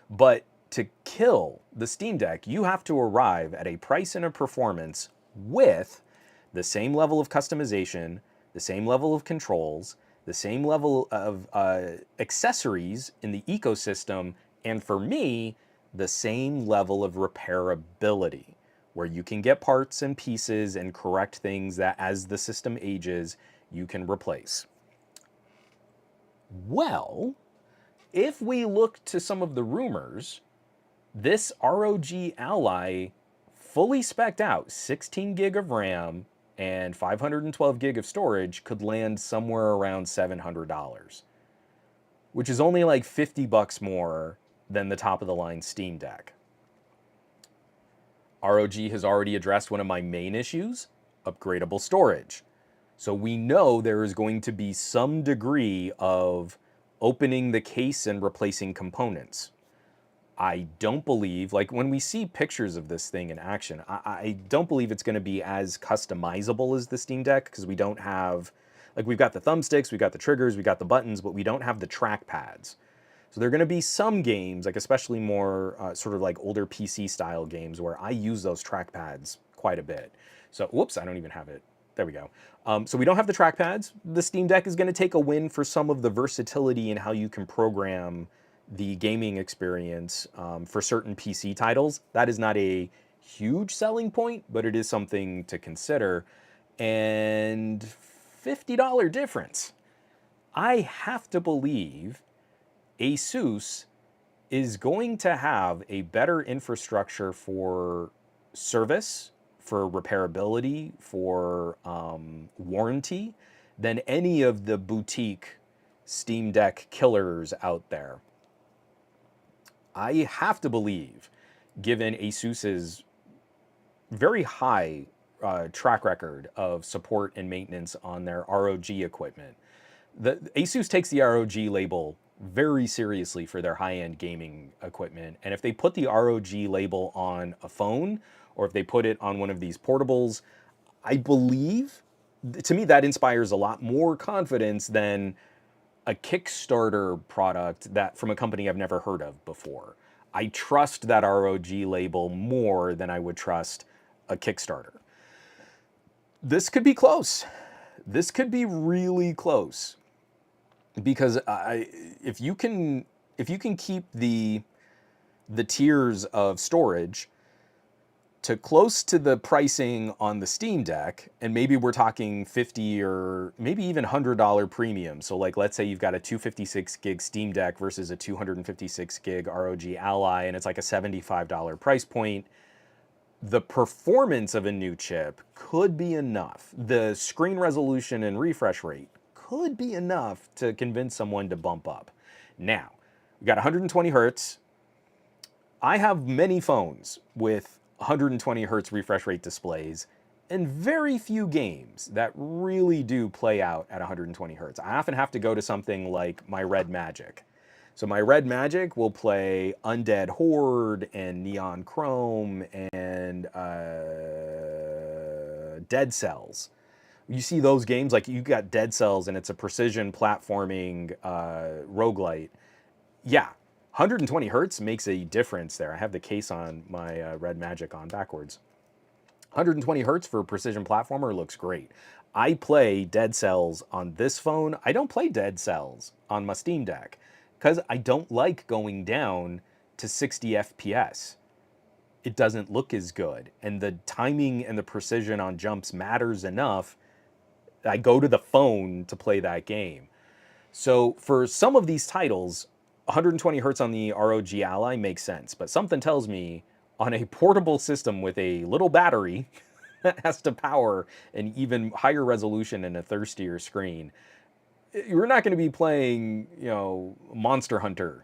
But to kill the Steam Deck, you have to arrive at a price and a performance with the same level of customization, the same level of controls, the same level of accessories in the ecosystem, and for me, the same level of repairability, where you can get parts and pieces and correct things that as the system ages, you can replace. Well, if we look to some of the rumors, this ROG Ally, fully spec'd out, 16 gig of RAM and 512 gig of storage, could land somewhere around $700, which is only like 50 bucks more than the top of the line Steam Deck. ROG has already addressed one of my main issues, upgradable storage. So we know there is going to be some degree of opening the case and replacing components. I don't believe, like when we see pictures of this thing in action, I don't believe it's going to be as customizable as the Steam Deck, because we don't have, like, we've got the thumbsticks, we've got the triggers, we've got the buttons, but we don't have the trackpads. So there are going to be some games, like especially more sort of like older PC style games, where I use those trackpads quite a bit. So, whoops, I don't even have it. There we go. So we don't have the trackpads. The Steam Deck is going to take a win for some of the versatility in how you can program the gaming experience for certain PC titles. That is not a huge selling point, but it is something to consider. And $50 difference. I have to believe Asus is going to have a better infrastructure for service, for repairability, for warranty than any of the boutique Steam Deck killers out there. I have to believe, given Asus's very high track record of support and maintenance on their ROG equipment, Asus takes the ROG label very seriously for their high-end gaming equipment. And if they put the ROG label on a phone, or if they put it on one of these portables, I believe, to me, that inspires a lot more confidence than a Kickstarter product that from a company I've never heard of before. I trust that ROG label more than I would trust a Kickstarter. This could be close. This could be really close, because if you can keep the tiers of storage to close to the pricing on the Steam Deck, and maybe we're talking $50 or maybe even $100 premium. So like, let's say you've got a 256 gig Steam Deck versus a 256 gig ROG Ally, and it's like a $75 price point. The performance of a new chip could be enough. The screen resolution and refresh rate could be enough to convince someone to bump up. Now, we got 120 hertz. I have many phones with 120 hertz refresh rate displays, and very few games that really do play out at 120 hertz. I often have to go to something like my Red Magic. So my Red Magic will play Undead Horde and Neon Chrome and Dead Cells. You see those games, like you got Dead Cells and it's a precision platforming roguelite. Yeah, 120 hertz makes a difference there. I have the case on my Red Magic on backwards. 120 hertz for a precision platformer looks great. I play Dead Cells on this phone. I don't play Dead Cells on my Steam Deck because I don't like going down to 60 FPS. It doesn't look as good, and the timing and the precision on jumps matters enough. I go to the phone to play that game. So for some of these titles, 120 hertz on the ROG Ally makes sense, but something tells me on a portable system with a little battery that has to power an even higher resolution and a thirstier screen, you're not going to be playing, Monster Hunter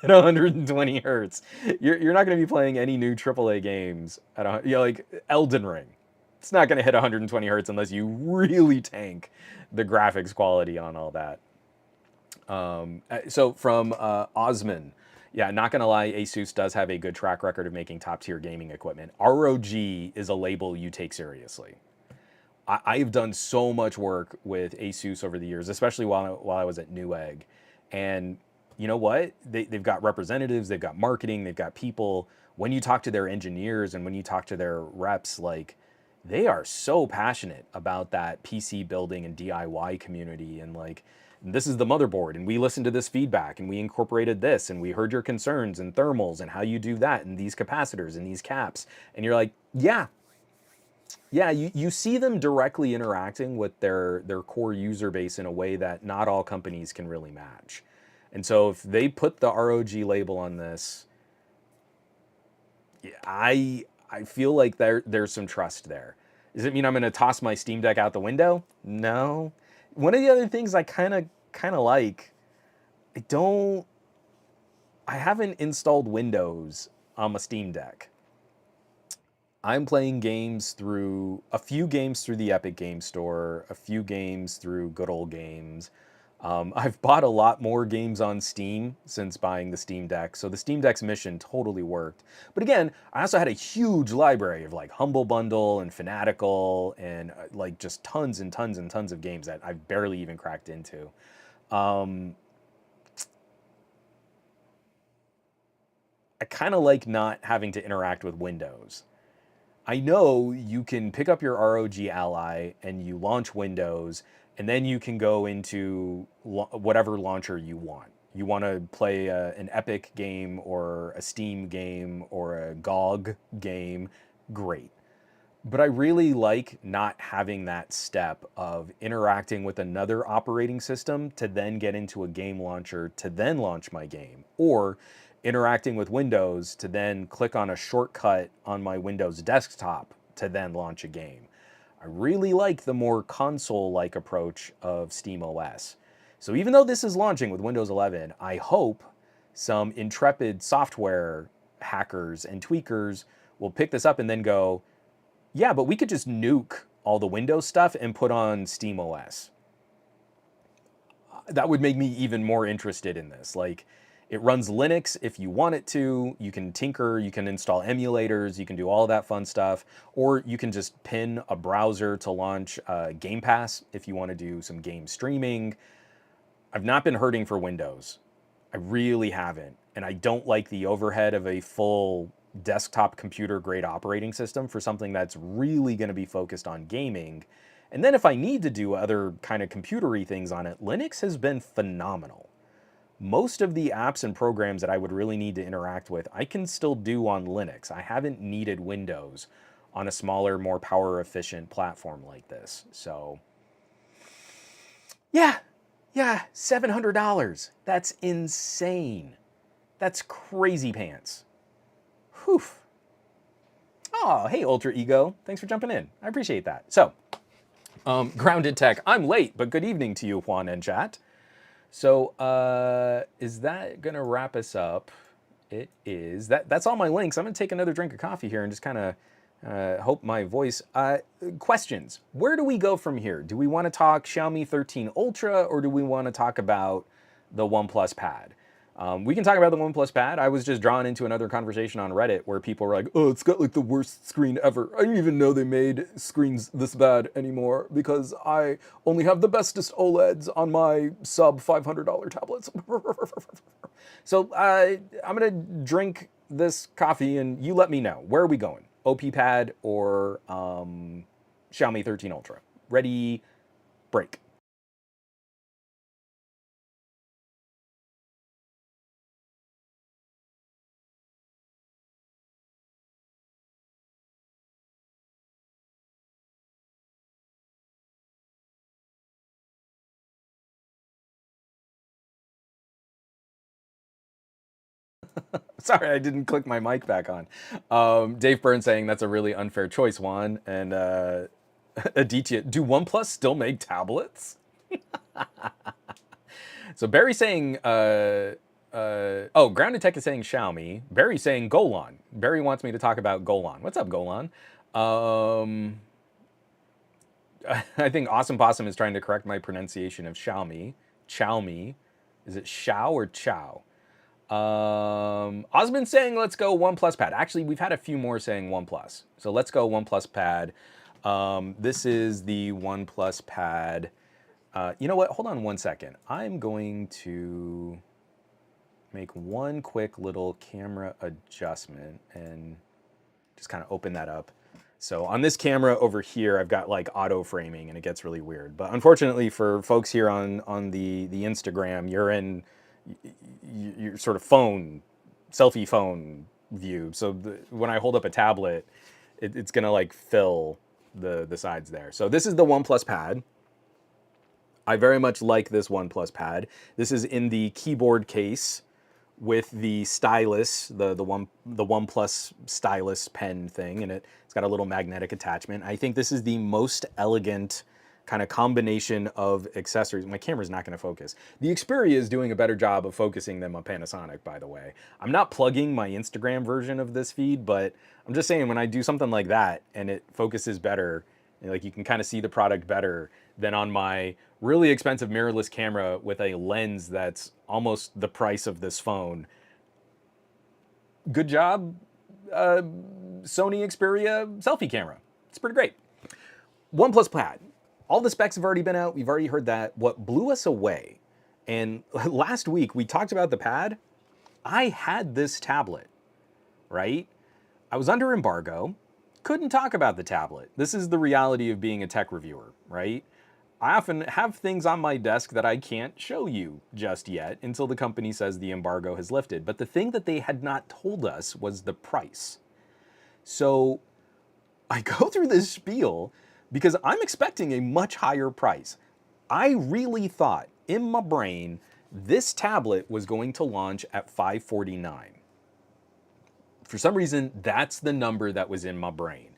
at 120 hertz. You're not going to be playing any new AAA games at like Elden Ring. It's not going to hit 120 hertz unless you really tank the graphics quality on all that. So from Osman, yeah, not gonna lie, Asus does have a good track record of making top tier gaming equipment. ROG is a label you take seriously. I've done so much work with Asus over the years, especially while I was at Newegg, and you know what? They've got representatives, they've got marketing, they've got people. When you talk to their engineers and when you talk to their reps, like they are so passionate about that PC building and DIY community, and like this is the motherboard and we listened to this feedback and we incorporated this and we heard your concerns and thermals and how you do that and these capacitors and these caps, and you're like, yeah, yeah, you see them directly interacting with their core user base in a way that not all companies can really match. And so if they put the ROG label on this, I feel like there's some trust there. Does it mean I'm going to toss my Steam Deck out the window? No. One of the other things I kind of like, I don't I haven't installed Windows on my Steam Deck. I'm playing games through a few games through the Epic Game Store, a few games through Good Old Games. I've bought a lot more games on Steam since buying the Steam Deck, so the Steam Deck's mission totally worked. But again, I also had a huge library of like Humble Bundle and Fanatical and like just tons and tons and tons of games that I've barely even cracked into. Um, I kind of like not having to interact with Windows. I know you can pick up your ROG Ally and you launch Windows, and then you can go into whatever launcher you want. You want to play an Epic game or a Steam game or a GOG game, great. But I really like not having that step of interacting with another operating system to then get into a game launcher to then launch my game, or interacting with Windows to then click on a shortcut on my Windows desktop to then launch a game. I really like the more console-like approach of SteamOS. So even though this is launching with Windows 11, I hope some intrepid software hackers and tweakers will pick this up and then go, yeah, but we could just nuke all the Windows stuff and put on SteamOS. That would make me even more interested in this. Like, it runs Linux if you want it to. You can tinker, you can install emulators, you can do all that fun stuff. Or you can just pin a browser to launch Game Pass if you want to do some game streaming. I've not been hurting for Windows. I really haven't. And I don't like the overhead of a full desktop computer grade operating system for something that's really going to be focused on gaming. And then if I need to do other kind of computery things on it, Linux has been phenomenal. Most of the apps and programs that I would really need to interact with, I can still do on Linux. I haven't needed Windows on a smaller, more power efficient platform like this. So yeah, $700. That's insane. That's crazy pants. Whew. Oh, hey, Ultra Ego. Thanks for jumping in. I appreciate that. So, Grounded Tech. I'm late, but good evening to you, Juan and chat. So, is that going to wrap us up? It is. That's all my links. I'm going to take another drink of coffee here and just kind of hope my voice. Questions. Where do we go from here? Do we want to talk Xiaomi 13 Ultra or do we want to talk about the OnePlus Pad? We can talk about the OnePlus Pad. I was just drawn into another conversation on Reddit where people were like, oh, it's got like the worst screen ever. I didn't even know they made screens this bad anymore because I only have the bestest OLEDs on my sub $500 tablets. So I'm going to drink this coffee and you let me know. Where are we going? OP Pad or Xiaomi 13 Ultra? Ready, break. Sorry, I didn't click my mic back on. Dave Byrne saying that's a really unfair choice, Juan. And Aditya, do OnePlus still make tablets? So Barry saying Oh, Grounded Tech is saying Xiaomi. Barry's saying Golan. Barry wants me to talk about Golan. What's up, Golan? I think Awesome Possum is trying to correct my pronunciation of Xiaomi. Xiaomi. Is it Xiao or Chow? Osmond saying let's go OnePlus Pad. Actually, we've had a few more saying OnePlus. So let's go OnePlus Pad. This is the OnePlus Pad. You know what? Hold on one second. I'm going to make one quick little camera adjustment and just kind of open that up. So on this camera over here, I've got like auto framing and it gets really weird. But unfortunately for folks here on the Instagram, you're in your sort of selfie phone view. So when I hold up a tablet, it's gonna like fill the sides there. So this is the OnePlus Pad. I very much like this OnePlus Pad. This is in the keyboard case with the stylus, the OnePlus stylus pen thing, and it's got a little magnetic attachment. I think this is the most elegant kind of combination of accessories. My camera's not going to focus. The Xperia is doing a better job of focusing than my Panasonic, by the way. I'm not plugging my Instagram version of this feed, but I'm just saying when I do something like that and it focuses better, like you can kind of see the product better than on my really expensive mirrorless camera with a lens that's almost the price of this phone. Good job, Sony Xperia selfie camera. It's pretty great. OnePlus Pad. All the specs have already been out. We've already heard that. What blew us away, and last week we talked about the Pad. I had this tablet, right? I was under embargo. Couldn't talk about the tablet. This is the reality of being a tech reviewer, right? I often have things on my desk that I can't show you just yet until the company says the embargo has lifted. But the thing that they had not told us was the price. So I go through this spiel because I'm expecting a much higher price. I really thought in my brain this tablet was going to launch at $549. For some reason, that's the number that was in my brain.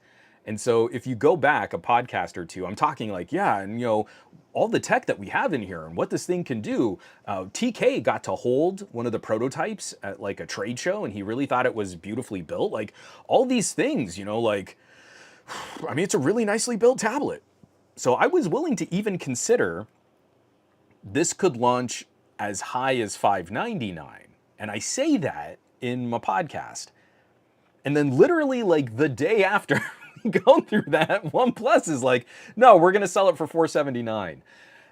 And so if you go back a podcast or two, I'm talking like, yeah, and you know, all the tech that we have in here and what this thing can do. TK got to hold one of the prototypes at like a trade show and he really thought it was beautifully built. Like all these things, you know, like, I mean, it's a really nicely built tablet. So I was willing to even consider this could launch as high as $599. And I say that in my podcast. And then literally like the day after going through that, OnePlus is like, no, we're gonna sell it for $479.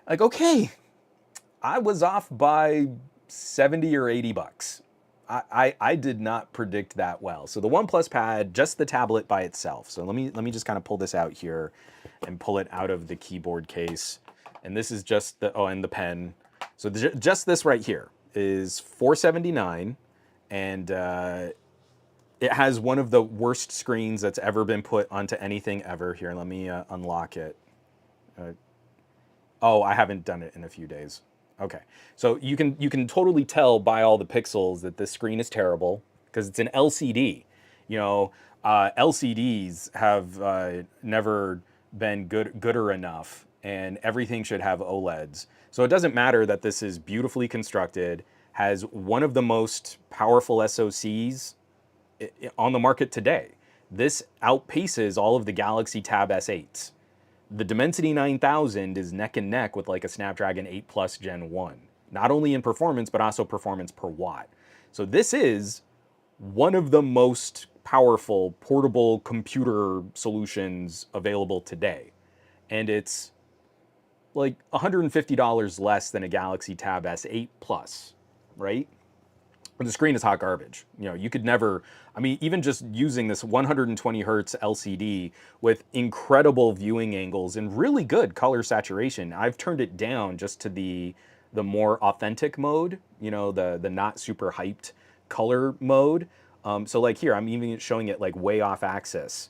Like, okay, I was off by 70 or 80 bucks. I did not predict that well. So the OnePlus Pad, just the tablet by itself. So let me just kind of pull this out here and pull it out of the keyboard case. And this is just the, oh, and the pen. So just this right here is $479, and it has one of the worst screens that's ever been put onto anything ever. Here, let me unlock it. Oh, I haven't done it in a few days. Okay, so you can totally tell by all the pixels that this screen is terrible because it's an LCD. You know, LCDs have never been gooder enough, and everything should have OLEDs. So it doesn't matter that this is beautifully constructed, has one of the most powerful SoCs on the market today. This outpaces all of the Galaxy Tab S8s. The Dimensity 9000 is neck and neck with like a Snapdragon 8 Plus Gen 1, not only in performance, but also performance per watt. So this is one of the most powerful portable computer solutions available today. And it's like $150 less than a Galaxy Tab S8 Plus, right? The screen is hot garbage. You know, you could never, I mean, even just using this 120 hertz LCD with incredible viewing angles and really good color saturation, I've turned it down just to the more authentic mode, you know, the not super hyped color mode. So like here, I'm even showing it like way off axis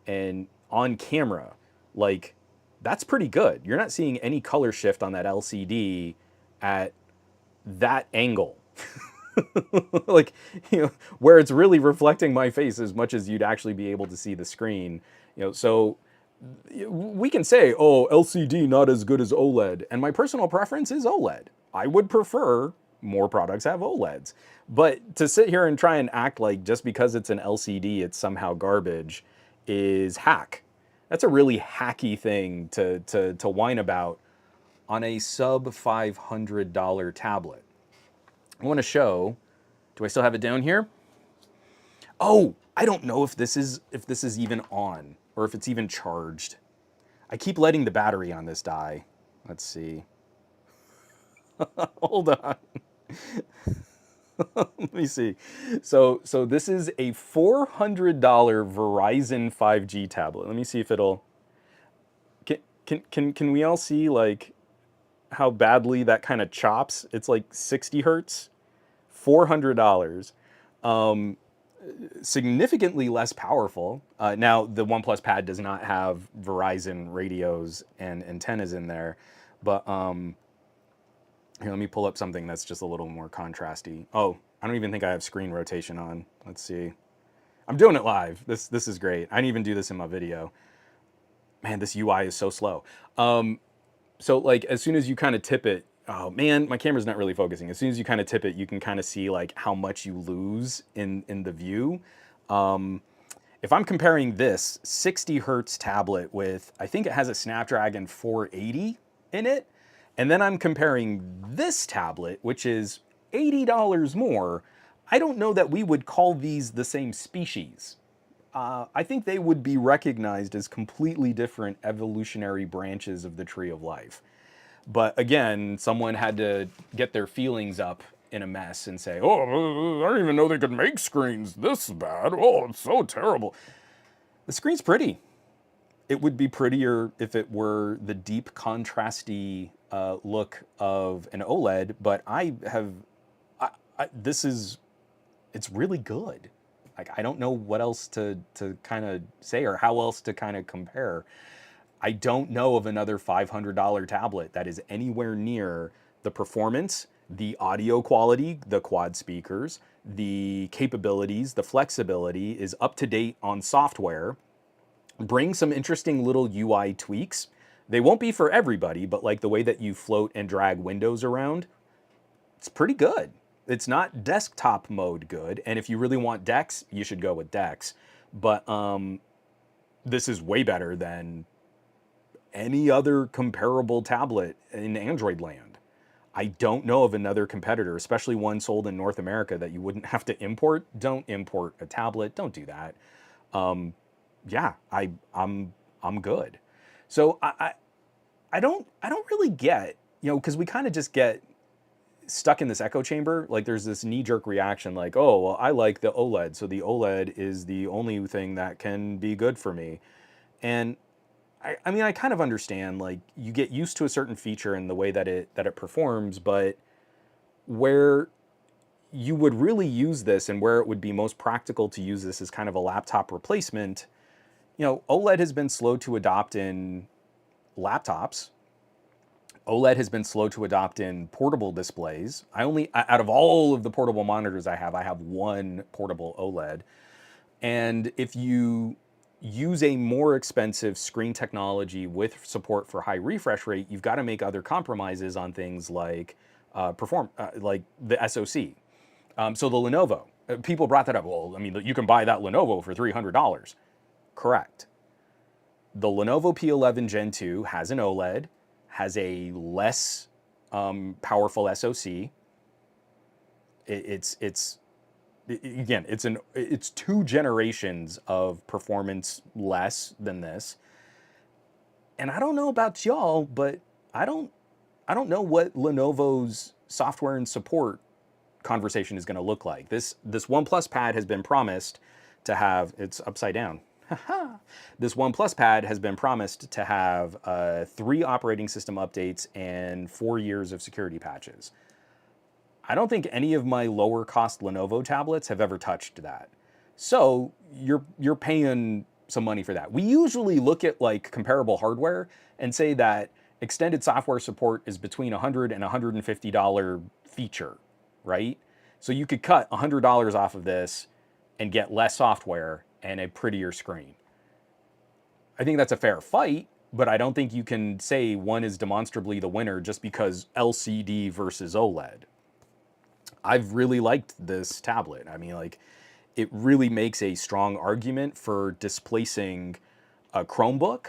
and on camera, like that's pretty good. You're not seeing any color shift on that LCD at that angle. Like, you know, where it's really reflecting my face as much as you'd actually be able to see the screen. You know, so we can say, oh, LCD not as good as OLED, and my personal preference is OLED. I would prefer more products have OLEDs. But to sit here and try and act like just because it's an LCD, it's somehow garbage is hack. That's a really hacky thing to whine about on a sub $500 tablet. I want to show, do I still have it down here? Oh, I don't know if this is even on or if it's even charged. I keep letting the battery on this die. Let's see. Hold on. Let me see. So this is a $400 Verizon 5G tablet. Let me see if it'll. Can we all see like how badly that kind of chops? It's like 60 hertz, $400. Significantly less powerful. Now, the OnePlus Pad does not have Verizon radios and antennas in there, but here, let me pull up something that's just a little more contrasty. Oh, I don't even think I have screen rotation on. Let's see. I'm doing it live. This is great. I didn't even do this in my video. Man, this UI is so slow. So like as soon as you kind of tip it, oh man, my camera's not really focusing. As soon as you kind of tip it, you can kind of see like how much you lose in the view. If I'm comparing this 60 hertz tablet with, I think it has a Snapdragon 480 in it, and then I'm comparing this tablet, which is $80 more, I don't know that we would call these the same species. I think they would be recognized as completely different evolutionary branches of the tree of life. But again, someone had to get their feelings up in a mess and say, oh, I didn't even know they could make screens this bad. Oh, it's so terrible. The screen's pretty. It would be prettier if it were the deep contrasty look of an OLED, but it's really good. Like, I don't know what else to kind of say or how else to kind of compare. I don't know of another $500 tablet that is anywhere near the performance, the audio quality, the quad speakers, the capabilities, the flexibility, is up to date on software, brings some interesting little UI tweaks. They won't be for everybody, but like the way that you float and drag windows around, it's pretty good. It's not desktop mode good, and if you really want DeX, you should go with DeX. But this is way better than any other comparable tablet in Android land. I don't know of another competitor, especially one sold in North America, that you wouldn't have to import. Don't import a tablet. Don't do that. Yeah, I'm good. So I don't really get, because we kind of just get stuck in this echo chamber. Like there's this knee-jerk reaction like, oh, well, I like the OLED, so the OLED is the only thing that can be good for me. And I mean, I kind of understand, like, you get used to a certain feature and the way that it performs, but where you would really use this and where it would be most practical to use this as kind of a laptop replacement, OLED has been slow to adopt in laptops. OLED has been slow to adopt in portable displays. Out of all of the portable monitors I have one portable OLED. And if you use a more expensive screen technology with support for high refresh rate, you've got to make other compromises on things like like the SoC. So the Lenovo, people brought that up. Well, I mean, you can buy that Lenovo for $300. Correct. The Lenovo P11 Gen 2 has an OLED, has a less powerful SoC. It's 2 generations of performance less than this. And I don't know about y'all, but I don't know what Lenovo's software and support conversation is going to look like. This OnePlus Pad has been promised to have, it's upside down. This OnePlus Pad has been promised to have 3 operating system updates and 4 years of security patches. I don't think any of my lower cost Lenovo tablets have ever touched that. So you're paying some money for that. We usually look at like comparable hardware and say that extended software support is between $100 and $150 feature, right? So you could cut $100 off of this and get less software and a prettier screen. I think that's a fair fight, but I don't think you can say one is demonstrably the winner just because LCD versus OLED. I've really liked this tablet. I mean, like, it really makes a strong argument for displacing a Chromebook.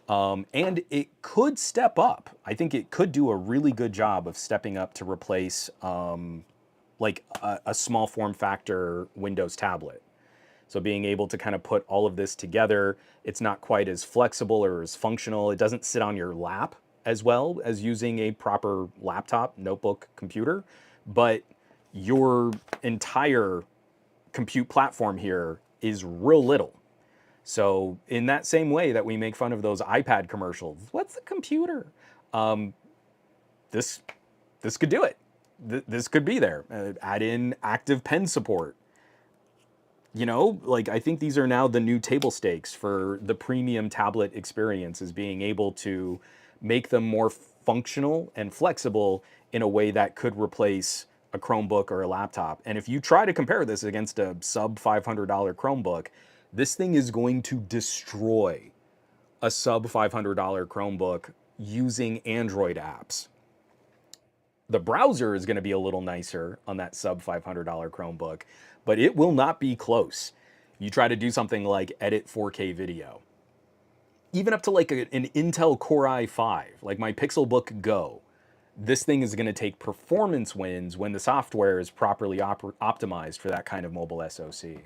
And it could step up. I think it could do a really good job of stepping up to replace like a small form factor Windows tablet. So being able to kind of put all of this together, it's not quite as flexible or as functional. It doesn't sit on your lap as well as using a proper laptop, notebook, computer, but your entire compute platform here is real little. So in that same way that we make fun of those iPad commercials, what's a computer? This this could do it. This could be there. Add in active pen support. You know, like, I think these are now the new table stakes for the premium tablet experience, is being able to make them more functional and flexible in a way that could replace a Chromebook or a laptop. And if you try to compare this against a sub $500 Chromebook, this thing is going to destroy a sub $500 Chromebook using Android apps. The browser is going to be a little nicer on that sub $500 Chromebook, but it will not be close. You try to do something like edit 4K video, even up to like an Intel Core i5, like my Pixelbook Go. This thing is going to take performance wins when the software is properly optimized for that kind of mobile SoC.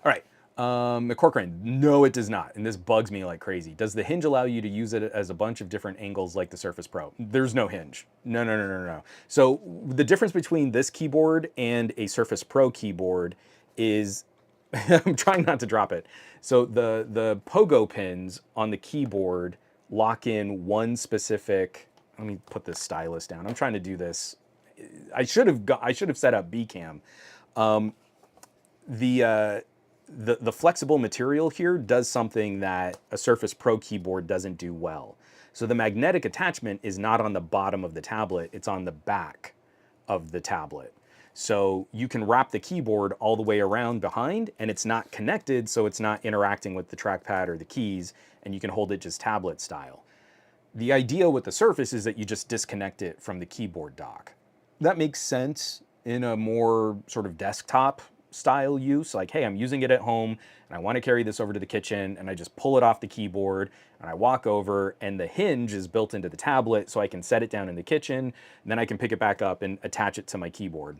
All right, Corcoran, no, it does not. And this bugs me like crazy. Does the hinge allow you to use it as a bunch of different angles like the Surface Pro? There's no hinge. No, no, no, no, no. So the difference between this keyboard and a Surface Pro keyboard is, I'm trying not to drop it. So the pogo pins on the keyboard lock in one specific, let me put this stylus down. I'm trying to do this. I should have set up Bcam. The flexible material here does something that a Surface Pro keyboard doesn't do well. So the magnetic attachment is not on the bottom of the tablet, it's on the back of the tablet. So you can wrap the keyboard all the way around behind, and it's not connected, so it's not interacting with the trackpad or the keys, and you can hold it just tablet style. The idea with the Surface is that you just disconnect it from the keyboard dock. That makes sense in a more sort of desktop style use, like, hey, I'm using it at home and I want to carry this over to the kitchen, and I just pull it off the keyboard and I walk over, and the hinge is built into the tablet so I can set it down in the kitchen, and then I can pick it back up and attach it to my keyboard.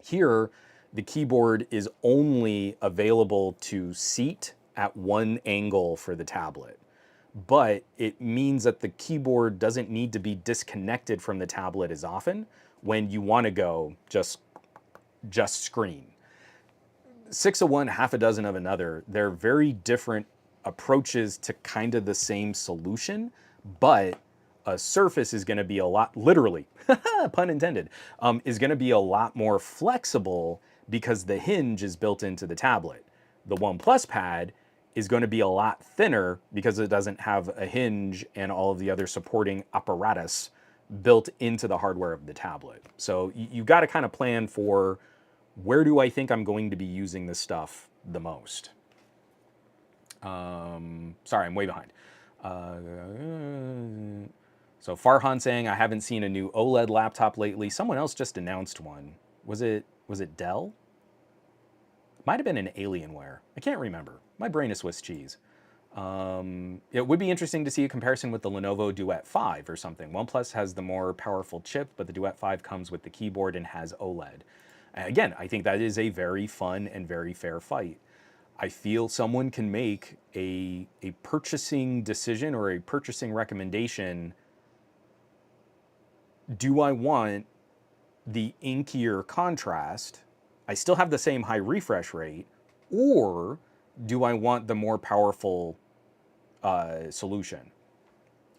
Here, the keyboard is only available to seat at one angle for the tablet, but it means that the keyboard doesn't need to be disconnected from the tablet as often when you want to go just screen. 6 of one, half a dozen of another. They're very different approaches to kind of the same solution, but a Surface is going to be a lot, literally, pun intended, is going to be a lot more flexible because the hinge is built into the tablet. The OnePlus Pad is going to be a lot thinner because it doesn't have a hinge and all of the other supporting apparatus built into the hardware of the tablet. So you've got to kind of plan for, where do I think I'm going to be using this stuff the most? Sorry, I'm way behind. So Farhan saying, I haven't seen a new OLED laptop lately. Someone else just announced one. Was it Dell? Might have been an Alienware. I can't remember. My brain is Swiss cheese. It would be interesting to see a comparison with the Lenovo Duet 5 or something. OnePlus has the more powerful chip, but the Duet 5 comes with the keyboard and has OLED. Again, I think that is a very fun and very fair fight. I feel someone can make a purchasing decision or a purchasing recommendation. Do I want the inkier contrast? I still have the same high refresh rate, or do I want the more powerful solution?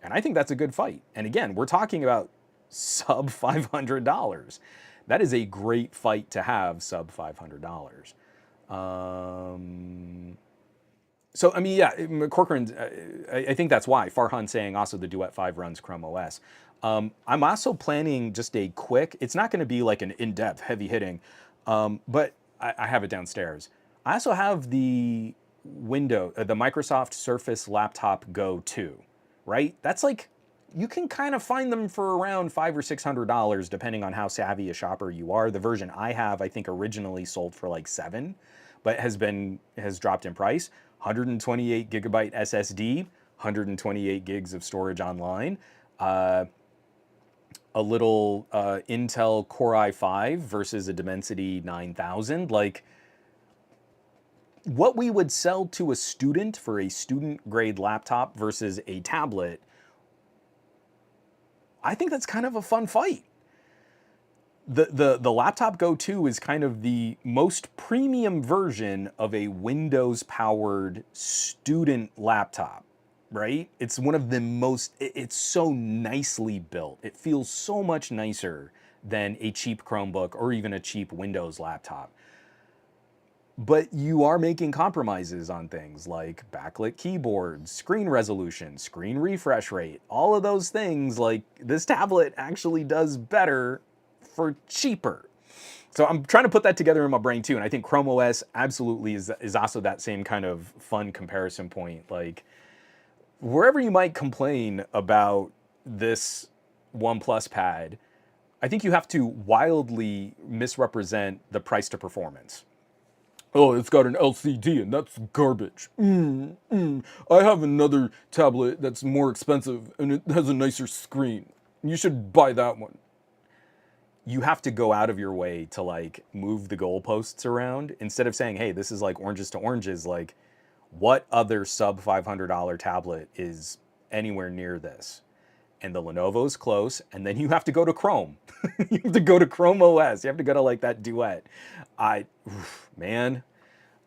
And I think that's a good fight. And again, we're talking about sub $500. That is a great fight to have, sub $500. So, I mean, yeah, Corcoran, I think that's why. Farhan saying also the Duet 5 runs Chrome OS. I'm also planning just a quick, it's not going to be like an in-depth, heavy-hitting, but I have it downstairs. I also have the the Microsoft Surface Laptop Go 2, right? That's like you can kind of find them for around $500 or $600 depending on how savvy a shopper you are. The version I have, I think originally sold for like $7, but has dropped in price. 128 gigabyte SSD, 128 gigs of storage online, a little Intel Core i5 versus a Dimensity 9000. Like, what we would sell to a student for a student grade laptop versus a tablet, I think that's kind of a fun fight. The Laptop Go 2 is kind of the most premium version of a Windows powered student laptop, right? It's one of the most, it's so nicely built. It feels so much nicer than a cheap Chromebook or even a cheap Windows laptop. But you are making compromises on things like backlit keyboards, screen resolution, screen refresh rate, all of those things. Like, this tablet actually does better for cheaper. So I'm trying to put that together in my brain too. And I think Chrome OS absolutely is also that same kind of fun comparison point. Like, wherever you might complain about this OnePlus Pad, I think you have to wildly misrepresent the price to performance. Oh, it's got an LCD and that's garbage. I have another tablet that's more expensive and it has a nicer screen. You should buy that one. You have to go out of your way to like move the goalposts around instead of saying, hey, this is like oranges to oranges. Like, what other sub $500 tablet is anywhere near this? And the Lenovo's close, and then you have to go to Chrome. You have to go to Chrome OS. You have to go to like that duet. Man.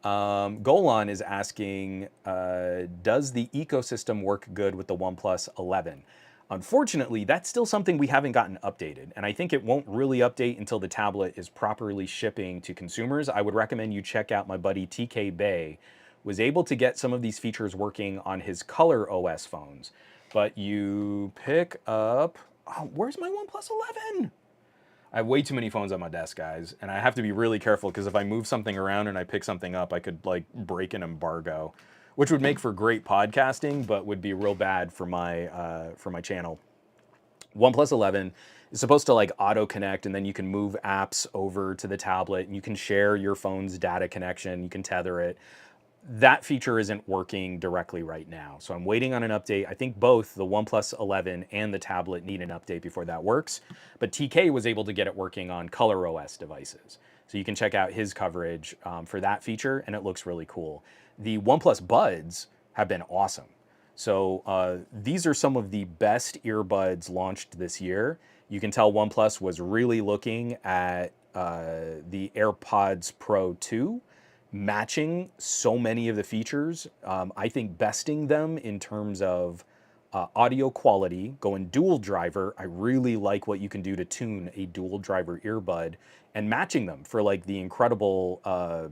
Golan is asking, does the ecosystem work good with the OnePlus 11? Unfortunately, that's still something we haven't gotten updated, and I think it won't really update until the tablet is properly shipping to consumers. I would recommend you check out my buddy TK Bay, was able to get some of these features working on his Color OS phones. But you pick up, oh, where's my OnePlus 11? I have way too many phones on my desk, guys, and I have to be really careful because if I move something around and I pick something up, I could like break an embargo, which would make for great podcasting, but would be real bad for my channel. OnePlus 11 is supposed to like auto connect, and then you can move apps over to the tablet, and you can share your phone's data connection. You can tether it. That feature isn't working directly right now. So I'm waiting on an update. I think both the OnePlus 11 and the tablet need an update before that works. But TK was able to get it working on Color OS devices. So you can check out his coverage for that feature, and it looks really cool. The OnePlus Buds have been awesome. So these are some of the best earbuds launched this year. You can tell OnePlus was really looking at the AirPods Pro 2, matching so many of the features. I think besting them in terms of audio quality, going dual driver. I really like what you can do to tune a dual driver earbud, and matching them for like the incredible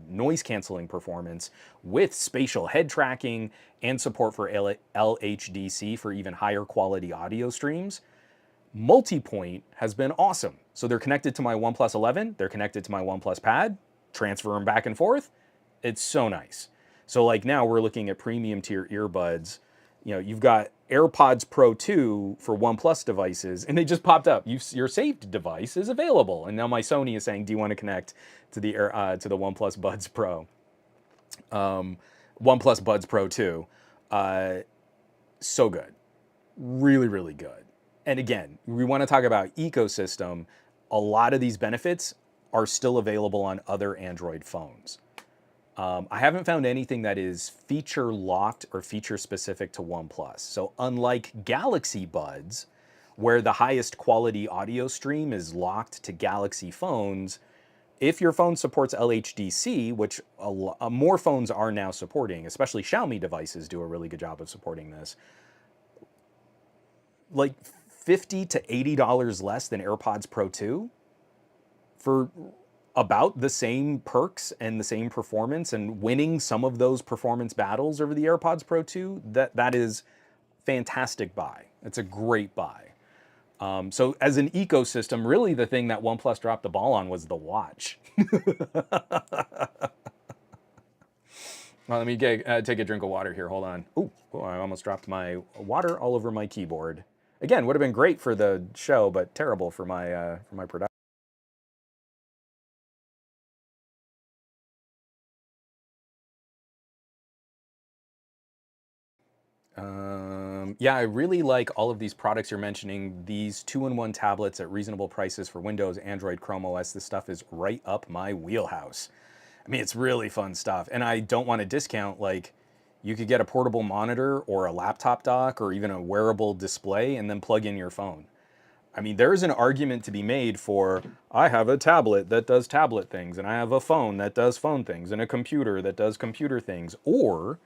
noise canceling performance with spatial head tracking and support for LHDC for even higher quality audio streams. Multi-point has been awesome. So they're connected to my OnePlus 11, they're connected to my OnePlus Pad, transfer them back and forth. It's so nice. So like now we're looking at premium tier earbuds. You know, you've got AirPods Pro 2 for OnePlus devices, and they just popped up. Your saved device is available. And now my Sony is saying, do you want to connect to the OnePlus Buds Pro? OnePlus Buds Pro 2. So good. Really, really good. And again, we want to talk about ecosystem. A lot of these benefits are still available on other Android phones. I haven't found anything that is feature locked or feature specific to OnePlus. So unlike Galaxy Buds, where the highest quality audio stream is locked to Galaxy phones, if your phone supports LHDC, which more phones are now supporting, especially Xiaomi devices do a really good job of supporting this, like $50 to $80 less than AirPods Pro 2 for about the same perks and the same performance, and winning some of those performance battles over the AirPods Pro 2, that is fantastic buy. It's a great buy. So as an ecosystem, really the thing that OnePlus dropped the ball on was the watch. Well, let me take a drink of water here. Hold on. Oh, I almost dropped my water all over my keyboard. Again, would have been great for the show, but terrible for my production. Yeah, I really like all of these products you're mentioning. These two-in-one tablets at reasonable prices for Windows, Android, Chrome OS. This stuff is right up my wheelhouse. I mean, it's really fun stuff. And I don't want to discount, like, you could get a portable monitor or a laptop dock or even a wearable display and then plug in your phone. I mean, there's an argument to be made for, I have a tablet that does tablet things, and I have a phone that does phone things, and a computer that does computer things. Or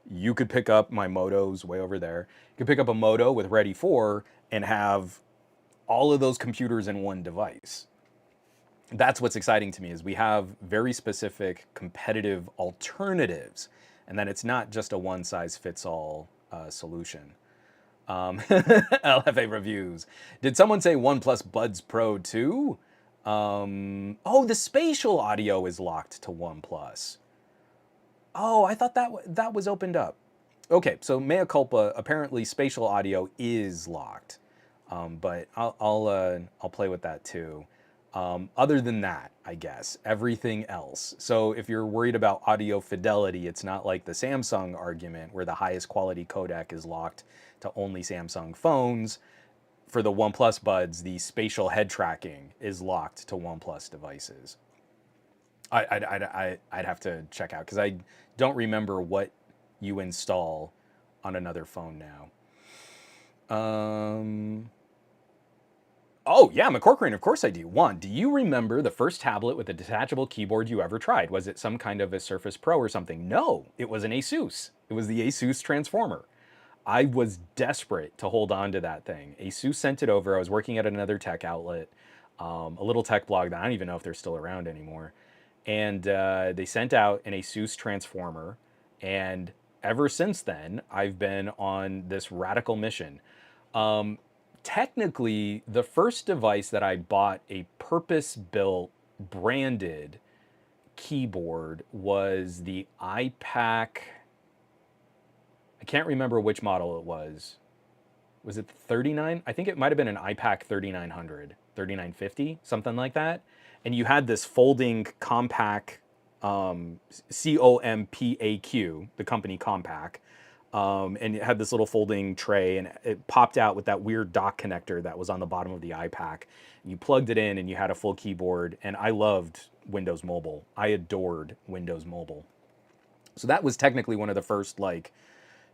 you could pick up my Moto's way over there. You could pick up a Moto with Ready 4 and have all of those computers in one device. That's what's exciting to me is we have very specific competitive alternatives, and that it's not just a one size fits all solution. LFA reviews. Did someone say OnePlus Buds Pro 2? Oh, the spatial audio is locked to OnePlus. Oh, I thought that was opened up. Okay, so mea culpa. Apparently, spatial audio is locked, but I'll play with that too. Other than that, I guess everything else. So if you're worried about audio fidelity, it's not like the Samsung argument where the highest quality codec is locked to only Samsung phones. For the OnePlus Buds, the spatial head tracking is locked to OnePlus devices. I'd have to check out because I don't remember what you install on another phone now. Oh, yeah, McCorcoran, of course I do. Juan, do you remember the first tablet with a detachable keyboard you ever tried? Was it some kind of a Surface Pro or something? No, it was an Asus. It was the Asus Transformer. I was desperate to hold on to that thing. Asus sent it over. I was working at another tech outlet, a little tech blog that I don't even know if they're still around anymore. And they sent out an Asus Transformer. And ever since then, I've been on this radical mission. Technically, the first device that I bought a purpose-built, branded keyboard was the iPac. I can't remember which model it was. Was it 39? I think it might have been an iPac 3900, 3950, something like that. And you had this folding Compaq, COMPAQ, the company Compaq, and it had this little folding tray, and it popped out with that weird dock connector that was on the bottom of the iPac. You plugged it in, and you had a full keyboard. And I loved Windows Mobile. I adored Windows Mobile. So that was technically one of the first like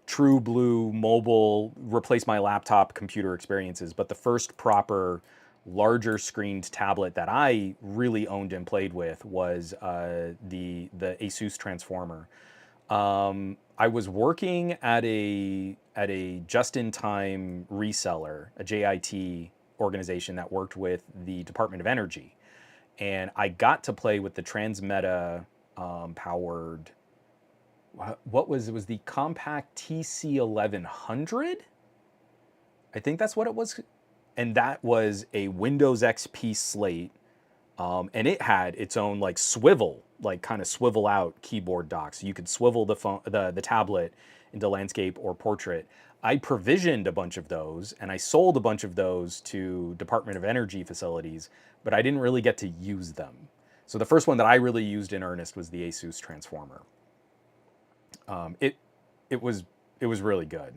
true blue mobile replace my laptop computer experiences, but the first proper larger screened tablet that I really owned and played with was the Asus Transformer. I was working at a just-in-time reseller, a JIT organization that worked with the Department of Energy, and I got to play with the Transmeta powered. What was it? Was the Compaq TC1100? I think that's what it was, and that was a Windows XP slate, and it had its own like swivel, like kind of swivel out keyboard dock, so you could swivel the phone, the tablet into landscape or portrait. I provisioned a bunch of those, and I sold a bunch of those to Department of Energy facilities, but I didn't really get to use them. So the first one that I really used in earnest was the Asus Transformer. It it was it was really good.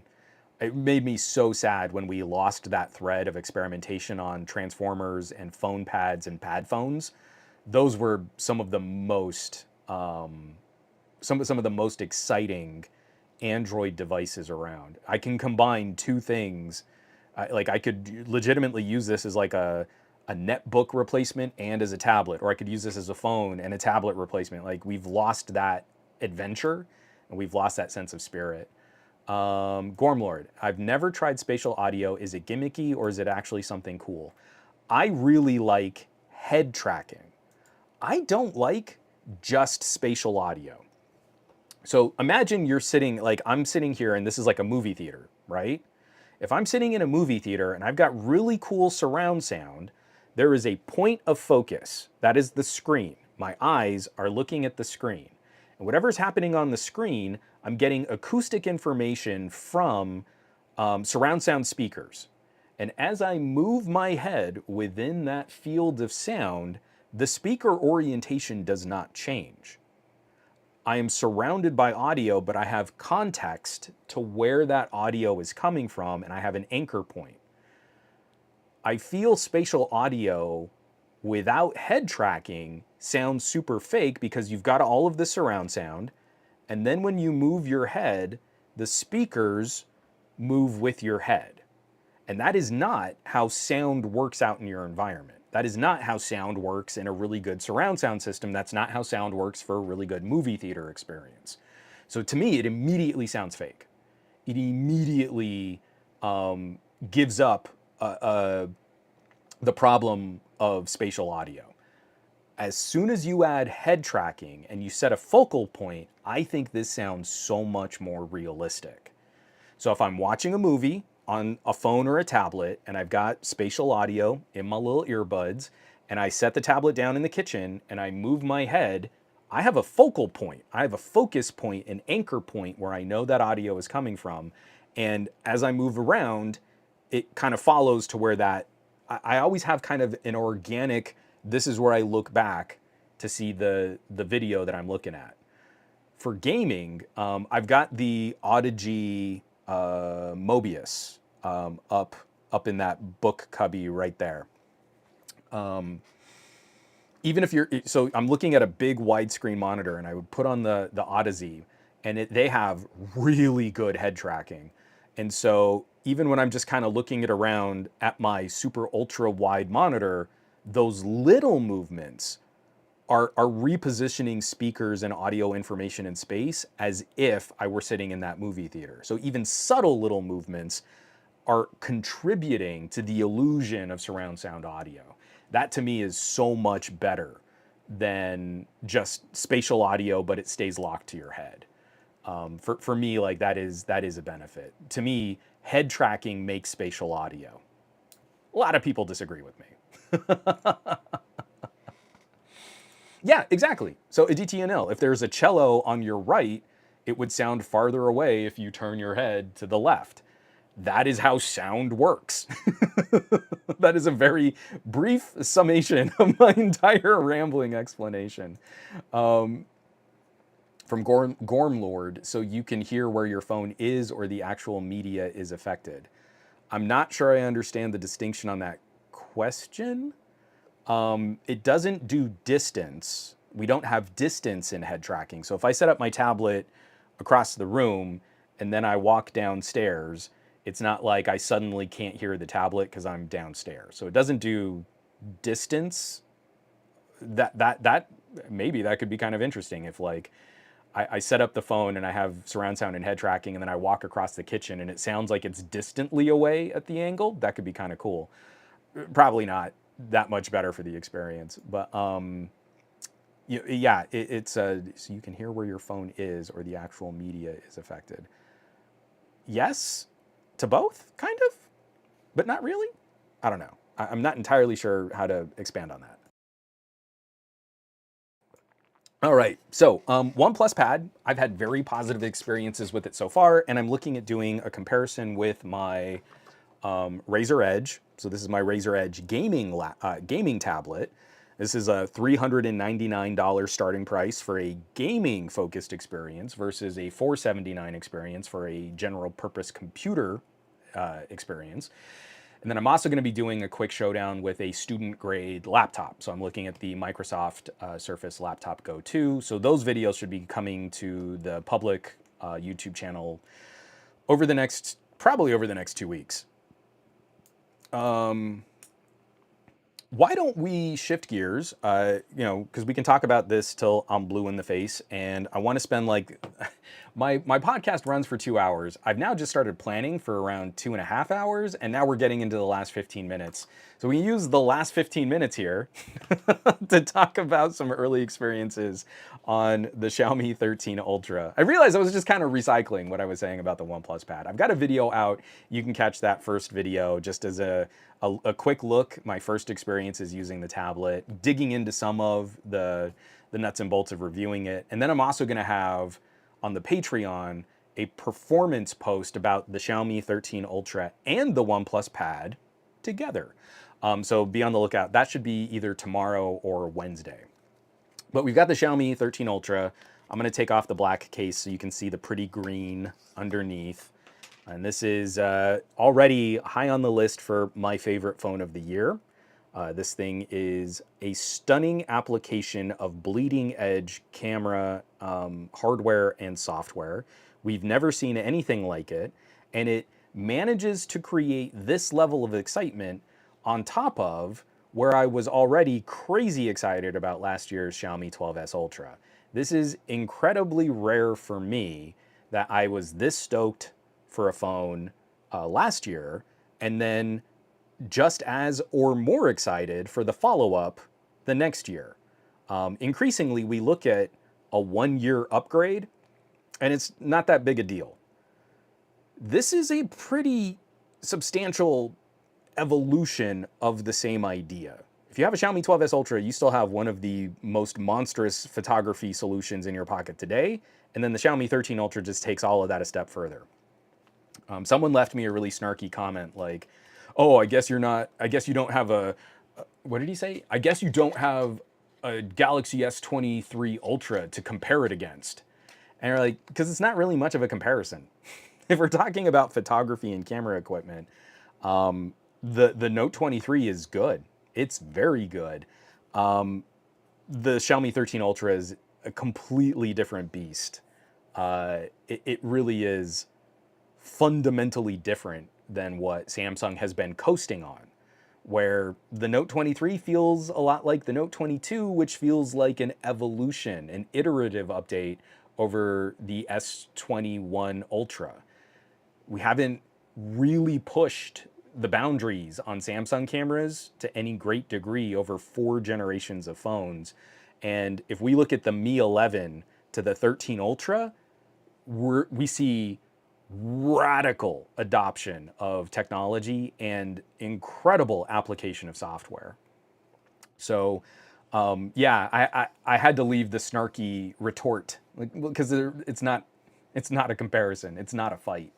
It made me so sad when we lost that thread of experimentation on transformers and phone pads and pad phones. Those were some of the most some of the most exciting Android devices around. I can combine two things. Like I could legitimately use this as like a netbook replacement and as a tablet, or I could use this as a phone and a tablet replacement. Like we've lost that adventure and we've lost that sense of spirit. Gormlord, I've never tried spatial audio. Is it gimmicky or is it actually something cool? I really like head tracking. I don't like just spatial audio. So imagine you're sitting, like I'm sitting here and this is like a movie theater, right? If I'm sitting in a movie theater and I've got really cool surround sound, there is a point of focus. That is the screen. My eyes are looking at the screen. And whatever's happening on the screen, I'm getting acoustic information from surround sound speakers. And as I move my head within that field of sound, the speaker orientation does not change. I am surrounded by audio, but I have context to where that audio is coming from, and I have an anchor point. I feel spatial audio without head tracking sounds super fake because you've got all of the surround sound, and then when you move your head, the speakers move with your head. And that is not how sound works out in your environment. That is not how sound works in a really good surround sound system. That's not how sound works for a really good movie theater experience. So to me, it immediately sounds fake. It immediately gives up the problem of spatial audio. As soon as you add head tracking and you set a focal point, I think this sounds so much more realistic. So if I'm watching a movie on a phone or a tablet and I've got spatial audio in my little earbuds and I set the tablet down in the kitchen and I move my head, I have a focal point. I have a focus point, an anchor point where I know that audio is coming from. And as I move around, it kind of follows to where that, I always have kind of an organic, this is where I look back to see the video that I'm looking at. For gaming, I've got the Audigy Mobius up in that book cubby right there. Even if you're, so I'm looking at a big widescreen monitor and I would put on the Audizy and they have really good head tracking. And so even when I'm just kind of looking it around at my super ultra wide monitor, those little movements are repositioning speakers and audio information in space as if I were sitting in that movie theater. So even subtle little movements are contributing to the illusion of surround sound audio. That to me is so much better than just spatial audio, but it stays locked to your head. For me, like that is a benefit. To me, head tracking makes spatial audio. A lot of people disagree with me. Yeah, exactly. So a DTNL, if there's a cello on your right, it would sound farther away if you turn your head to the left. That is how sound works. That is a very brief summation of my entire rambling explanation. From Gormlord, so you can hear where your phone is or the actual media is affected. I'm not sure I understand the distinction on that question. It doesn't do distance. We don't have distance in head tracking. So if I set up my tablet across the room and then I walk downstairs, it's not like I suddenly can't hear the tablet because I'm downstairs. So it doesn't do distance. That maybe that could be kind of interesting if like I set up the phone and I have surround sound and head tracking and then I walk across the kitchen and it sounds like it's distantly away at the angle. That could be kind of cool. Probably not that much better for the experience, but yeah, it's so you can hear where your phone is or the actual media is affected. Yes, to both, kind of, but not really. I don't know. I'm not entirely sure how to expand on that. All right, so OnePlus Pad, I've had very positive experiences with it so far, and I'm looking at doing a comparison with my Razer Edge. So this is my Razer Edge gaming tablet. This is a $399 starting price for a gaming focused experience versus a $479 experience for a general purpose computer experience. And then I'm also going to be doing a quick showdown with a student grade laptop. So I'm looking at the Microsoft Surface Laptop Go 2. So those videos should be coming to the public YouTube channel over the next, probably over the next 2 weeks. Why don't we shift gears, because we can talk about this till I'm blue in the face, and I want to spend like, my podcast runs for 2 hours. I've now just started planning for around 2.5 hours, and now we're getting into the last 15 minutes. So we use the last 15 minutes here to talk about some early experiences on the Xiaomi 13 Ultra. I realized I was just kind of recycling what I was saying about the OnePlus Pad. I've got a video out. You can catch that first video just as a quick look, my first experiences using the tablet, digging into some of the nuts and bolts of reviewing it. And then I'm also going to have on the Patreon a performance post about the Xiaomi 13 Ultra and the OnePlus Pad together. So be on the lookout. That should be either tomorrow or Wednesday. But we've got the Xiaomi 13 Ultra. I'm going to take off the black case so you can see the pretty green underneath. And this is already high on the list for my favorite phone of the year. This thing is a stunning application of bleeding edge camera hardware and software. We've never seen anything like it, and it manages to create this level of excitement on top of where I was already crazy excited about last year's Xiaomi 12S Ultra. This is incredibly rare for me that I was this stoked for a phone last year, and then just as or more excited for the follow-up the next year. Increasingly, we look at a 1-year upgrade, and it's not that big a deal. This is a pretty substantial evolution of the same idea. If you have a Xiaomi 12S Ultra, you still have one of the most monstrous photography solutions in your pocket today, and then the Xiaomi 13 Ultra just takes all of that a step further. Someone left me a really snarky comment like, oh, I guess you don't have what did he say? I guess you don't have a Galaxy S23 Ultra to compare it against. And you're like, because it's not really much of a comparison. If we're talking about photography and camera equipment, the Note 23 is good. It's very good. The Xiaomi 13 Ultra is a completely different beast. It really is fundamentally different than what Samsung has been coasting on, where the Note 23 feels a lot like the Note 22, which feels like an evolution, an iterative update over the S21 Ultra. We haven't really pushed the boundaries on Samsung cameras to any great degree over 4 generations of phones. And if we look at the Mi 11 to the 13 Ultra, we see radical adoption of technology and incredible application of software. So, yeah, I had to leave the snarky retort because it's not a comparison. It's not a fight.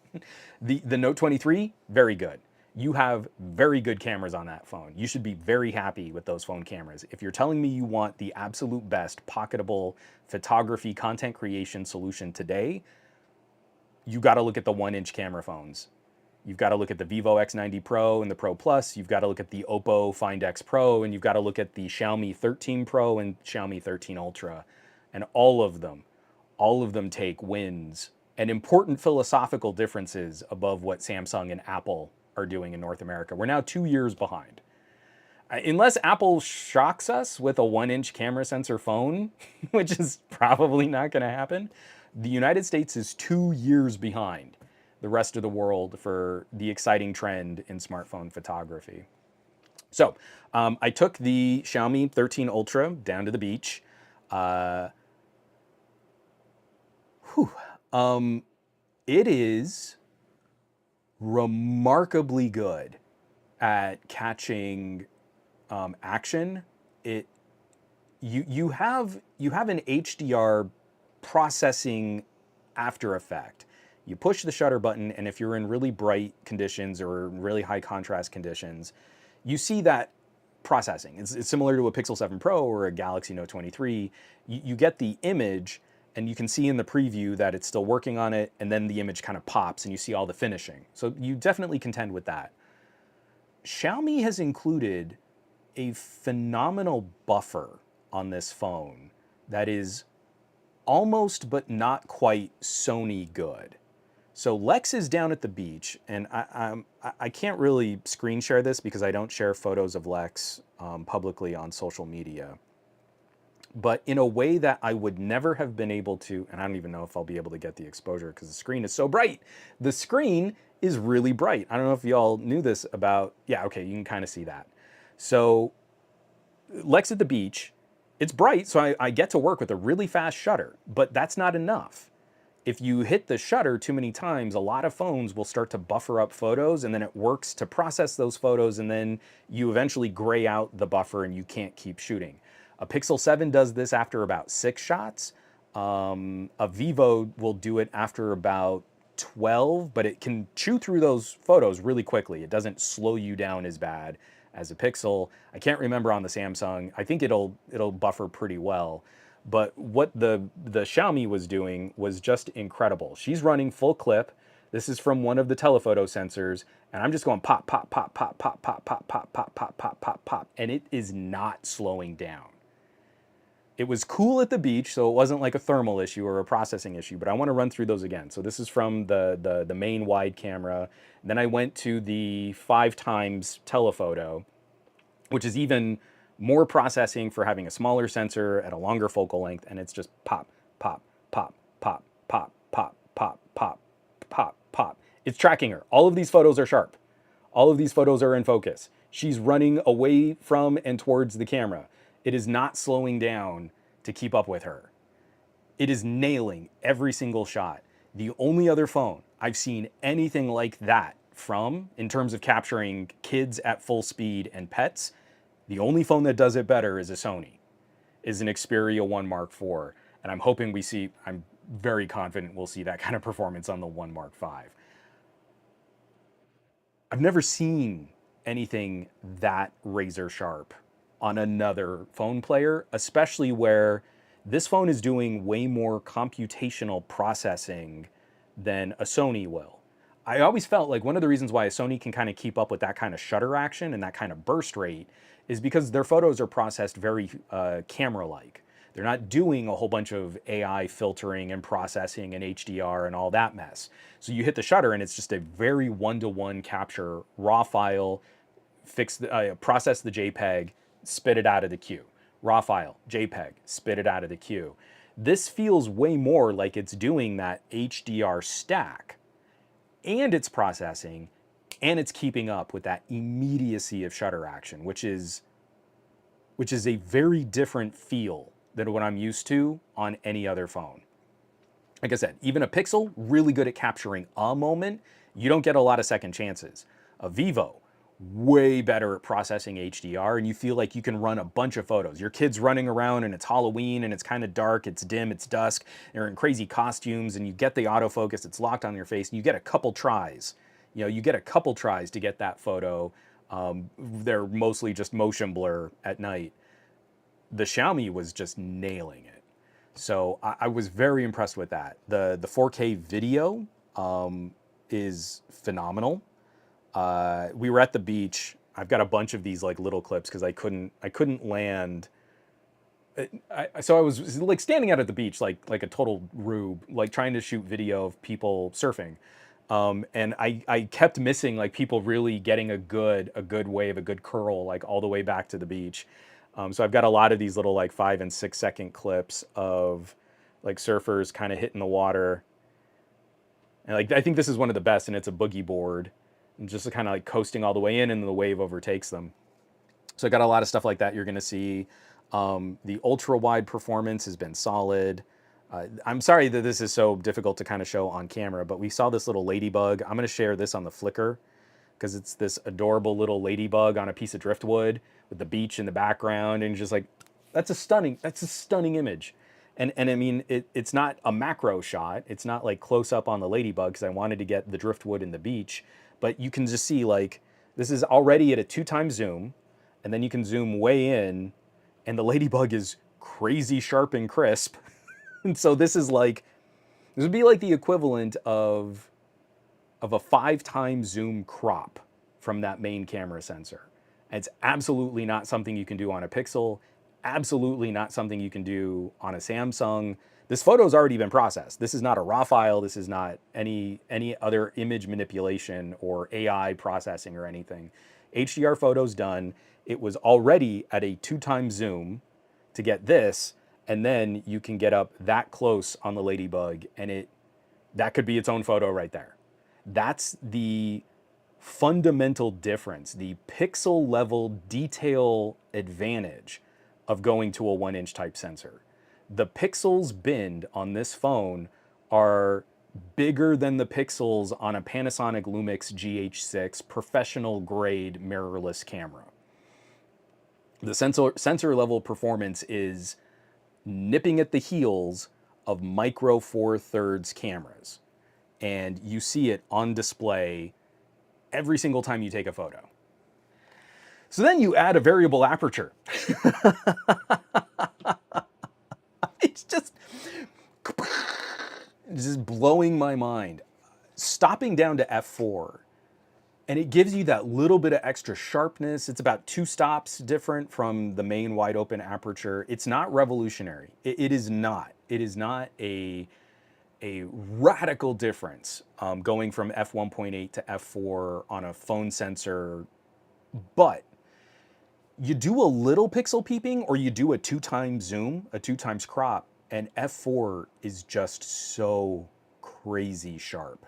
The Note 23, very good. You have very good cameras on that phone. You should be very happy with those phone cameras. If you're telling me you want the absolute best pocketable photography content creation solution today, you got to look at the 1-inch camera phones. You've got to look at the Vivo X90 Pro and the Pro Plus. You've got to look at the Oppo Find X Pro, and you've got to look at the Xiaomi 13 Pro and Xiaomi 13 Ultra. And all of them take wins and important philosophical differences above what Samsung and Apple are doing in North America. We're now 2 years behind. Unless Apple shocks us with a 1-inch camera sensor phone, which is probably not going to happen, the United States is 2 years behind the rest of the world for the exciting trend in smartphone photography. So I took the Xiaomi 13 Ultra down to the beach. It is remarkably good at catching action. You have an HDR processing after effect. You push the shutter button, and if you're in really bright conditions or really high contrast conditions, you see that processing. It's similar to a Pixel 7 Pro or a Galaxy Note 23. You get the image, and you can see in the preview that it's still working on it, and then the image kind of pops, and you see all the finishing. So you definitely contend with that. Xiaomi has included a phenomenal buffer on this phone that is almost but not quite Sony good. So Lex is down at the beach, and I can't really screen share this because I don't share photos of Lex publicly on social media. But in a way that I would never have been able to, and I don't even know if I'll be able to get the exposure because the screen is so bright. The screen is really bright. I don't know if y'all knew this about, yeah, okay, you can kind of see that. So Lex at the beach, it's bright, so I get to work with a really fast shutter, but that's not enough. If you hit the shutter too many times, a lot of phones will start to buffer up photos, and then it works to process those photos, and then you eventually gray out the buffer and you can't keep shooting. A Pixel 7 does this after about 6 shots. A Vivo will do it after about 12, but it can chew through those photos really quickly. It doesn't slow you down as bad as a Pixel. I can't remember on the Samsung. I think it'll buffer pretty well. But what the Xiaomi was doing was just incredible. She's running full clip. This is from one of the telephoto sensors, and I'm just going pop, pop, pop, pop, pop, pop, pop, pop, pop, pop, pop, pop, pop, and it is not slowing down. It was cool at the beach, so it wasn't like a thermal issue or a processing issue, but I want to run through those again. So this is from the main wide camera. Then I went to the 5x telephoto, which is even more processing for having a smaller sensor at a longer focal length, and it's just pop, pop, pop, pop, pop, pop, pop, pop, pop, pop. It's tracking her. All of these photos are sharp. All of these photos are in focus. She's running away from and towards the camera. It is not slowing down to keep up with her. It is nailing every single shot. The only other phone I've seen anything like that from, in terms of capturing kids at full speed and pets, the only phone that does it better is a Sony, is an Xperia 1 Mark IV. And I'm hoping I'm very confident we'll see that kind of performance on the 1 Mark V. I've never seen anything that razor sharp on another phone player, especially where this phone is doing way more computational processing than a Sony will. I always felt like one of the reasons why a Sony can kind of keep up with that kind of shutter action and that kind of burst rate is because their photos are processed very camera-like. They're not doing a whole bunch of AI filtering and processing and HDR and all that mess. So you hit the shutter and it's just a very one-to-one capture, raw file, process the JPEG, spit it out of the queue. Raw file, JPEG, spit it out of the queue. This feels way more like it's doing that HDR stack, and it's processing, and it's keeping up with that immediacy of shutter action, which is a very different feel than what I'm used to on any other phone. Like I said, even a Pixel, really good at capturing a moment. You don't get a lot of second chances. A Vivo, way better at processing HDR, and you feel like you can run a bunch of photos. Your kid's running around and it's Halloween and it's kind of dark, it's dim, it's dusk, they're in crazy costumes, and you get the autofocus, it's locked on your face, and you get a couple tries. You get a couple tries to get that photo. They're mostly just motion blur at night. The Xiaomi was just nailing it. So I was very impressed with that. The 4K video is phenomenal. We were at the beach. I've got a bunch of these like little clips because I couldn't land. So I was like standing out at the beach like a total rube, like trying to shoot video of people surfing. And I kept missing like people really getting a good wave, a good curl, like all the way back to the beach. So I've got a lot of these little like 5 and 6 second clips of like surfers kind of hitting the water. And like I think this is one of the best, and it's a boogie board, and just kind of like coasting all the way in, and the wave overtakes them. So I got a lot of stuff like that you're going to see. The ultra wide performance has been solid. I'm sorry that this is so difficult to kind of show on camera, but we saw this little ladybug. I'm going to share this on the Flickr because it's this adorable little ladybug on a piece of driftwood with the beach in the background, and just like that's a stunning image. And I mean, it's not a macro shot. It's not like close up on the ladybug because I wanted to get the driftwood and the beach, but you can just see like this is already at a 2x zoom, and then you can zoom way in, and the ladybug is crazy sharp and crisp. And so this would be like the equivalent of a 5x zoom crop from that main camera sensor. And it's absolutely not something you can do on a Pixel, absolutely not something you can do on a Samsung. This photo's already been processed. This is not a raw file. This is not any other image manipulation or AI processing or anything. HDR photo's done. It was already at a 2x zoom to get this, and then you can get up that close on the ladybug, and that could be its own photo right there. That's the fundamental difference, the pixel level detail advantage of going to a 1-inch type sensor. The pixels binned on this phone are bigger than the pixels on a Panasonic Lumix GH6 professional grade mirrorless camera. The sensor level performance is nipping at the heels of micro 4/3 cameras. and you see it on display every single time you take a photo. So then you add a variable aperture. It's just blowing my mind. Stopping down to f4, and it gives you that little bit of extra sharpness. It's about 2 stops different from the main wide open aperture. It's not revolutionary. It is not. It is not a radical difference going from f1.8 to f4 on a phone sensor, but you do a little pixel peeping or you do a 2 times zoom, a 2 times crop, and f4 is just so crazy sharp.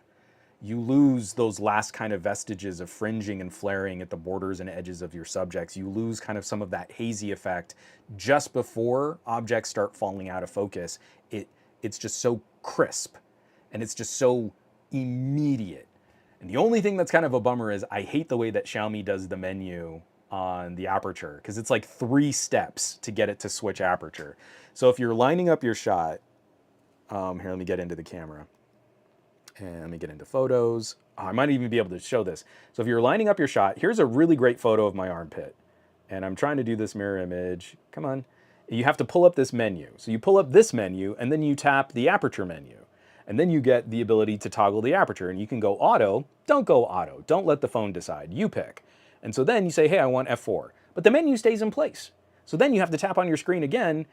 You lose those last kind of vestiges of fringing and flaring at the borders and edges of your subjects. You lose kind of some of that hazy effect just before objects start falling out of focus. It's just so crisp and it's just so immediate. And the only thing that's kind of a bummer is I hate the way that Xiaomi does the menu on the aperture, because it's like 3 steps to get it to switch aperture. So if you're lining up your shot, here, let me get into the camera. And let me get into photos. I might even be able to show this. So if you're lining up your shot, here's a really great photo of my armpit. And I'm trying to do this mirror image. Come on. You have to pull up this menu. So you pull up this menu, and then you tap the aperture menu. And then you get the ability to toggle the aperture. And you can go auto. Don't go auto. Don't let the phone decide. You pick. And so then you say, hey, I want f4. But the menu stays in place. So then you have to tap on your screen again.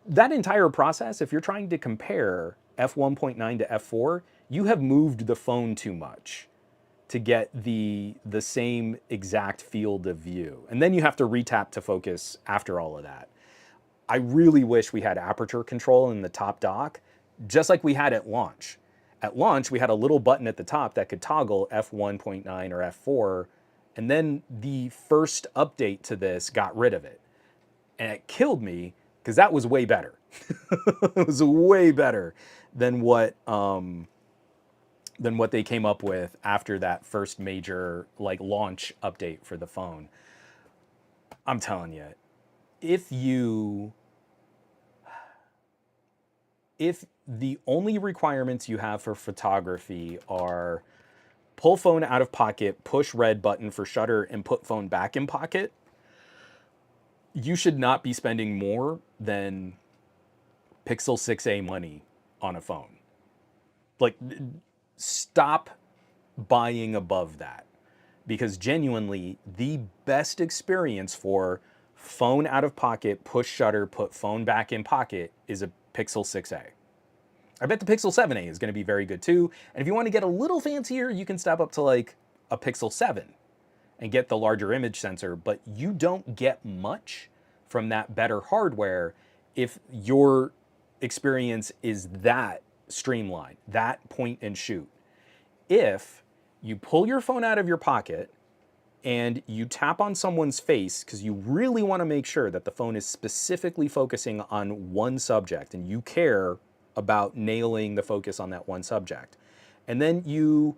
That entire process, if you're trying to compare f1.9 to f4, you have moved the phone too much to get the same exact field of view. And then you have to retap to focus after all of that. I really wish we had aperture control in the top dock, just like we had at launch. At launch, we had a little button at the top that could toggle f1.9 or f4, and then the first update to this got rid of it. And it killed me, because that was way better. It was way better than what they came up with after that first major like launch update for the phone. I'm telling you, if the only requirements you have for photography are pull phone out of pocket, push red button for shutter, and put phone back in pocket, you should not be spending more than Pixel 6a money on a phone. Like, stop buying above that, because genuinely the best experience for phone out of pocket, push shutter, put phone back in pocket is a Pixel 6a. I bet the Pixel 7a is going to be very good too. And if you want to get a little fancier, you can step up to like a Pixel 7 and get the larger image sensor, but you don't get much from that better hardware if your experience is that streamlined, that point and shoot. If you pull your phone out of your pocket and you tap on someone's face, because you really want to make sure that the phone is specifically focusing on one subject and you care about nailing the focus on that one subject, and then you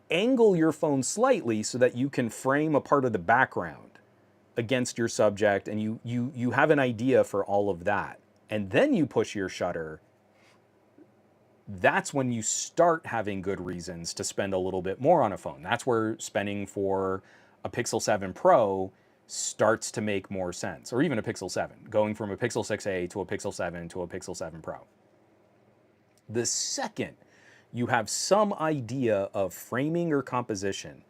angle your phone slightly so that you can frame a part of the background against your subject, and you have an idea for all of that, and then you push your shutter, that's when you start having good reasons to spend a little bit more on a phone. That's where spending for a Pixel 7 Pro starts to make more sense, or even a Pixel 7, going from a Pixel 6a to a Pixel 7 to a Pixel 7 Pro. The second you have some idea of framing or composition,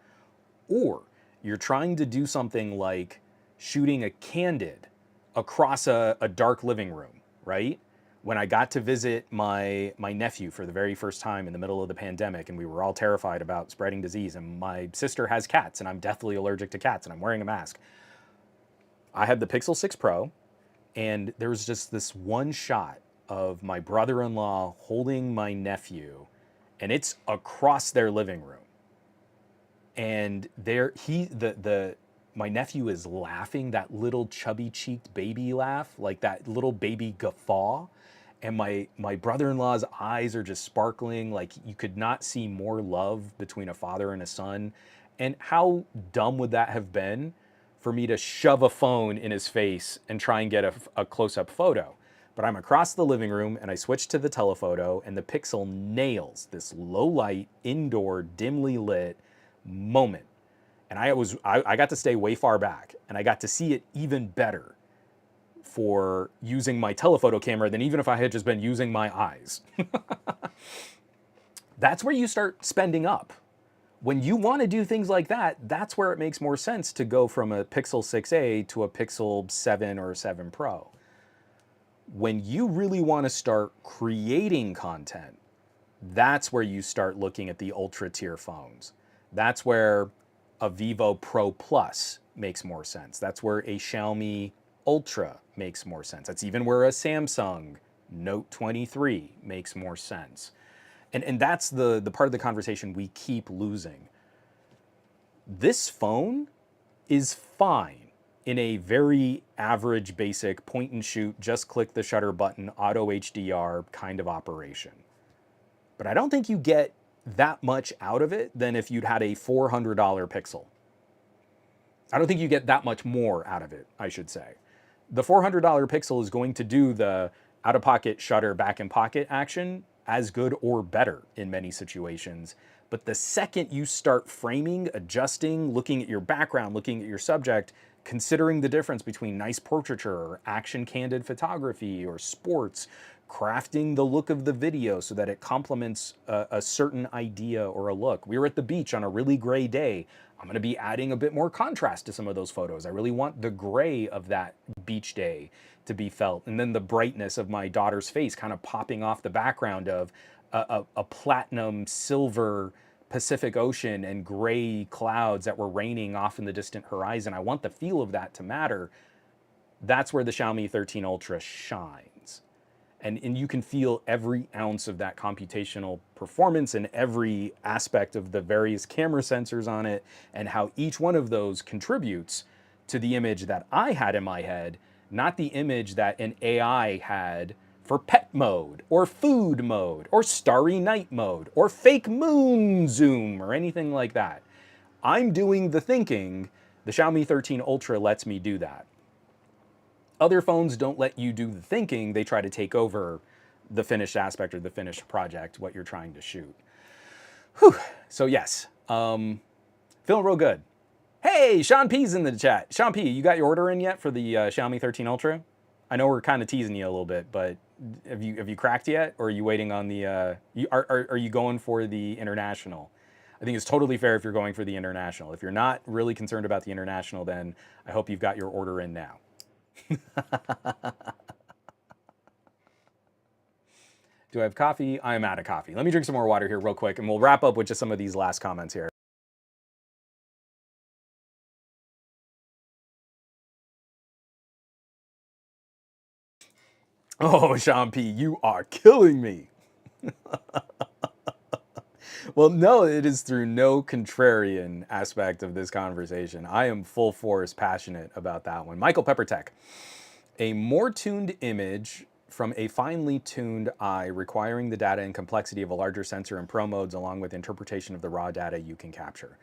or you're trying to do something like shooting a candid across a dark living room, right? When I got to visit my nephew for the very first time in the middle of the pandemic, and we were all terrified about spreading disease, and my sister has cats, and I'm deathly allergic to cats, and I'm wearing a mask. I had the Pixel 6 Pro, and there was just this one shot of my brother-in-law holding my nephew, and it's across their living room. And my nephew is laughing, that little chubby-cheeked baby laugh, like that little baby guffaw. And my brother-in-law's eyes are just sparkling, like you could not see more love between a father and a son. And how dumb would that have been for me to shove a phone in his face and try and get a close-up photo? But I'm across the living room and I switch to the telephoto and the Pixel nails this low light, indoor, dimly lit moment. And I got to stay way far back and I got to see it even better for using my telephoto camera than even if I had just been using my eyes. That's where you start spending up. When you want to do things like that, that's where it makes more sense to go from a Pixel 6a to a Pixel 7 or 7 Pro. When you really want to start creating content, that's where you start looking at the ultra tier phones. That's where a Vivo Pro Plus makes more sense. That's where a Xiaomi Ultra makes more sense. That's even where a Samsung Note 23 makes more sense. And that's the part of the conversation we keep losing. This phone is fine in a very average, basic point and shoot, just click the shutter button, auto HDR kind of operation. But I don't think you get that much out of it than if you'd had a $400 Pixel. I don't think you get that much more out of it, I should say. The $400 Pixel is going to do the out-of-pocket shutter back-in-pocket action as good or better in many situations. But the second you start framing, adjusting, looking at your background, looking at your subject, considering the difference between nice portraiture or action candid photography or sports, crafting the look of the video so that it complements a certain idea or a look. We were at the beach on a really gray day. I'm gonna be adding a bit more contrast to some of those photos. I really want the gray of that beach day to be felt. And then the brightness of my daughter's face kind of popping off the background of a platinum silver Pacific Ocean and gray clouds that were raining off in the distant horizon. I want the feel of that to matter. That's where the Xiaomi 13 Ultra shines. And you can feel every ounce of that computational performance and every aspect of the various camera sensors on it and how each one of those contributes to the image that I had in my head, not the image that an AI had for pet mode or food mode or starry night mode or fake moon zoom or anything like that. I'm doing the thinking. The Xiaomi 13 Ultra lets me do that. Other phones don't let you do the thinking. They try to take over the finished aspect or the finished project, what you're trying to shoot. Whew. So yes, feeling real good. Hey, Sean P's in the chat. Sean P, you got your order in yet for the Xiaomi 13 Ultra? I know we're kind of teasing you a little bit, but have you cracked yet, or are you waiting on the? Are you going for the international? I think it's totally fair if you're going for the international. If you're not really concerned about the international, then I hope you've got your order in now. Do I have coffee? I am out of coffee. Let me drink some more water here real quick, and we'll wrap up with just some of these last comments here. Oh, Sean P, you are killing me. Well, no, it is through no contrarian aspect of this conversation. I am full force passionate about that one. Michael Peppertech, a more tuned image from a finely tuned eye requiring the data and complexity of a larger sensor and pro modes along with interpretation of the raw data you can capture.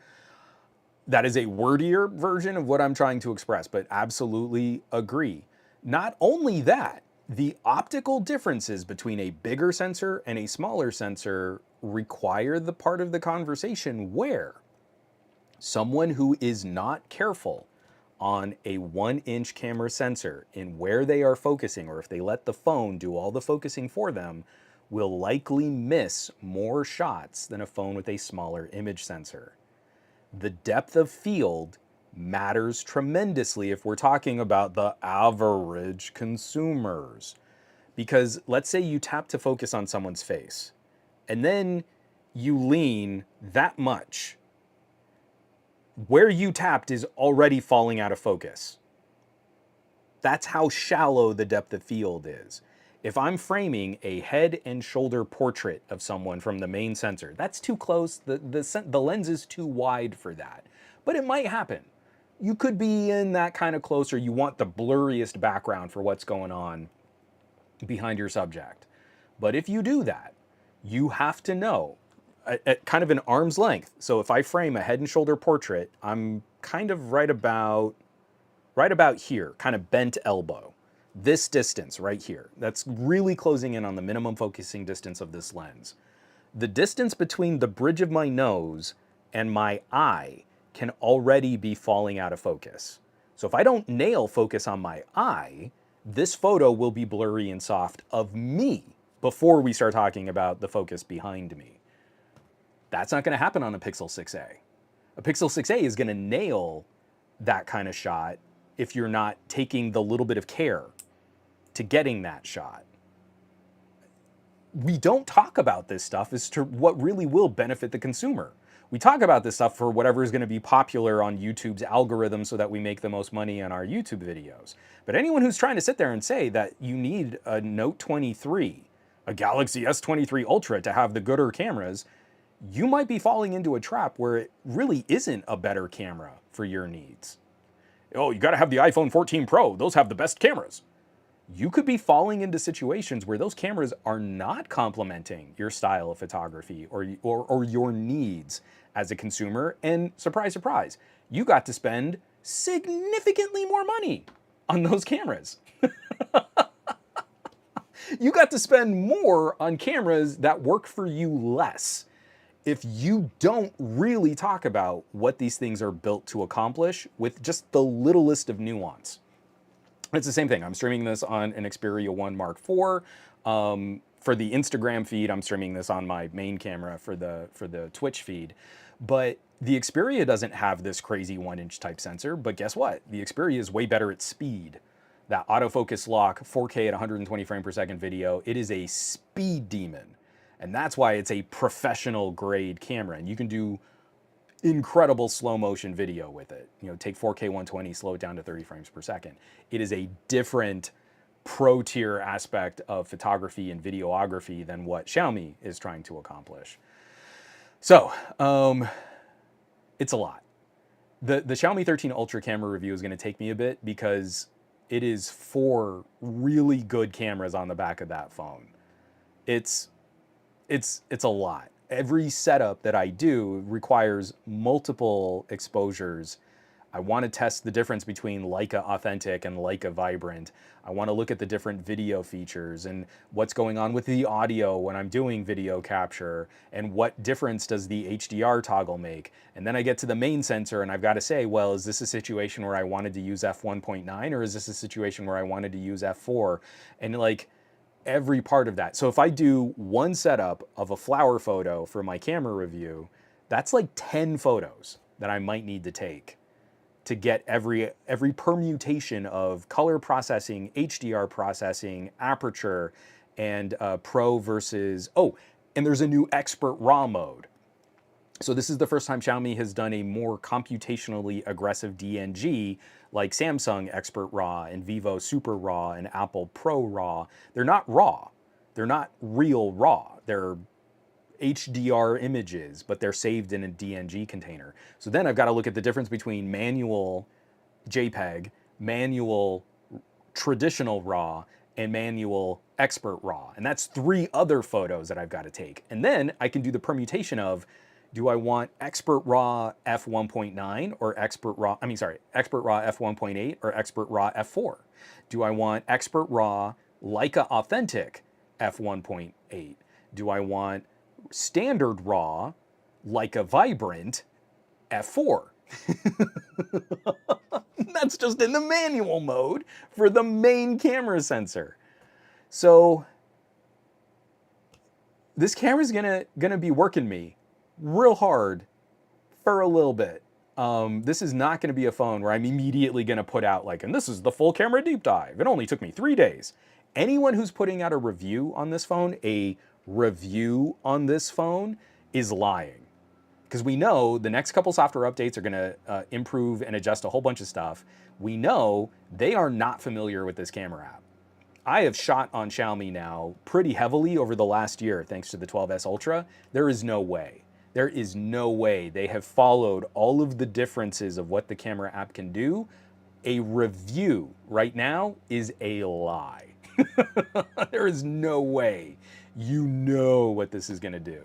That is a wordier version of what I'm trying to express, but absolutely agree. Not only that, the optical differences between a bigger sensor and a smaller sensor require the part of the conversation where someone who is not careful on a 1-inch camera sensor in where they are focusing, or if they let the phone do all the focusing for them, will likely miss more shots than a phone with a smaller image sensor. The depth of field matters tremendously if we're talking about the average consumers. Because let's say you tap to focus on someone's face, and then you lean that much. Where you tapped is already falling out of focus. That's how shallow the depth of field is. If I'm framing a head and shoulder portrait of someone from the main sensor, that's too close. The lens is too wide for that. But it might happen. You could be in that kind of close, or you want the blurriest background for what's going on behind your subject. But if you do that, you have to know at kind of an arm's length. So if I frame a head and shoulder portrait, I'm kind of right about here, kind of bent elbow. this distance right here, that's really closing in on the minimum focusing distance of this lens. The distance between the bridge of my nose and my eye can already be falling out of focus. So if I don't nail focus on my eye, this photo will be blurry and soft of me before we start talking about the focus behind me. That's not going to happen on a Pixel 6a. A Pixel 6a is going to nail that kind of shot if you're not taking the little bit of care to getting that shot. We don't talk about this stuff as to what really will benefit the consumer. We talk about this stuff for whatever is going to be popular on YouTube's algorithm so that we make the most money on our YouTube videos. But anyone who's trying to sit there and say that you need a Note 23, a Galaxy S23 Ultra to have the gooder cameras, you might be falling into a trap where it really isn't a better camera for your needs. Oh, you got to have the iPhone 14 Pro. Those have the best cameras. You could be falling into situations where those cameras are not complementing your style of photography or your needs as a consumer. And surprise, surprise, you got to spend significantly more money on those cameras. You got to spend more on cameras that work for you less if you don't really talk about what these things are built to accomplish with just the littlest of nuance. It's the same thing. I'm streaming this on an Xperia 1 Mark IV. For the Instagram feed, I'm streaming this on my main camera for the Twitch feed. But the Xperia doesn't have this crazy 1-inch type sensor, but guess what? The Xperia is way better at speed. That autofocus lock, 4K at 120 frame per second video, it is a speed demon. And that's why it's a professional grade camera. And you can do incredible slow motion video with it. You know, take 4K 120, slow it down to 30 frames per second. It is a different pro tier aspect of photography and videography than what Xiaomi is trying to accomplish. So, it's a lot. The Xiaomi 13 Ultra camera review is going to take me a bit because it is 4 really good cameras on the back of that phone. It's a lot. Every setup that I do requires multiple exposures. I want to test the difference between Leica Authentic and Leica Vibrant. I want to look at the different video features and what's going on with the audio when I'm doing video capture and what difference does the HDR toggle make. And then I get to the main sensor and I've got to say, well, is this a situation where I wanted to use f1.9 or is this a situation where I wanted to use f4? And like, every part of that. So if I do one setup of a flower photo for my camera review, that's like 10 photos that I might need to take to get every permutation of color processing, HDR processing, aperture, and pro versus, oh, and there's a new expert RAW mode. So this is the first time Xiaomi has done a more computationally aggressive DNG like Samsung Expert RAW and Vivo Super RAW and Apple Pro RAW. They're not RAW. They're not real RAW. They're HDR images, but they're saved in a DNG container. So then I've got to look at the difference between manual JPEG, manual traditional RAW, and manual Expert RAW. And that's 3 other photos that I've got to take. And then I can do the permutation of, do I want Expert RAW f1.9 or Expert RAW f1.8 or Expert RAW f4? Do I want Expert RAW Leica Authentic f1.8? Do I want Standard RAW Leica Vibrant f4? That's just in the manual mode for the main camera sensor. So this camera's gonna be working me real hard for a little bit. This is not going to be a phone where I'm immediately going to put out like, and this is the full camera deep dive. It only took me 3 days. Anyone who's putting out a review on this phone is lying. Because we know the next couple software updates are going to improve and adjust a whole bunch of stuff. We know they are not familiar with this camera app. I have shot on Xiaomi now pretty heavily over the last year thanks to the 12S Ultra. There is no way they have followed all of the differences of what the camera app can do. A review right now is a lie. There is no way you know what this is going to do.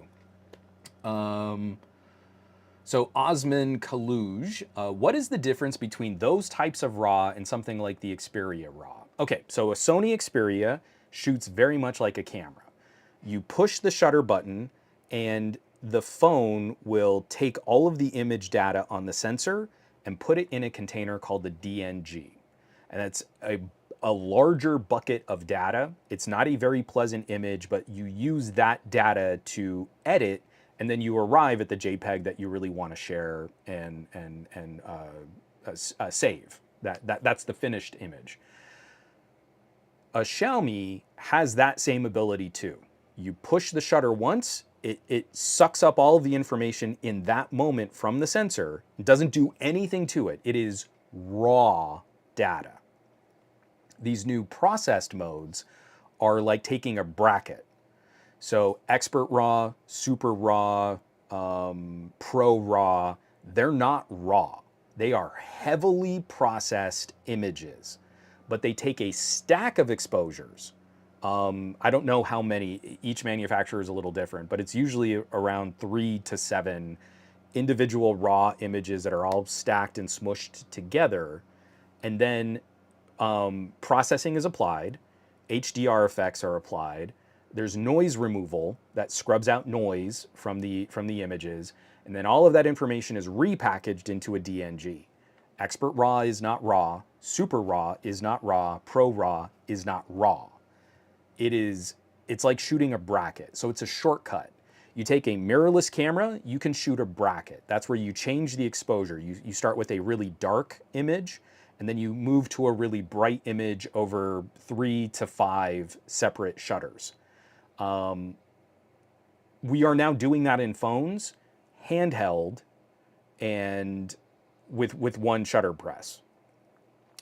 So Osman Kaluj, what is the difference between those types of RAW and something like the Xperia RAW? Okay, so a Sony Xperia shoots very much like a camera. You push the shutter button and the phone will take all of the image data on the sensor and put it in a container called the DNG. And that's a larger bucket of data. It's not a very pleasant image, but you use that data to edit, and then you arrive at the JPEG that you really want to share and save. That's the finished image. A Xiaomi has that same ability too. You push the shutter once, it sucks up all of the information in that moment from the sensor. It doesn't do anything to it. It is raw data. These new processed modes are like taking a bracket. So expert raw, super raw, pro raw, they're not raw. They are heavily processed images, but they take a stack of exposures. I don't know how many, each manufacturer is a little different, but it's usually around 3 to 7 individual raw images that are all stacked and smushed together. And then processing is applied, HDR effects are applied, there's noise removal that scrubs out noise from the images, and then all of that information is repackaged into a DNG. Expert raw is not raw, super raw is not raw, pro raw is not raw. It's like shooting a bracket, so it's a shortcut. You take a mirrorless camera, you can shoot a bracket. That's where you change the exposure. You start with a really dark image, and then you move to a really bright image over 3 to 5 separate shutters. We are now doing that in phones, handheld, and with one shutter press.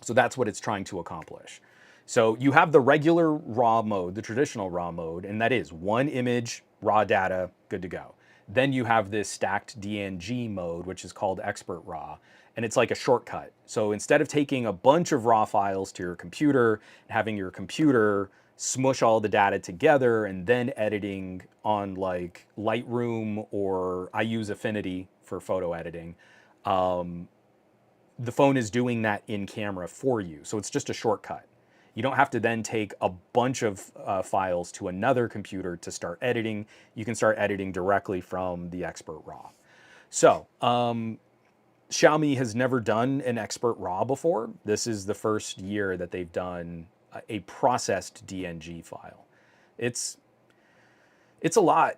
So that's what it's trying to accomplish. So you have the regular raw mode, the traditional raw mode, and that is one image, raw data, good to go. Then you have this stacked DNG mode, which is called expert raw, and it's like a shortcut. So instead of taking a bunch of raw files to your computer, having your computer smush all the data together and then editing on like Lightroom, or I use Affinity for photo editing, the phone is doing that in camera for you. So it's just a shortcut. You don't have to then take a bunch of files to another computer to start editing. You can start editing directly from the expert raw. So Xiaomi has never done an expert raw before. This is the first year that they've done a processed DNG file. It's a lot.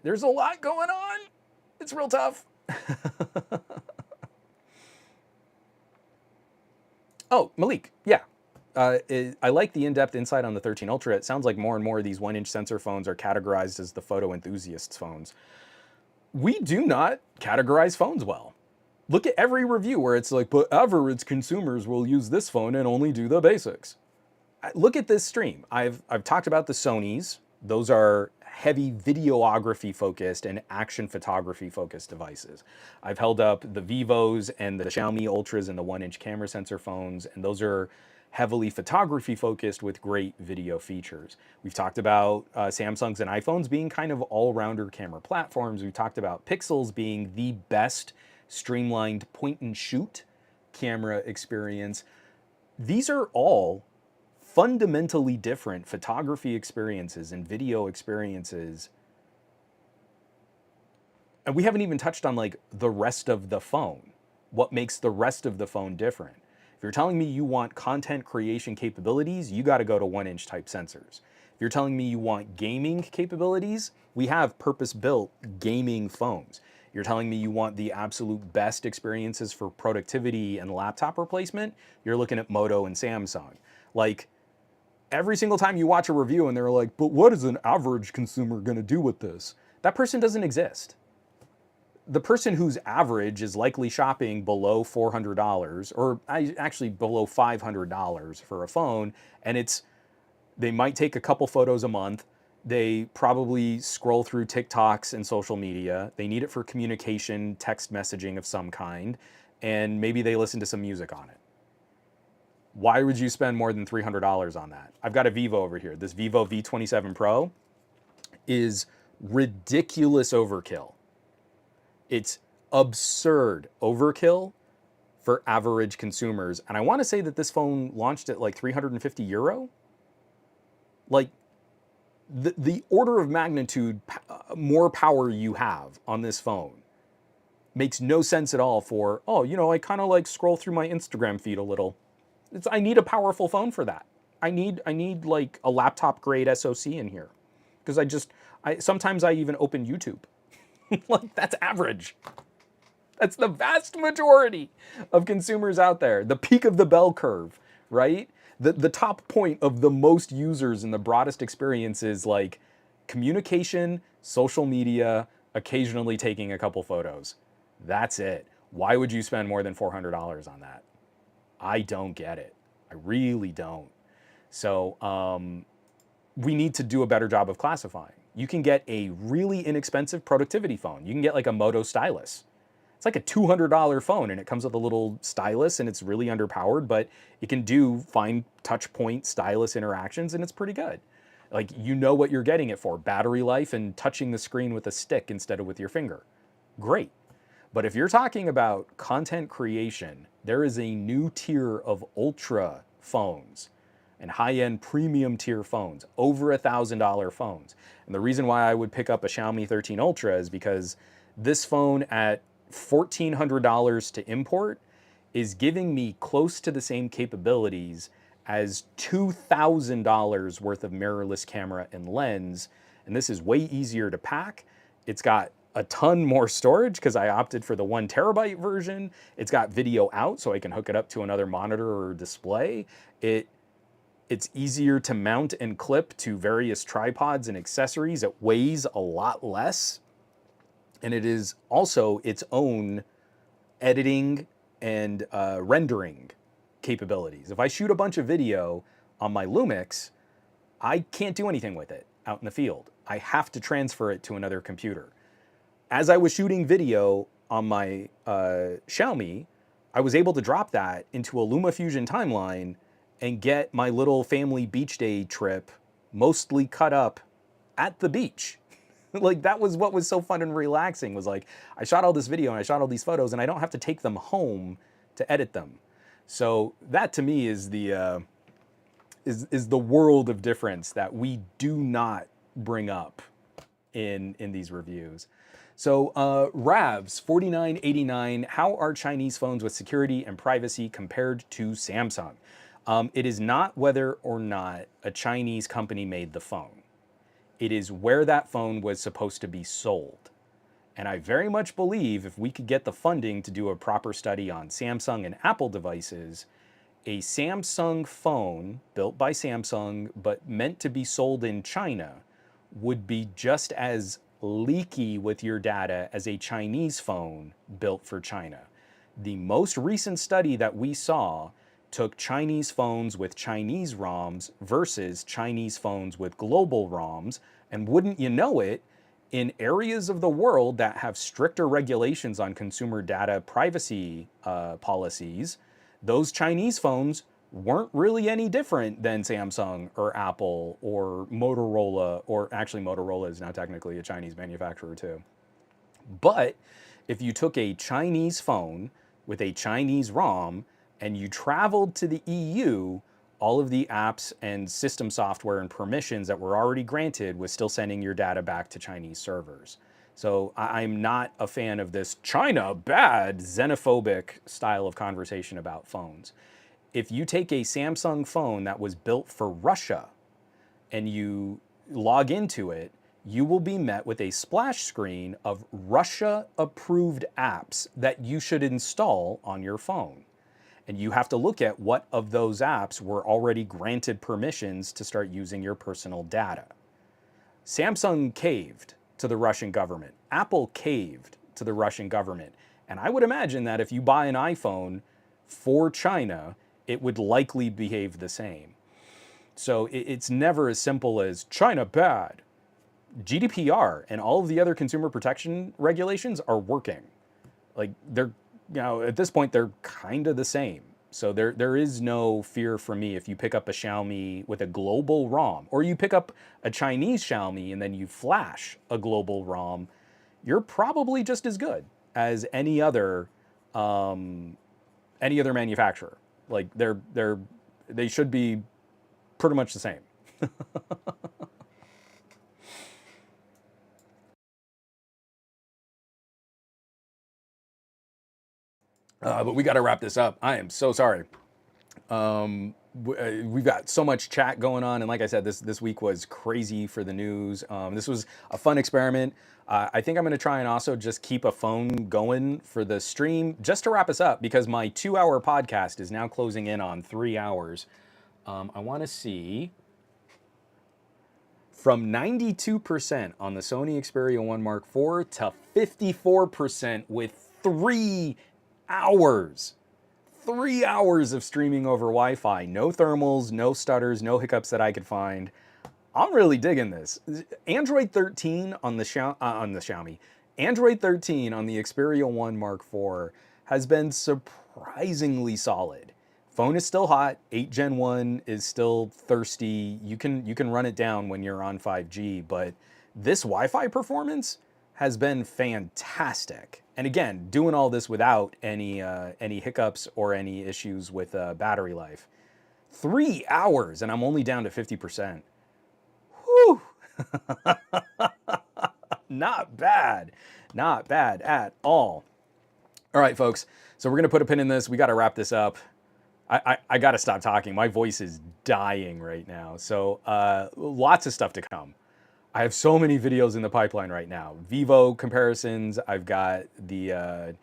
There's a lot going on. It's real tough. Oh, Malik, yeah. I like the in-depth insight on the 13 Ultra. It sounds like more and more of these 1-inch sensor phones are categorized as the photo enthusiasts phones. We do not categorize phones well. Look at every review where it's like, but average consumers will use this phone and only do the basics. Look at this stream. I've talked about the Sonys. Those are heavy videography focused and action photography focused devices. I've held up the Vivos and the Xiaomi Ultras and the 1-inch camera sensor phones, and those are heavily photography focused with great video features. We've talked about Samsungs and iPhones being kind of all-rounder camera platforms. We've talked about Pixels being the best streamlined point and shoot camera experience. These are all fundamentally different photography experiences and video experiences. And we haven't even touched on like the rest of the phone. What makes the rest of the phone different? If you're telling me you want content creation capabilities, you got to go to 1-inch type sensors. If you're telling me you want gaming capabilities, we have purpose-built gaming phones. You're telling me you want the absolute best experiences for productivity and laptop replacement, you're looking at Moto and Samsung. Like, every single time you watch a review and they're like, but what is an average consumer going to do with this? That person doesn't exist. The person whose average is likely shopping below $400, or actually below $500 for a phone, and they might take a couple photos a month. They probably scroll through TikToks and social media. They need it for communication, text messaging of some kind, and maybe they listen to some music on it. Why would you spend more than $300 on that? I've got a Vivo over here. This Vivo V27 Pro is ridiculous overkill. It's absurd overkill for average consumers. And I want to say that this phone launched at like 350 euro. Like the order of magnitude more power you have on this phone makes no sense at all for, oh, you know, I kind of like scroll through my Instagram feed a little. I need a powerful phone for that. I need like a laptop grade SoC in here. Because sometimes I even open YouTube. Like, that's average. That's the vast majority of consumers out there. The peak of the bell curve, right? The top point of the most users and the broadest experience is like communication, social media, occasionally taking a couple photos. That's it. Why would you spend more than $400 on that? I don't get it. I really don't. So we need to do a better job of classifying. You can get a really inexpensive productivity phone. You can get like a Moto stylus. It's like a $200 phone and it comes with a little stylus and it's really underpowered, but it can do fine touch point stylus interactions and it's pretty good. Like, you know what you're getting it for. Battery life and touching the screen with a stick instead of with your finger. Great. But if you're talking about content creation, there is a new tier of ultra phones and high-end premium tier phones, over $1,000 phones. And the reason why I would pick up a Xiaomi 13 Ultra is because this phone at $1,400 to import is giving me close to the same capabilities as $2,000 worth of mirrorless camera and lens. And this is way easier to pack. It's got a ton more storage because I opted for the 1 terabyte version. It's got video out so I can hook it up to another monitor or display. It's easier to mount and clip to various tripods and accessories. It weighs a lot less. And it is also its own editing and rendering capabilities. If I shoot a bunch of video on my Lumix, I can't do anything with it out in the field. I have to transfer it to another computer. As I was shooting video on my Xiaomi, I was able to drop that into a LumaFusion timeline and get my little family beach day trip mostly cut up at the beach. Like, that was what was so fun and relaxing, was like, I shot all this video and I shot all these photos and I don't have to take them home to edit them. So that to me is the world of difference that we do not bring up in these reviews. So Ravs 4989, how are Chinese phones with security and privacy compared to Samsung? It is not whether or not a Chinese company made the phone. It is where that phone was supposed to be sold. And I very much believe if we could get the funding to do a proper study on Samsung and Apple devices, a Samsung phone built by Samsung but meant to be sold in China would be just as leaky with your data as a Chinese phone built for China. The most recent study that we saw took Chinese phones with Chinese ROMs versus Chinese phones with global ROMs, and wouldn't you know it, in areas of the world that have stricter regulations on consumer data privacy policies, those Chinese phones weren't really any different than Samsung or Apple or Motorola, or actually Motorola is now technically a Chinese manufacturer too. But if you took a Chinese phone with a Chinese ROM and you traveled to the EU, all of the apps and system software and permissions that were already granted was still sending your data back to Chinese servers. So I'm not a fan of this China bad, xenophobic style of conversation about phones. If you take a Samsung phone that was built for Russia and you log into it, you will be met with a splash screen of Russia-approved apps that you should install on your phone. And you have to look at what of those apps were already granted permissions to start using your personal data. Samsung caved to the Russian government. Apple caved to the Russian government. And I would imagine that if you buy an iPhone for China, it would likely behave the same. So it's never as simple as China bad. GDPR and all of the other consumer protection regulations are working. Like, they're, you know, at this point, they're kind of the same. So there is no fear for me if you pick up a Xiaomi with a global ROM, or you pick up a Chinese Xiaomi and then you flash a global ROM, you're probably just as good as any other any other manufacturer. Like they should be pretty much the same. But we got to wrap this up. I am so sorry. We've got so much chat going on, and like I said, this week was crazy for the news. This was a fun experiment. I think I'm going to try and also just keep a phone going for the stream just to wrap us up, because my 2-hour podcast is now closing in on 3 hours. I want to see from 92% on the Sony Xperia 1 Mark IV to 54% with 3 hours. 3 hours of streaming over Wi-Fi. No thermals, no stutters, no hiccups that I could find. I'm really digging this. Android 13 on the Xiaomi. Android 13 on the Xperia 1 Mark IV has been surprisingly solid. Phone is still hot. 8 Gen 1 is still thirsty. You can run it down when you're on 5G, but this Wi-Fi performance has been fantastic. And again, doing all this without any hiccups or any issues with battery life. 3 hours, and I'm only down to 50%. Whew. Not bad. Not bad at all. All right, folks. So we're going to put a pin in this. We got to wrap this up. I got to stop talking. My voice is dying right now. So lots of stuff to come. I have so many videos in the pipeline right now. Vivo comparisons. I've got the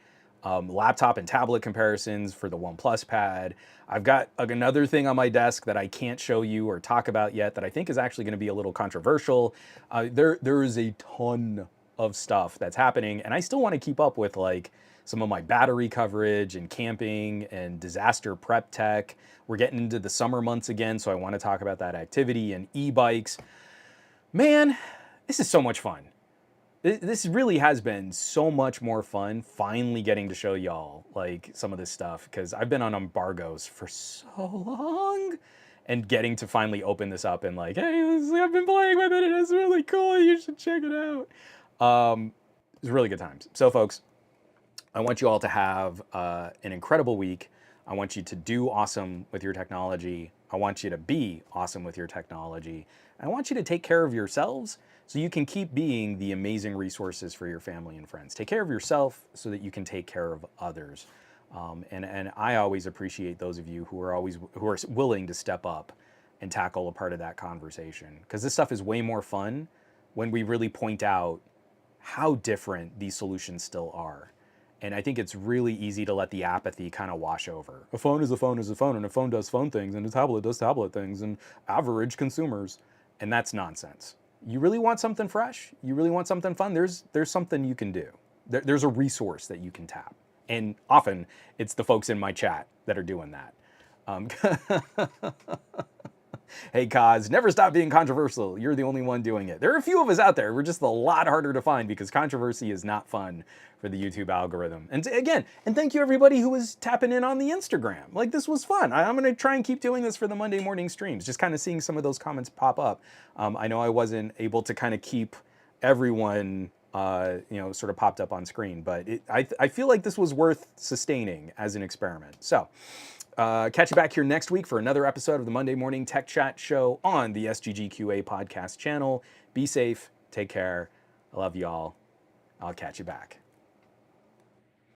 laptop and tablet comparisons for the OnePlus Pad. I've got another thing on my desk that I can't show you or talk about yet that I think is actually going to be a little controversial. There is a ton of stuff that's happening, and I still want to keep up with like some of my battery coverage and camping and disaster prep tech. We're getting into the summer months again, so I want to talk about that activity and e-bikes. Man, this is so much fun. This really has been so much more fun finally getting to show y'all like some of this stuff, because I've been on embargoes for so long, and getting to finally open this up and like, hey, I've been playing with it and it's really cool. You should check it out. It's really good times. So folks, I want you all to have an incredible week. I want you to do awesome with your technology. I want you to be awesome with your technology. I want you to take care of yourselves so you can keep being the amazing resources for your family and friends. Take care of yourself so that you can take care of others. And I always appreciate those of you who are willing to step up and tackle a part of that conversation, because this stuff is way more fun when we really point out how different these solutions still are. And I think it's really easy to let the apathy kind of wash over. A phone is a phone is a phone, and a phone does phone things, and a tablet does tablet things, and average consumers. And that's nonsense. You really want something fresh? You really want something fun? There's something you can do. There's a resource that you can tap. And often, it's the folks in my chat that are doing that. Hey, Kaz, never stop being controversial. You're the only one doing it. There are a few of us out there. We're just a lot harder to find because controversy is not fun for the YouTube algorithm. And again, and thank you everybody who was tapping in on the Instagram. Like, this was fun. I'm going to try and keep doing this for the Monday morning streams, just kind of seeing some of those comments pop up. I know I wasn't able to kind of keep everyone sort of popped up on screen, but I feel like this was worth sustaining as an experiment. So catch you back here next week for another episode of the Monday Morning Tech Chat Show on the SGGQA podcast channel. Be safe. Take care. I love y'all. I'll catch you back.